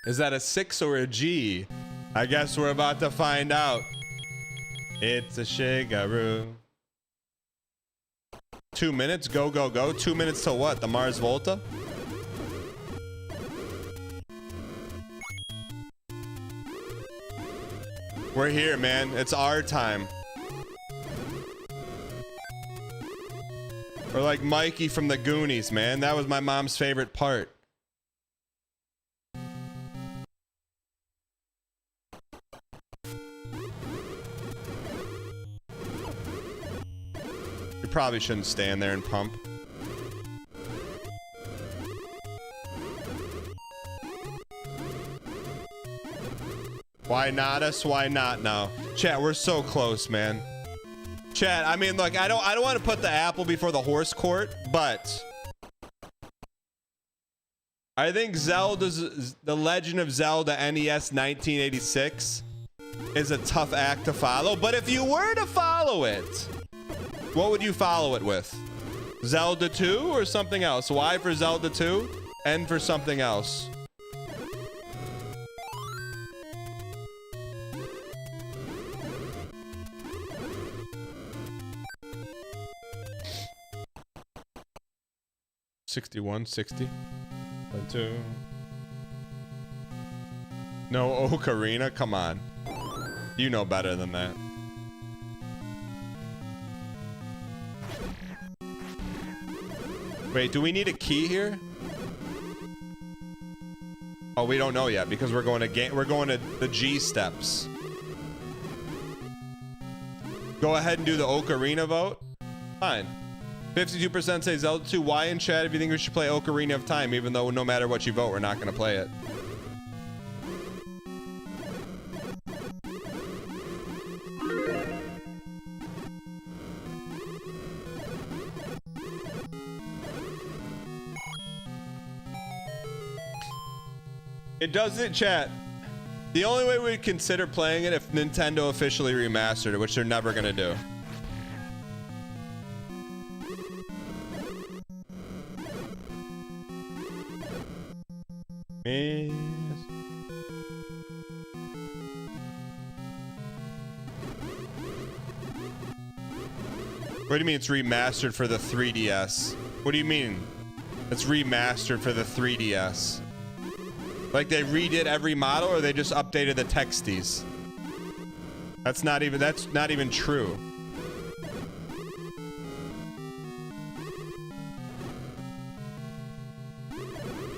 Is that a 6 or a G? I guess we're about to find out. It's a Shigeru. 2 minutes? Go, go, go. 2 minutes till what? The Mars Volta? We're here, man. It's our time. We're like Mikey from the Goonies, man. That was my mom's favorite part. You probably shouldn't stand there and pump. Why not us? Why not now? Chat, we're so close, man. Chat, I mean, look, I don't want to put the apple before the horse court, but I think Zelda's The Legend of Zelda NES 1986 is a tough act to follow. But if you were to follow it, what would you follow it with? Zelda 2 or something else? Y for Zelda 2, N for something else. $61.60. 2. No Ocarina? Come on. You know better than that. Wait, do we need a key here? Oh, we don't know yet because we're going to the G steps. Go ahead and do the Ocarina vote. Fine. 52% say Zelda 2. Why in chat if you think we should play Ocarina of Time, even though no matter what you vote, we're not going to play it. It doesn't, chat. The only way we'd consider playing it if Nintendo officially remastered it, which they're never going to do. Yes. What do you mean it's remastered for the 3DS? What do you mean it's remastered for the 3DS? Like they redid every model, or they just updated the texties? That's not even true.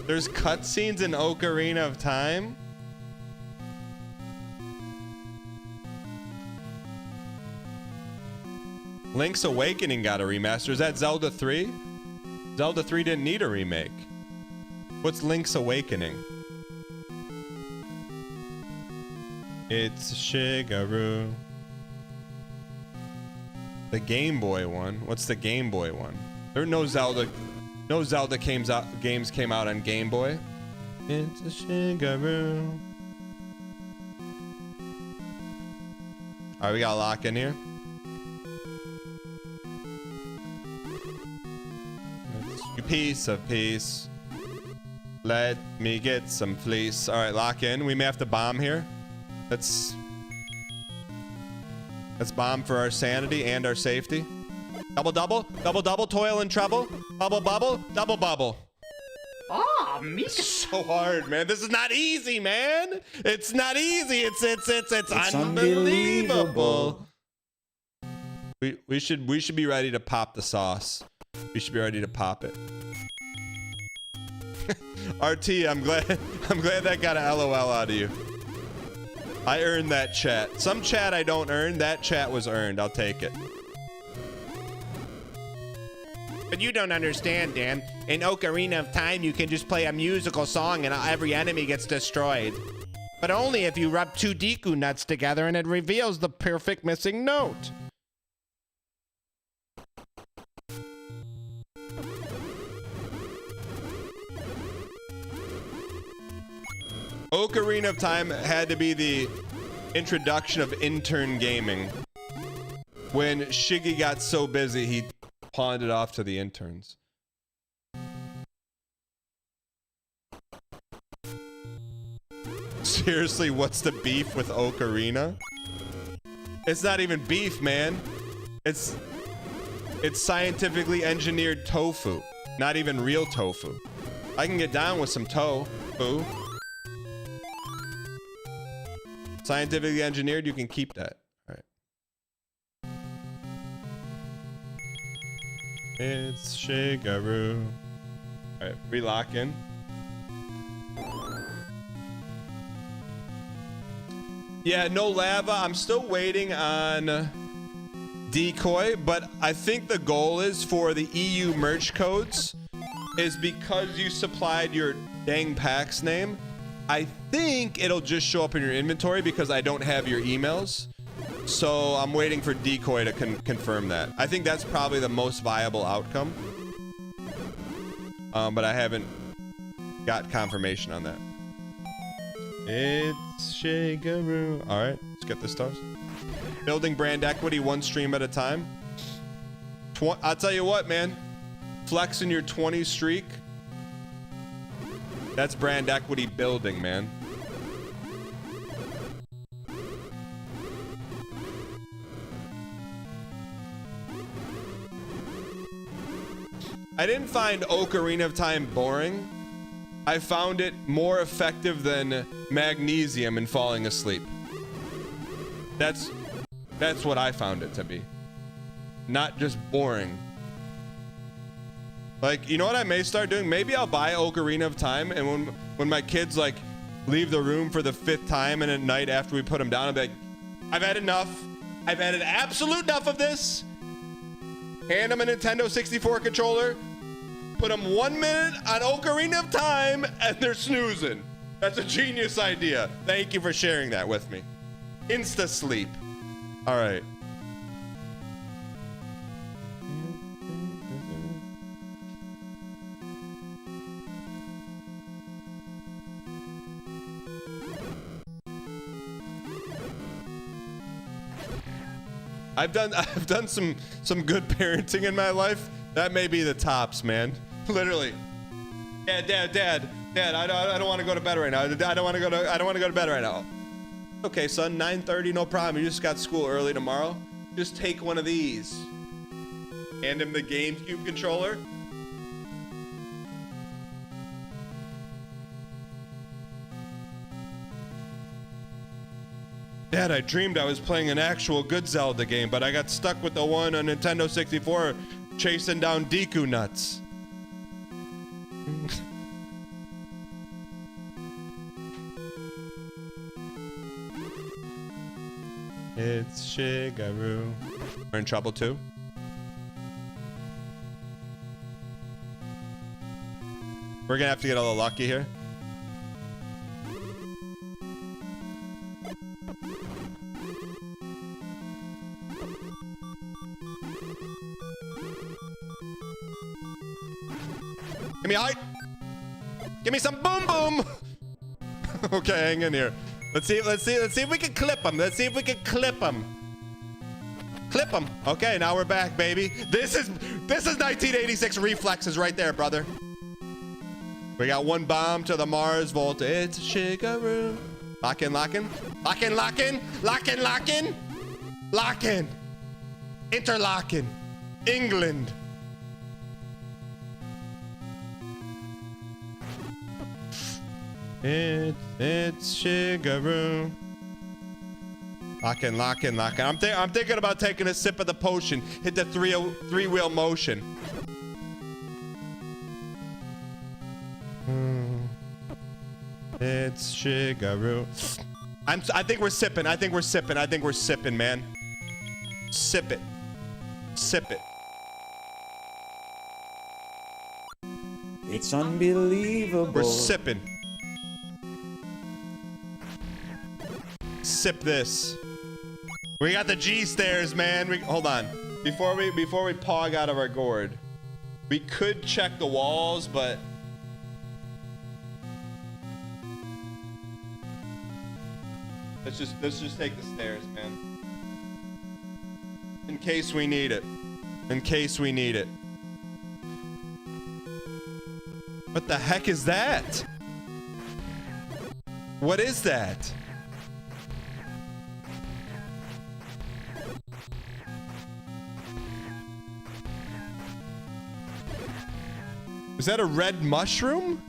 There's cutscenes in Ocarina of Time? Link's Awakening got a remaster. Is that Zelda 3? Zelda 3 didn't need a remake. What's Link's Awakening? It's Shigeru. The Game Boy one. What's the Game Boy one? There are no Zelda games came out on Game Boy. It's a Shigeru. Alright, we gotta lock in here. You piece of peace. Let me get some fleece. Alright, lock in. We may have to bomb here. Let's bomb for our sanity and our safety. Double, double, double, double, toil and trouble. Bubble, bubble, double, bubble. Oh, Mika. So hard, man. This is not easy, man. It's not easy. It's unbelievable. We should be ready to pop the sauce. We should be ready to pop it. RT, I'm glad that got a LOL out of you. I earned that chat. Some chat I don't earn. That chat was earned. I'll take it. But you don't understand, Dan. In Ocarina of Time, you can just play a musical song and every enemy gets destroyed. But only if you rub two Deku nuts together and it reveals the perfect missing note. Ocarina of Time had to be the introduction of intern gaming. When Shiggy got so busy, he pawned it off to the interns. Seriously, what's the beef with Ocarina? It's not even beef, man. It's scientifically engineered tofu. Not even real tofu. I can get down with some tofu. Scientifically engineered, you can keep that. All right. It's Shigeru. All right, we lock in. Yeah, no lava. I'm still waiting on Decoy, but I think the goal is for the EU merch codes is because you supplied your dang pack's name. I think it'll just show up in your inventory because I don't have your emails. So I'm waiting for Decoy to confirm that. I think that's probably the most viable outcome. But I haven't got confirmation on that. It's Shigaroo. All right, let's get the stars. Building brand equity one stream at a time. I'll tell you what, man. Flexing your 20 streak. That's brand equity building, man. I didn't find Ocarina of Time boring. I found it more effective than magnesium in falling asleep. That's what I found it to be. Not just boring. Like, you know what I may start doing? Maybe I'll buy Ocarina of Time, and when my kids like leave the room for the 5th time, and at night after we put them down, I'll be like, I've had enough. I've had an absolute enough of this. Hand them a Nintendo 64 controller. Put them 1 minute on Ocarina of Time, and they're snoozing. That's a genius idea. Thank you for sharing that with me. Insta sleep. All right. I've done some good parenting in my life. That may be the tops, man. Literally. Dad, I don't want to go to bed right now. I don't want to go to bed right now. Okay, son, 9:30, no problem. You just got school early tomorrow. Just take one of these. Hand him the GameCube controller. Dad, I dreamed I was playing an actual good Zelda game, but I got stuck with the one on Nintendo 64 chasing down Deku nuts. It's Shigaroo. We're in trouble too. We're gonna have to get a little lucky here. Give me a height. Give me some boom boom. Okay, hang in here. Let's see if we can clip him. Let's see if we can clip him. Clip him. Okay, now we're back, baby. This is 1986 reflexes right there, brother. We got one bomb to the Mars Volta. It's Shigaroo. Lock in. Interlocking. England. It's Shigaroo. Lock in. I'm thinking about taking a sip of the potion. Hit the three-wheel motion. It's Shigaroo. I think we're sipping. I think we're sipping, man. Sip it. It's unbelievable. We're sipping. Sip this. We got the G stairs, man. Hold on. Before we pog out of our gourd, we could check the walls, but let's just take the stairs, man. In case we need it. What the heck is that? What is that? Is that a red mushroom?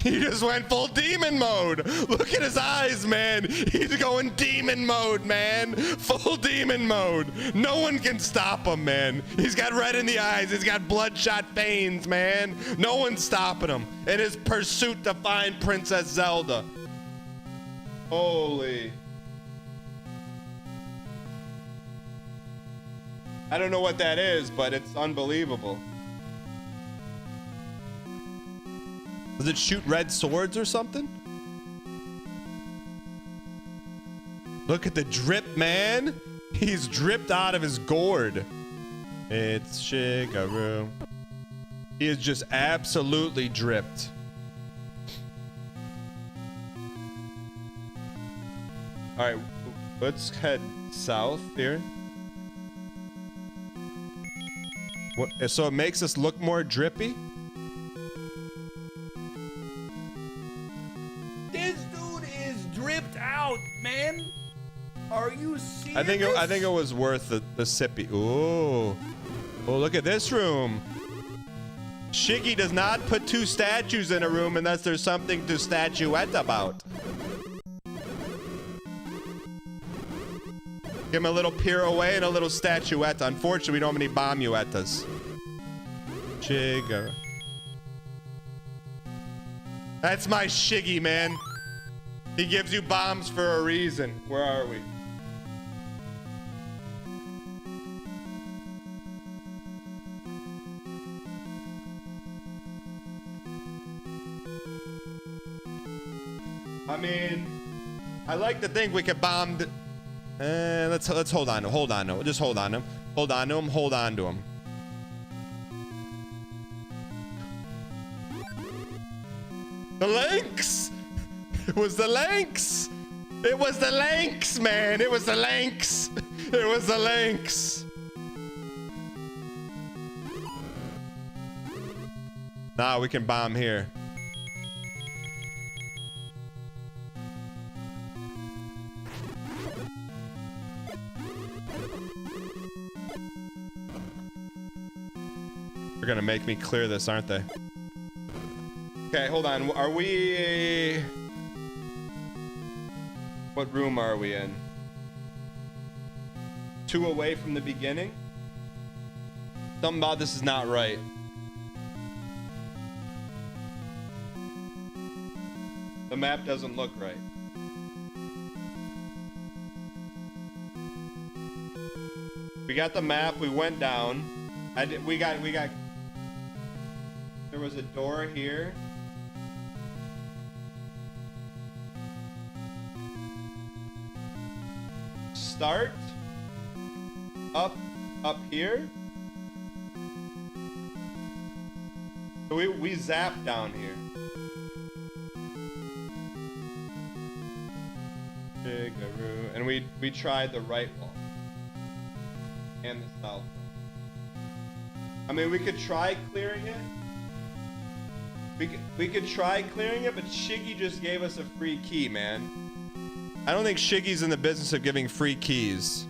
He just went full demon mode. Look at his eyes, man. He's going demon mode, man. Full demon mode. No one can stop him, man. He's got red in the eyes. He's got bloodshot veins, man. No one's stopping him in his pursuit to find Princess Zelda. Holy. I don't know what that is, but it's unbelievable. Does it shoot red swords or something? Look at the drip, man. He's dripped out of his gourd. It's Shigeru. He is just absolutely dripped. All right, let's head south here. What, so it makes us look more drippy? This dude is dripped out, man. Are you serious? I think it was worth the sippy. Ooh. Oh, look at this room. Shiggy does not put two statues in a room unless there's something to statuette about. Give him a little pirouette and a little statuette. Unfortunately, we don't have any bomuettas. Shigger. That's my Shiggy, man. He gives you bombs for a reason. Where are we? I mean, I like to think we could bomb. Let's hold on. Hold on. Just hold on to him. Hold on to him. Hold on to him. The Lynx. It was the Lynx. It was the Lynx, man. It was the Lynx. It was the Lynx. Nah, we can bomb here. They're gonna make me clear this, aren't they? Okay, hold on. Are we... What room are we in? 2 away from the beginning? Something about this is not right. The map doesn't look right. We got the map, we went down. We got... There was a door here. Start up here. So we zapped down here. Shigeru. And we tried the right wall and the south wall. I mean, we could try clearing it. We could try clearing it, but Shiggy just gave us a free key, man. I don't think Shiggy's in the business of giving free keys.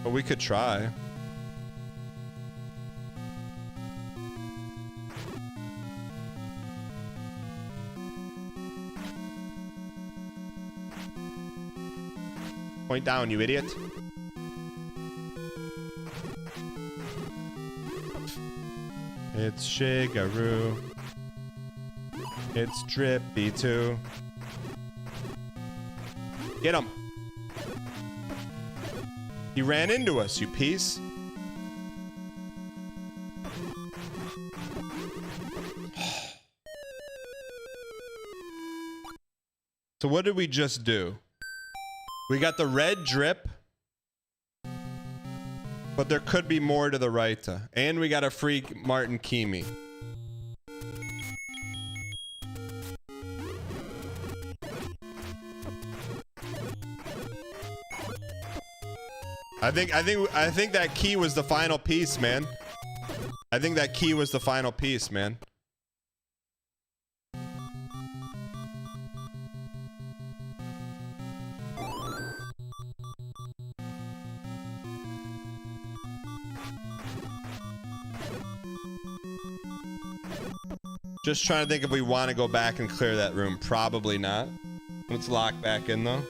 But we could try. Point down, you idiot. It's Shigeru. It's Drippy too. Get him. He ran into us, you piece. So what did we just do? We got the red drip. But there could be more to the right. And we got a free Martin Kimi. I think that key was the final piece, man. I think that key was the final piece, man. Just trying to think if we want to go back and clear that room. Probably not. Let's lock back in though.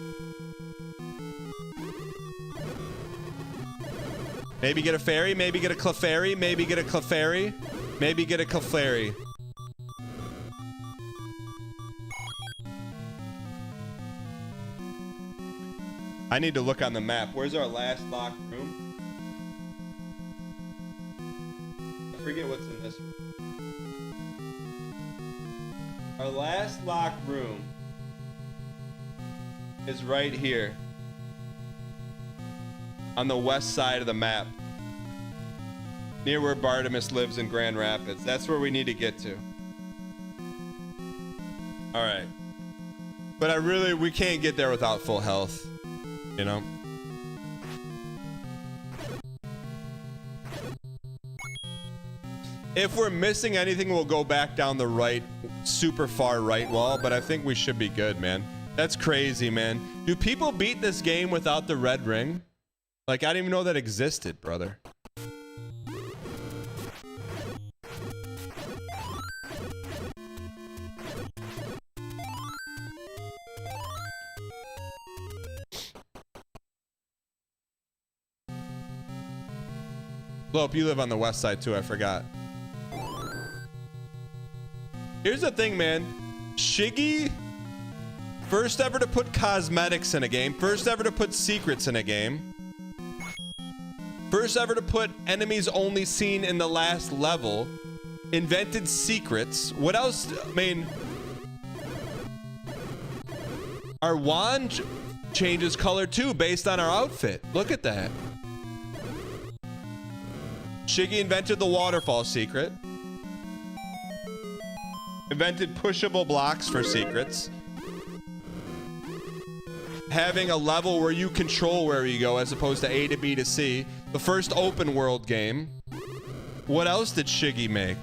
Maybe get a fairy, maybe get a Clefairy, maybe get a Clefairy, maybe get a Clefairy. I need to look on the map. Where's our last locked room? I forget what's in this room. Our last locked room is right here on the west side of the map, near where Bartimus lives in Grand Rapids. That's where we need to get to. All right. But we can't get there without full health, you know? If we're missing anything, we'll go back down the right, super far right wall, but I think we should be good, man. That's crazy, man. Do people beat this game without the red ring? Like, I didn't even know that existed, brother. Blope, you live on the west side too, I forgot. Here's the thing, man. Shiggy, first ever to put cosmetics in a game, first ever to put secrets in a game, first ever to put enemies only seen in the last level, invented secrets. What else? I mean, our wand changes color too based on our outfit. Look at that. Shiggy invented the waterfall secret. Invented pushable blocks for secrets. Having a level where you control where you go as opposed to A to B to C. The first open world game. What else did Shiggy make?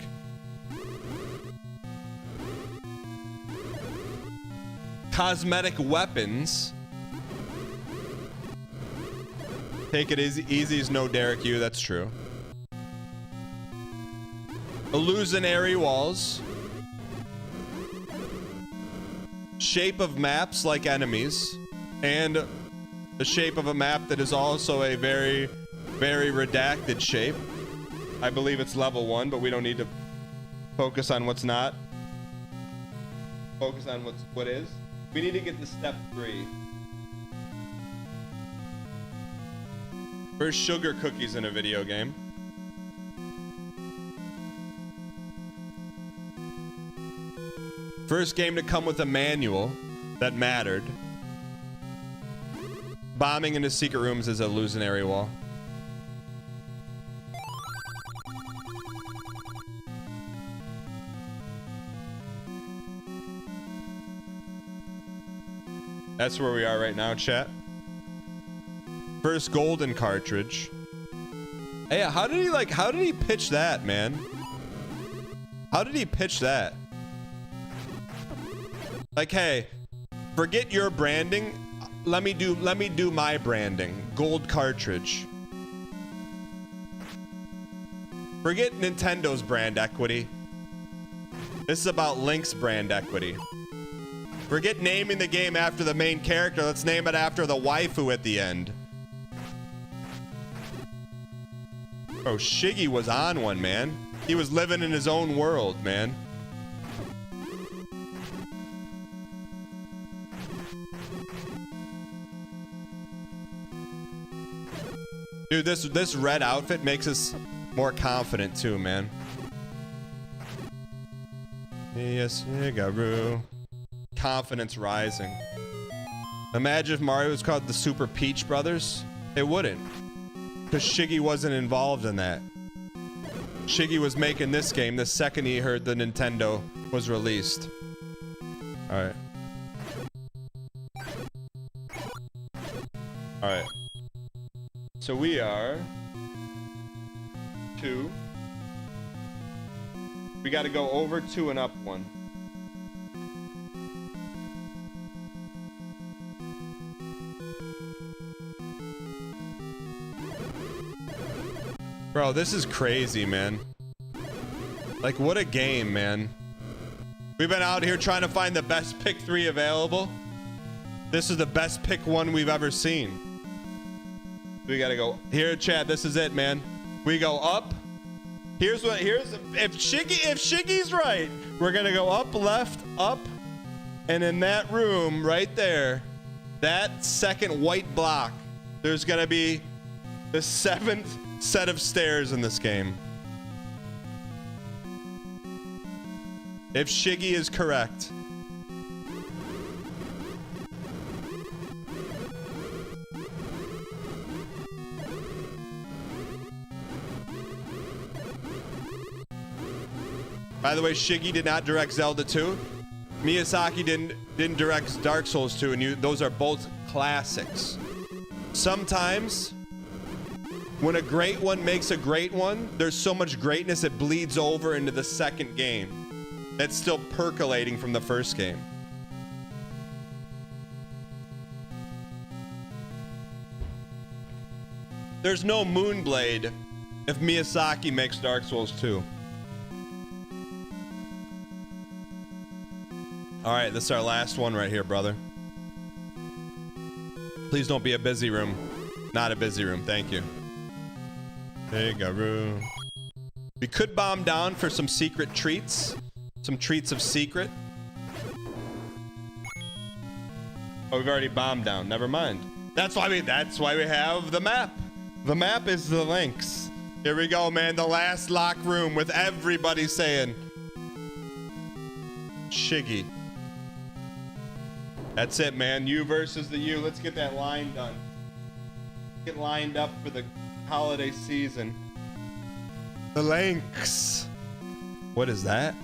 Cosmetic weapons. Take it easy as no Derek you, that's true. Illusionary walls. Shape of maps like enemies. And the shape of a map that is also a very, very redacted shape. I believe it's level 1, but we don't need to focus on what's not. Focus on what is. We need to get to step 3. First sugar cookies in a video game. First game to come with a manual that mattered. Bombing into secret rooms is a illusionary wall. That's where we are right now, chat. First golden cartridge. Hey, how did he pitch that, man? How did he pitch that? Like, hey, forget your branding. Let me do my branding. Gold cartridge. Forget Nintendo's brand equity. This is about Link's brand equity. Forget naming the game after the main character. Let's name it after the waifu at the end. Bro, Shiggy was on one, man. He was living in his own world, man. Dude, this red outfit makes us more confident too, man. Yes, Garu. Confidence rising. Imagine if Mario was called the Super Peach Brothers. It wouldn't. Because Shiggy wasn't involved in that. Shiggy was making this game the second he heard the Nintendo was released. Alright. Alright. So we are 2. We got to go over 2 and up 1. Bro, this is crazy, man. Like, what a game, man. We've been out here trying to find the best pick 3 available. This is the best pick 1 we've ever seen. We gotta go here, chat. This is it, man. We go up. If Shiggy's right, we're gonna go up, left, up, and in that room right there, that second white block, there's gonna be the 7th set of stairs in this game. If Shiggy is correct. By the way, Shiggy did not direct Zelda 2. Miyazaki didn't direct Dark Souls 2, and those are both classics. Sometimes, when a great one makes a great one, there's so much greatness it bleeds over into the second game. That's still percolating from the first game. There's no Moonblade if Miyazaki makes Dark Souls 2. All right, this is our last one right here, brother. Please don't be a busy room. Not a busy room, thank you. Hey, Garu. We could bomb down for some secret treats. Some treats of secret. Oh, we've already bombed down, never mind. That's why we have the map. The map is the links. Here we go, man, the last lock room with everybody saying Shiggy. That's it, man. You versus the you. Let's get that line done. Get lined up for the holiday season. The links. What is that?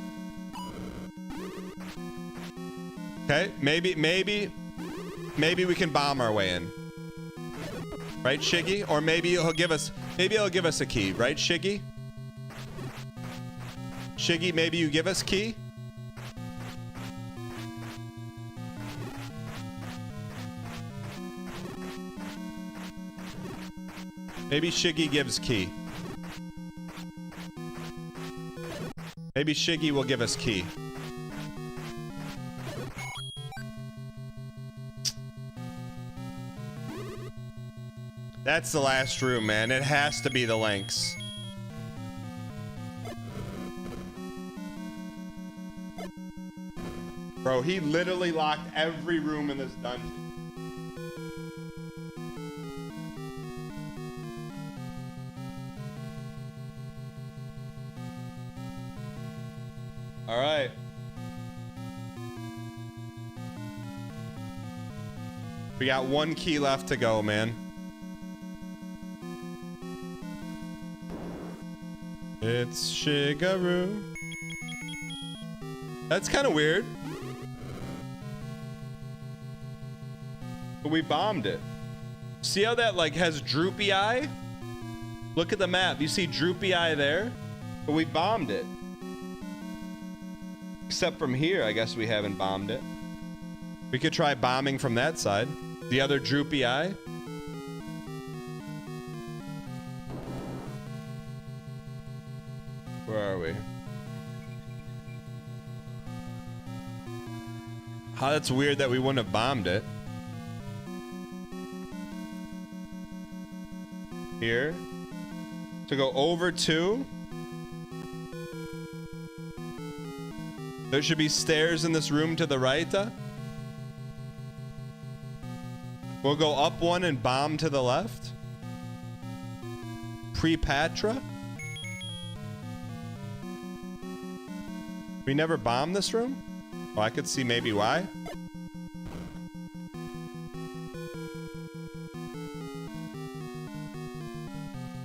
Okay, maybe we can bomb our way in. Right, Shiggy? Or maybe he'll give us a key, right, Shiggy? Shiggy, maybe you give us key? Maybe Shiggy gives key. Maybe Shiggy will give us key. That's the last room, man. It has to be the links. Bro, he literally locked every room in this dungeon. All right. We got one key left to go, man. It's Shigaru. That's kind of weird. But we bombed it. See how that like has droopy eye? Look at the map. You see droopy eye there? But we bombed it. Except from here, I guess we haven't bombed it. We could try bombing from that side. The other droopy eye. Where are we? How that's weird that we wouldn't have bombed it. Here. To go over to. There should be stairs in this room to the right. We'll go up one and bomb to the left. Pre-Patra. We never bombed this room? Oh, I could see maybe why.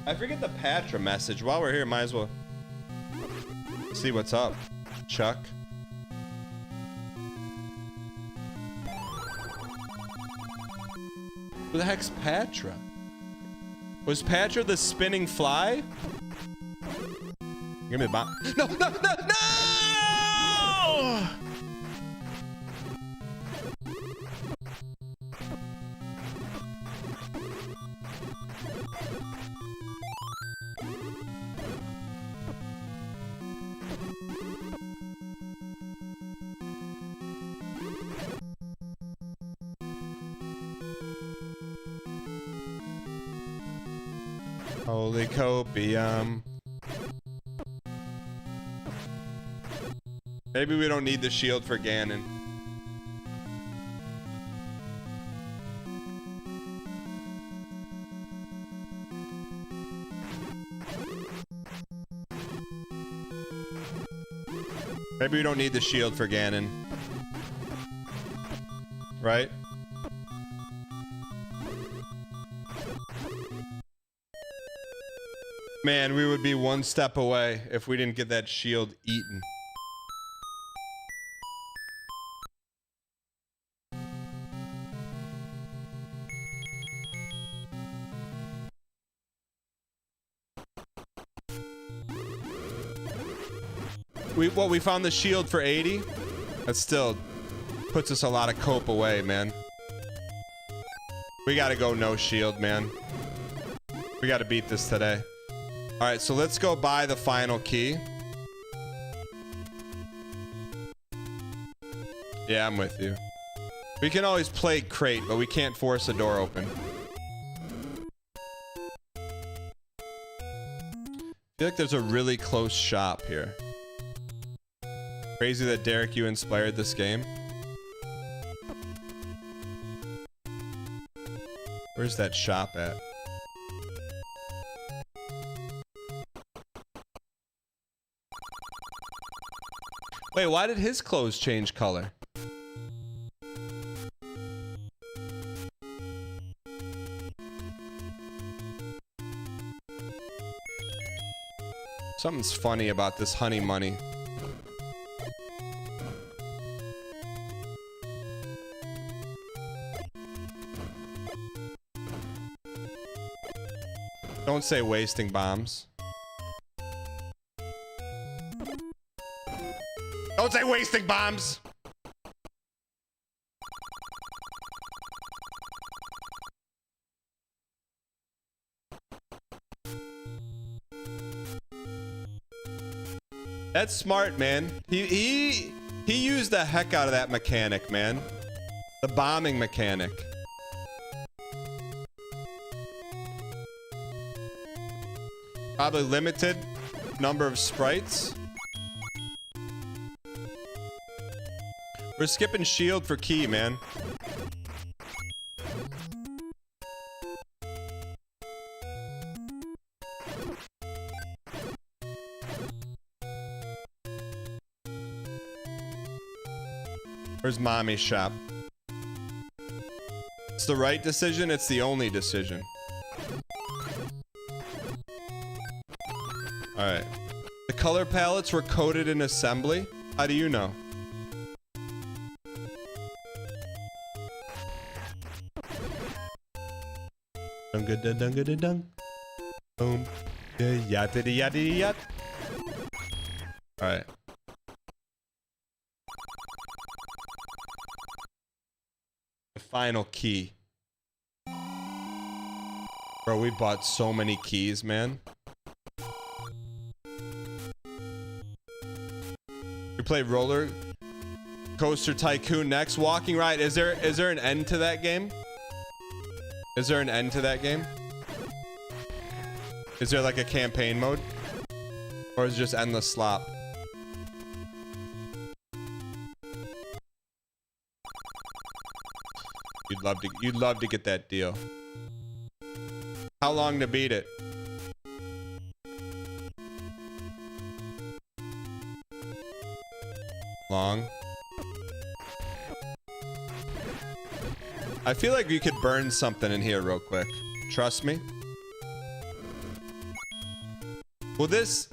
I forget the Patra message. While we're here, might as well see what's up, Chuck. Who the heck's Patra? Was Patra the spinning fly? Give me the bomb. No, no, no, no! Holy copium. Maybe we don't need the shield for Ganon. Maybe we don't need the shield for Ganon. Right? Man, we would be one step away if we didn't get that shield eaten. We found the shield for 80. That still puts us a lot of cope away, man. We gotta go no shield, man. We gotta beat this today. All right, so let's go buy the final key. Yeah, I'm with you. We can always play crate, but we can't force a door open. I feel like there's a really close shop here. Crazy that Derek, you inspired this game. Where's that shop at? Wait, why did his clothes change color? Something's funny about this honey money. Don't say wasting bombs. Don't say wasting bombs! That's smart, man. He used the heck out of that mechanic, man. The bombing mechanic. Probably limited number of sprites. We're skipping shield for key, man. Where's mommy's shop? It's the right decision. It's the only decision. All right. The color palettes were coded in assembly. How do you know? Dung. Boom. Yat. All right. The final key. Bro, we bought so many keys, man. We play Roller Coaster Tycoon next. Walking Ride. Is there an end to that game? Is there an end to that game? Is there like a campaign mode? Or is it just endless slop? You'd love to get that deal. How long to beat it? Long. I feel like you could burn something in here real quick. Trust me. Will this...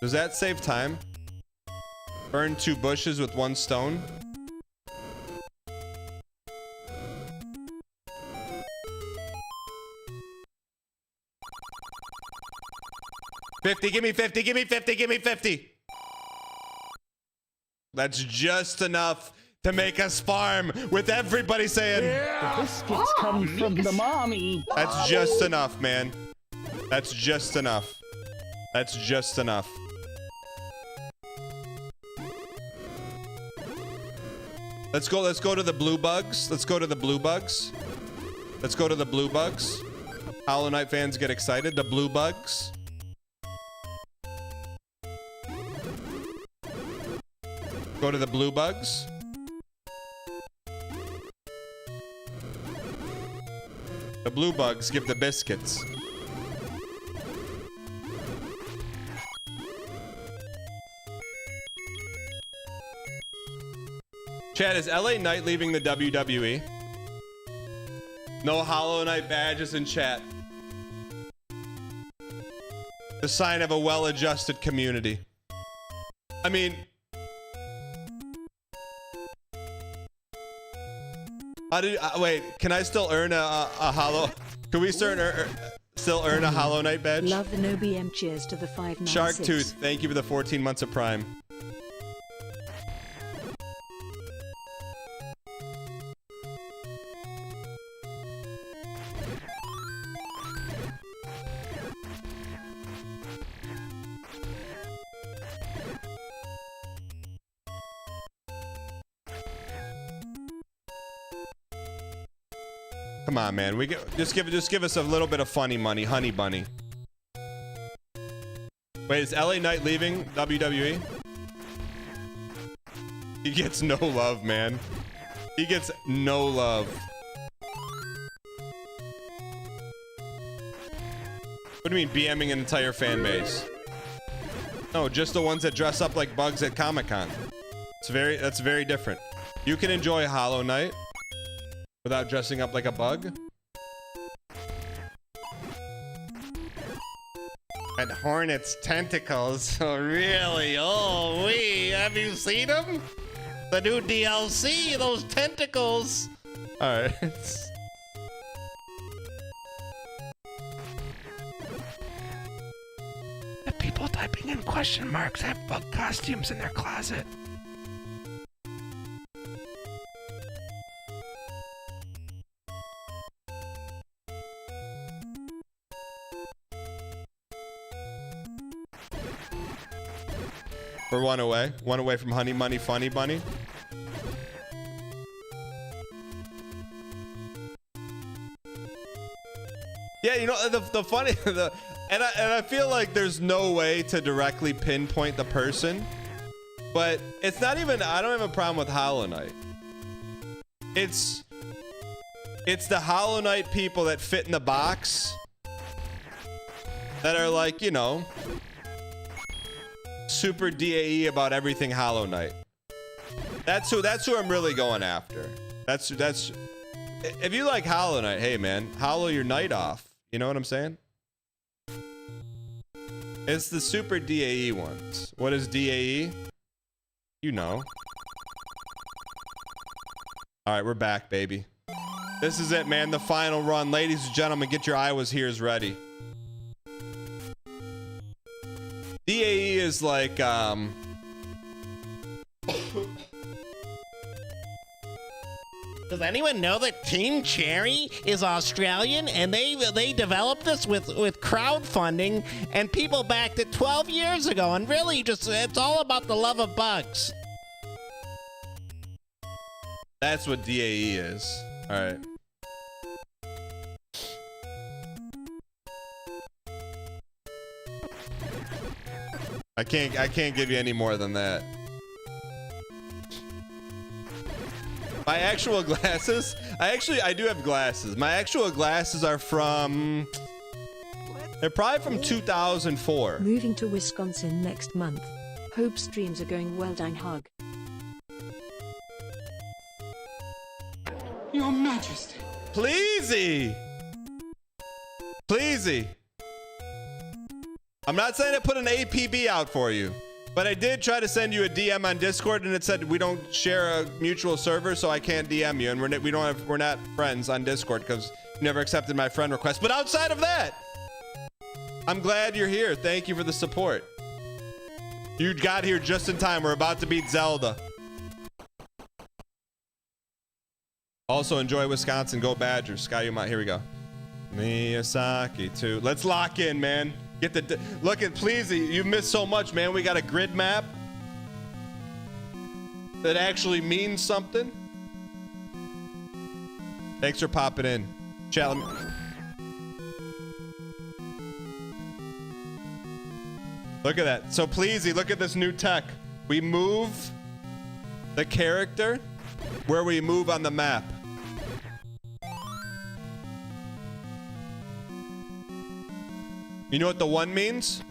Does that save time? Burn 2 bushes with 1 stone? $50, give me 50, give me 50, give me 50. That's just enough to make us farm with everybody saying... The biscuits come from the mommy. That's just enough, man. That's just enough. That's just enough. Let's go to the blue bugs. Let's go to the blue bugs. Let's go to the blue bugs. Hollow Knight fans get excited. The blue bugs. Go to the blue bugs. The blue bugs give the biscuits. Chad, is LA Knight leaving the WWE? No Hollow Knight badges in chat. The sign of a well-adjusted community. I mean, how do you, wait, can I still earn a Hollow? Can we still earn a Hollow Knight badge? Love the no BM. Cheers to the 596. Shark Tooth, thank you for the 14 months of Prime. Come on, man. Just give us a little bit of funny money, honey bunny. Wait, is LA Knight leaving WWE? He gets no love, man. He gets no love. What do you mean BMing an entire fan base? No, just the ones that dress up like bugs at Comic-Con. That's very different. You can enjoy Hollow Knight without dressing up like a bug. And Hornet's tentacles. Oh, really? Oh, have you seen them? The new DLC, those tentacles. All right. The people typing in question marks have bug costumes in their closet. We're one away from Honey Money Funny Bunny. Yeah, you know the funny and I feel like there's no way to directly pinpoint the person, but it's not even. I don't have a problem with Hollow Knight. It's the Hollow Knight people that fit in the box that are like, you know, super DAE about everything Hollow Knight. That's who I'm really going after. That's if you like Hollow Knight, hey man, hollow your night off. You know what I'm saying? It's the super DAE ones. What is DAE? You know. All right, we're back, baby. This is it, man. The final run. Ladies and gentlemen, get your I was here's ready. DAE is like, Does anyone know that Team Cherry is Australian and they developed this with crowdfunding and people backed it 12 years ago, and really just it's all about the love of bugs. That's what DAE is. All right. I can't give you any more than that. My actual glasses, I do have glasses. My actual glasses are from, they're probably from 2004. Moving to Wisconsin next month. Hope streams are going well. Dang hug. Your Majesty. Pleasey. Pleasey. I'm not saying I put an APB out for you, but I did try to send you a DM on Discord, and it said we don't share a mutual server, so I can't DM you, and we're not friends on Discord because you never accepted my friend request. But outside of that, I'm glad you're here. Thank you for the support. You got here just in time. We're about to beat Zelda. Also, enjoy Wisconsin. Go Badgers. Sky, you might. Here we go. Miyazaki too. Let's lock in, man. Get the look at Pleasey. You missed so much, man. We got a grid map that actually means something. Thanks for popping in. Chat. Look at that. So Pleasey, look at this new tech. We move the character where we move on the map. You know what the 1 means?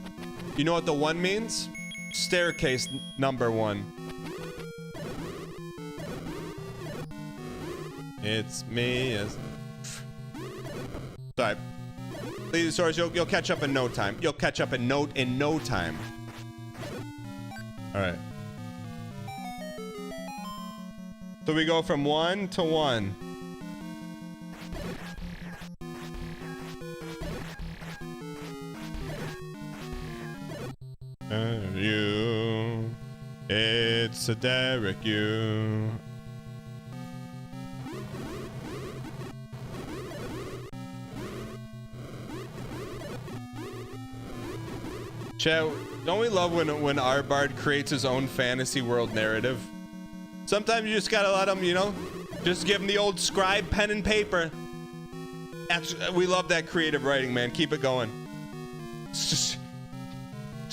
You know what the 1 means? Staircase number 1. It's me. Sorry. Please, source, you'll catch up in no time. You'll catch up in no time. All right. So we go from 1 to 1. You, it's a Derek you. Chat, don't we love when Arbard creates his own fantasy world narrative? Sometimes you just gotta let him, you know, just give him the old scribe pen and paper. We love that creative writing, man. Keep it going. Just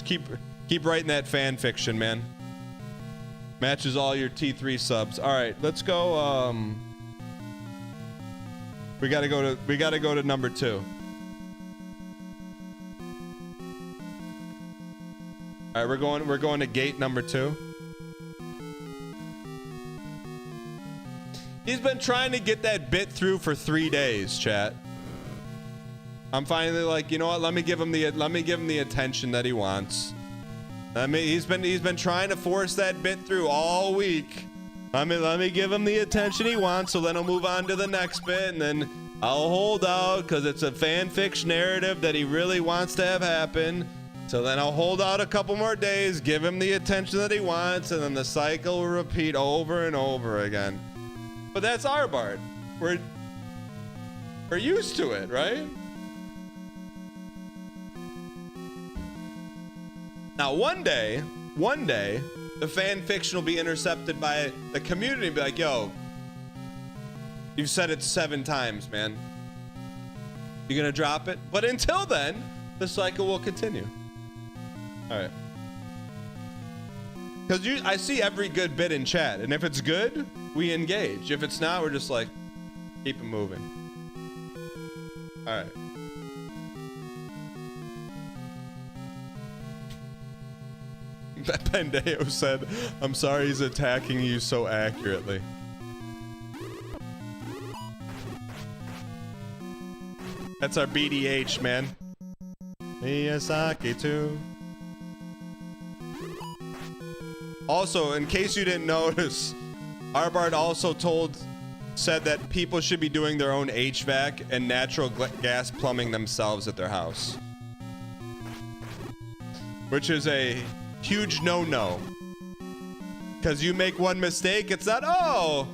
keep writing that fan fiction, man. Matches all your T3 subs. All right, let's go. We gotta go to number 2. All right, we're going to gate number 2. He's been trying to get that bit through for 3 days, chat. I'm finally like, you know what? Let me give him the attention that he wants. He's been trying to force that bit through all week. Let me give him the attention he wants, so then he'll move on to the next bit, and then I'll hold out because it's a fanfiction narrative that he really wants to have happen. So then I'll hold out a couple more days, give him the attention that he wants, and then the cycle will repeat over and over again. But that's Arbard. We're used to it, right? Now, one day, the fan fiction will be intercepted by the community and be like, yo, you've said it 7 times, man. You gonna drop it? But until then, the cycle will continue. All right. Because I see every good bit in chat, and if it's good, we engage. If it's not, we're just like, keep it moving. All right. Pendeo said, I'm sorry he's attacking you so accurately. That's our BDH, man. Miyazaki too. Also, in case you didn't notice, Arbard also said that people should be doing their own HVAC and natural gas plumbing themselves at their house. Which is a huge no-no. Because you make one mistake, it's not, oh,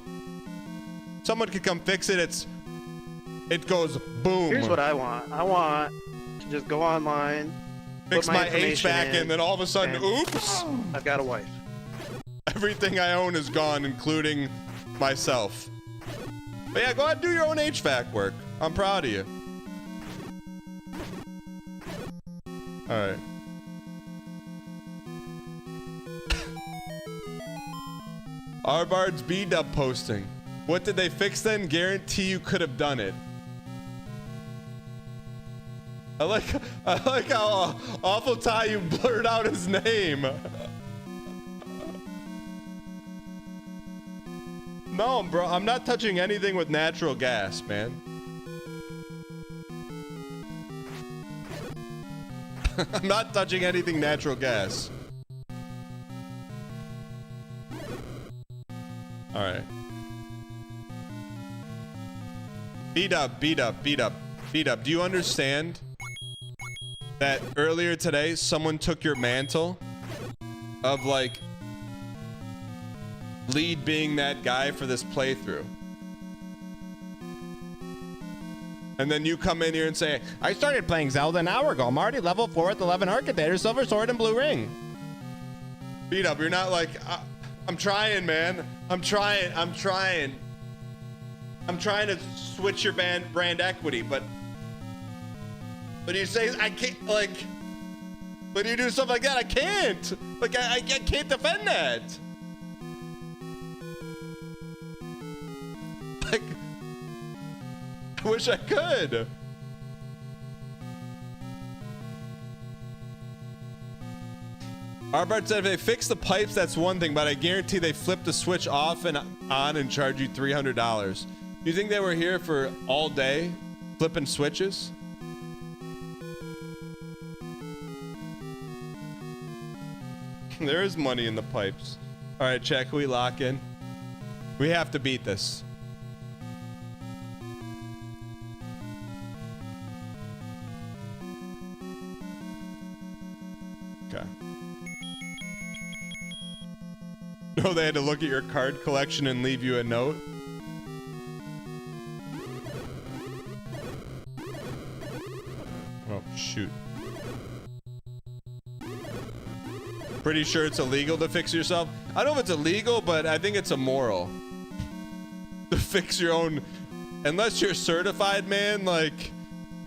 someone could come fix it, it goes boom. Here's what I want. I want to just go online, fix my HVAC, and then all of a sudden, oops, I've got a wife. Everything I own is gone, including myself. But yeah, go ahead and do your own HVAC work. I'm proud of you. All right. Arbard's B-dub posting. What did they fix then? Guarantee you could have done it. I like how awful Ty you blurred out his name. No, bro, I'm not touching anything with natural gas, man. I'm not touching anything natural gas. All right. B-dub. Do you understand that earlier today someone took your mantle of like lead being that guy for this playthrough? And then you come in here and say, I started playing Zelda an hour ago. I'm already level 4 with 11 Architator, Silver Sword, and Blue Ring. B-dub, you're not like, I'm trying, man. I'm trying to switch your brand equity, but you say I can't, like, when you do stuff like that, I can't. Like, I can't defend that. Like, I wish I could. Arbard said if they fix the pipes, that's one thing, but I guarantee they flip the switch off and on and charge you $300. You think they were here for all day, flipping switches? There is money in the pipes. All right, check. We lock in. We have to beat this. Okay. No, they had to look at your card collection and leave you a note. Oh, shoot. Pretty sure it's illegal to fix yourself. I don't know if it's illegal, but I think it's immoral to fix your own, unless you're certified, man. Like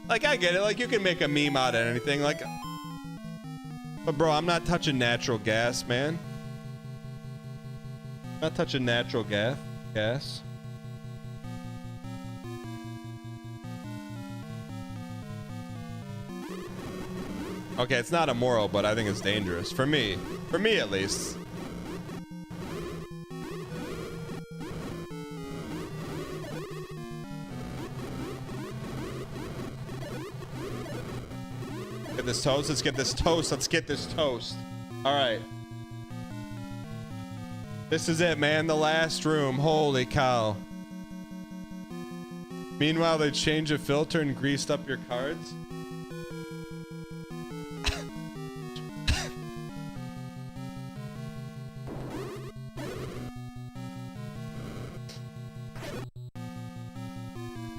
I get it. Like, you can make a meme out of anything. Like, but bro, I'm not touching natural gas, man. Not touching natural gas. Okay, it's not immoral, but I think it's dangerous. For me at least. Get this toast, let's get this toast, let's get this toast. All right. This is it, man, the last room, holy cow. Meanwhile, they changed a filter and greased up your cards.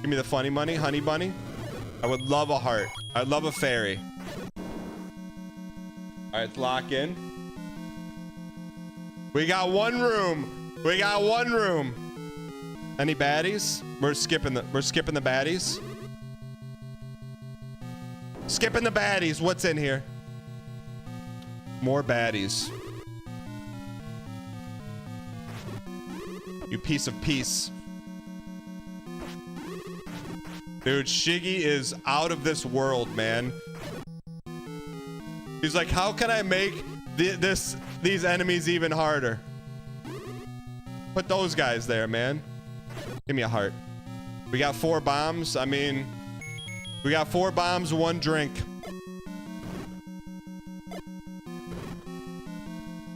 Give me the funny money, honey bunny. I would love a heart. I'd love a fairy. All right, let's lock in. We got one room. We got one room. Any baddies? We're skipping the baddies. Skipping the baddies. What's in here? More baddies. You piece of peace. Dude, Shiggy is out of this world, man. He's like, how can I make these enemies even harder? Put those guys there, man. Give me a heart. We got 4 bombs. I mean, we got 4 bombs, 1 drink.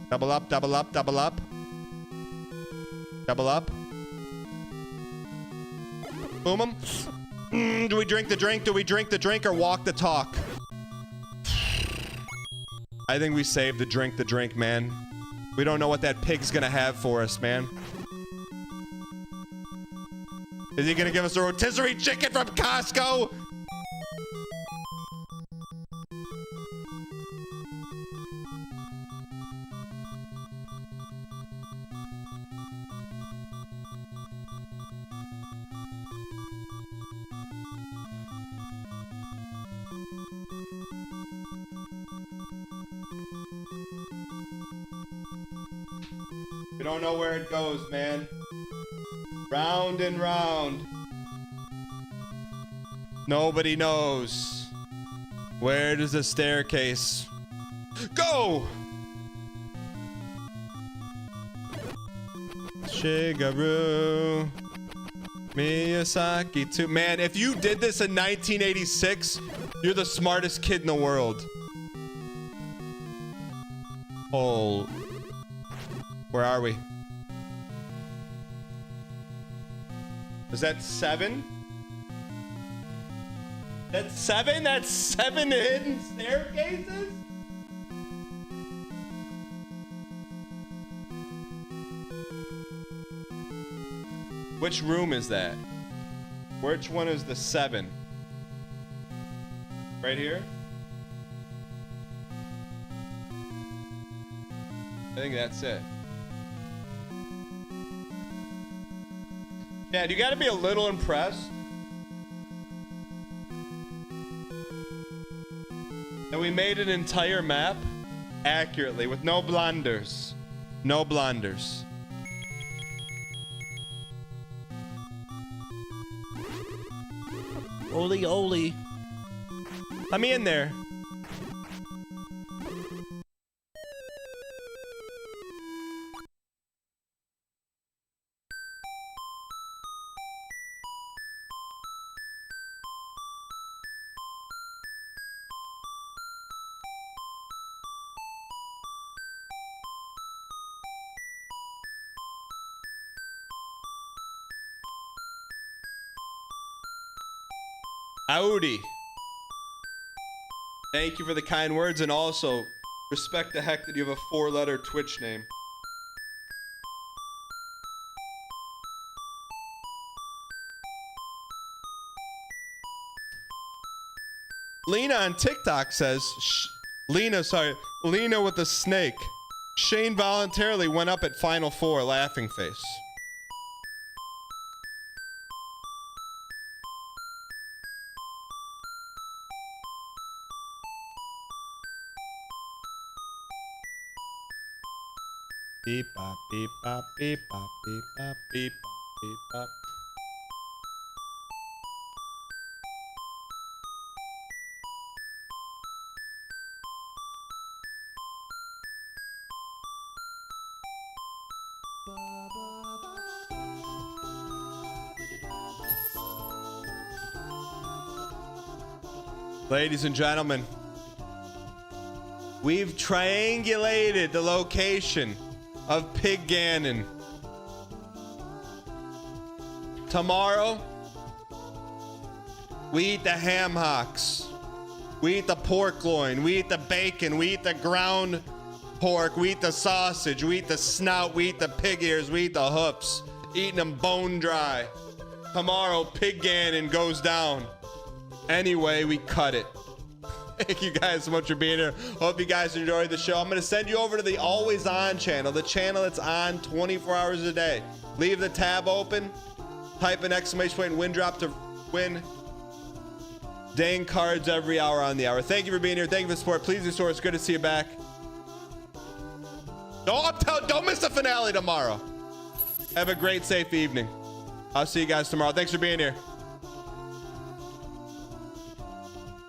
Double up, double up, double up. Double up. Boom 'em. Do we drink the drink? Do we drink the drink or walk the talk? I think we saved the drink, man. We don't know what that pig's gonna have for us, man. Is he gonna give us a rotisserie chicken from Costco? We don't know where it goes, man. Round and round. Nobody knows. Where does the staircase go? Shigeru Miyazaki too. Man, if you did this in 1986, you're the smartest kid in the world. Oh. Where are we? Is that 7? That's 7? That's 7 hidden staircases? Which room is that? Which one is the 7? Right here? I think that's it. Dad, you gotta be a little impressed that we made an entire map accurately with no blunders. No blunders. Oli Oli. Let me in there. Audi. Thank you for the kind words, and also respect the heck that you have a 4-letter Twitch name. Lena on TikTok says, Lena with the snake. Shane voluntarily went up at Final Four, laughing face. Beep bop beep bop beep bop beep bop beep bop beep bop. Ladies and gentlemen, we've triangulated the location of Pig Ganon. Tomorrow, we eat the ham hocks. We eat the pork loin. We eat the bacon. We eat the ground pork. We eat the sausage. We eat the snout. We eat the pig ears. We eat the hoofs. Eating them bone dry. Tomorrow, Pig Ganon goes down. Anyway, we cut it. Thank you guys so much for being here. Hope you guys enjoyed the show. I'm going to send you over to the Always On channel, the channel that's on 24 hours a day. Leave the tab open, type an exclamation point, win drop to win dang cards every hour on the hour. Thank you for being here. Thank you for the support. Please do so. It's good to see you back. Don't miss the finale tomorrow. Have a great, safe evening. I'll see you guys tomorrow. Thanks for being here.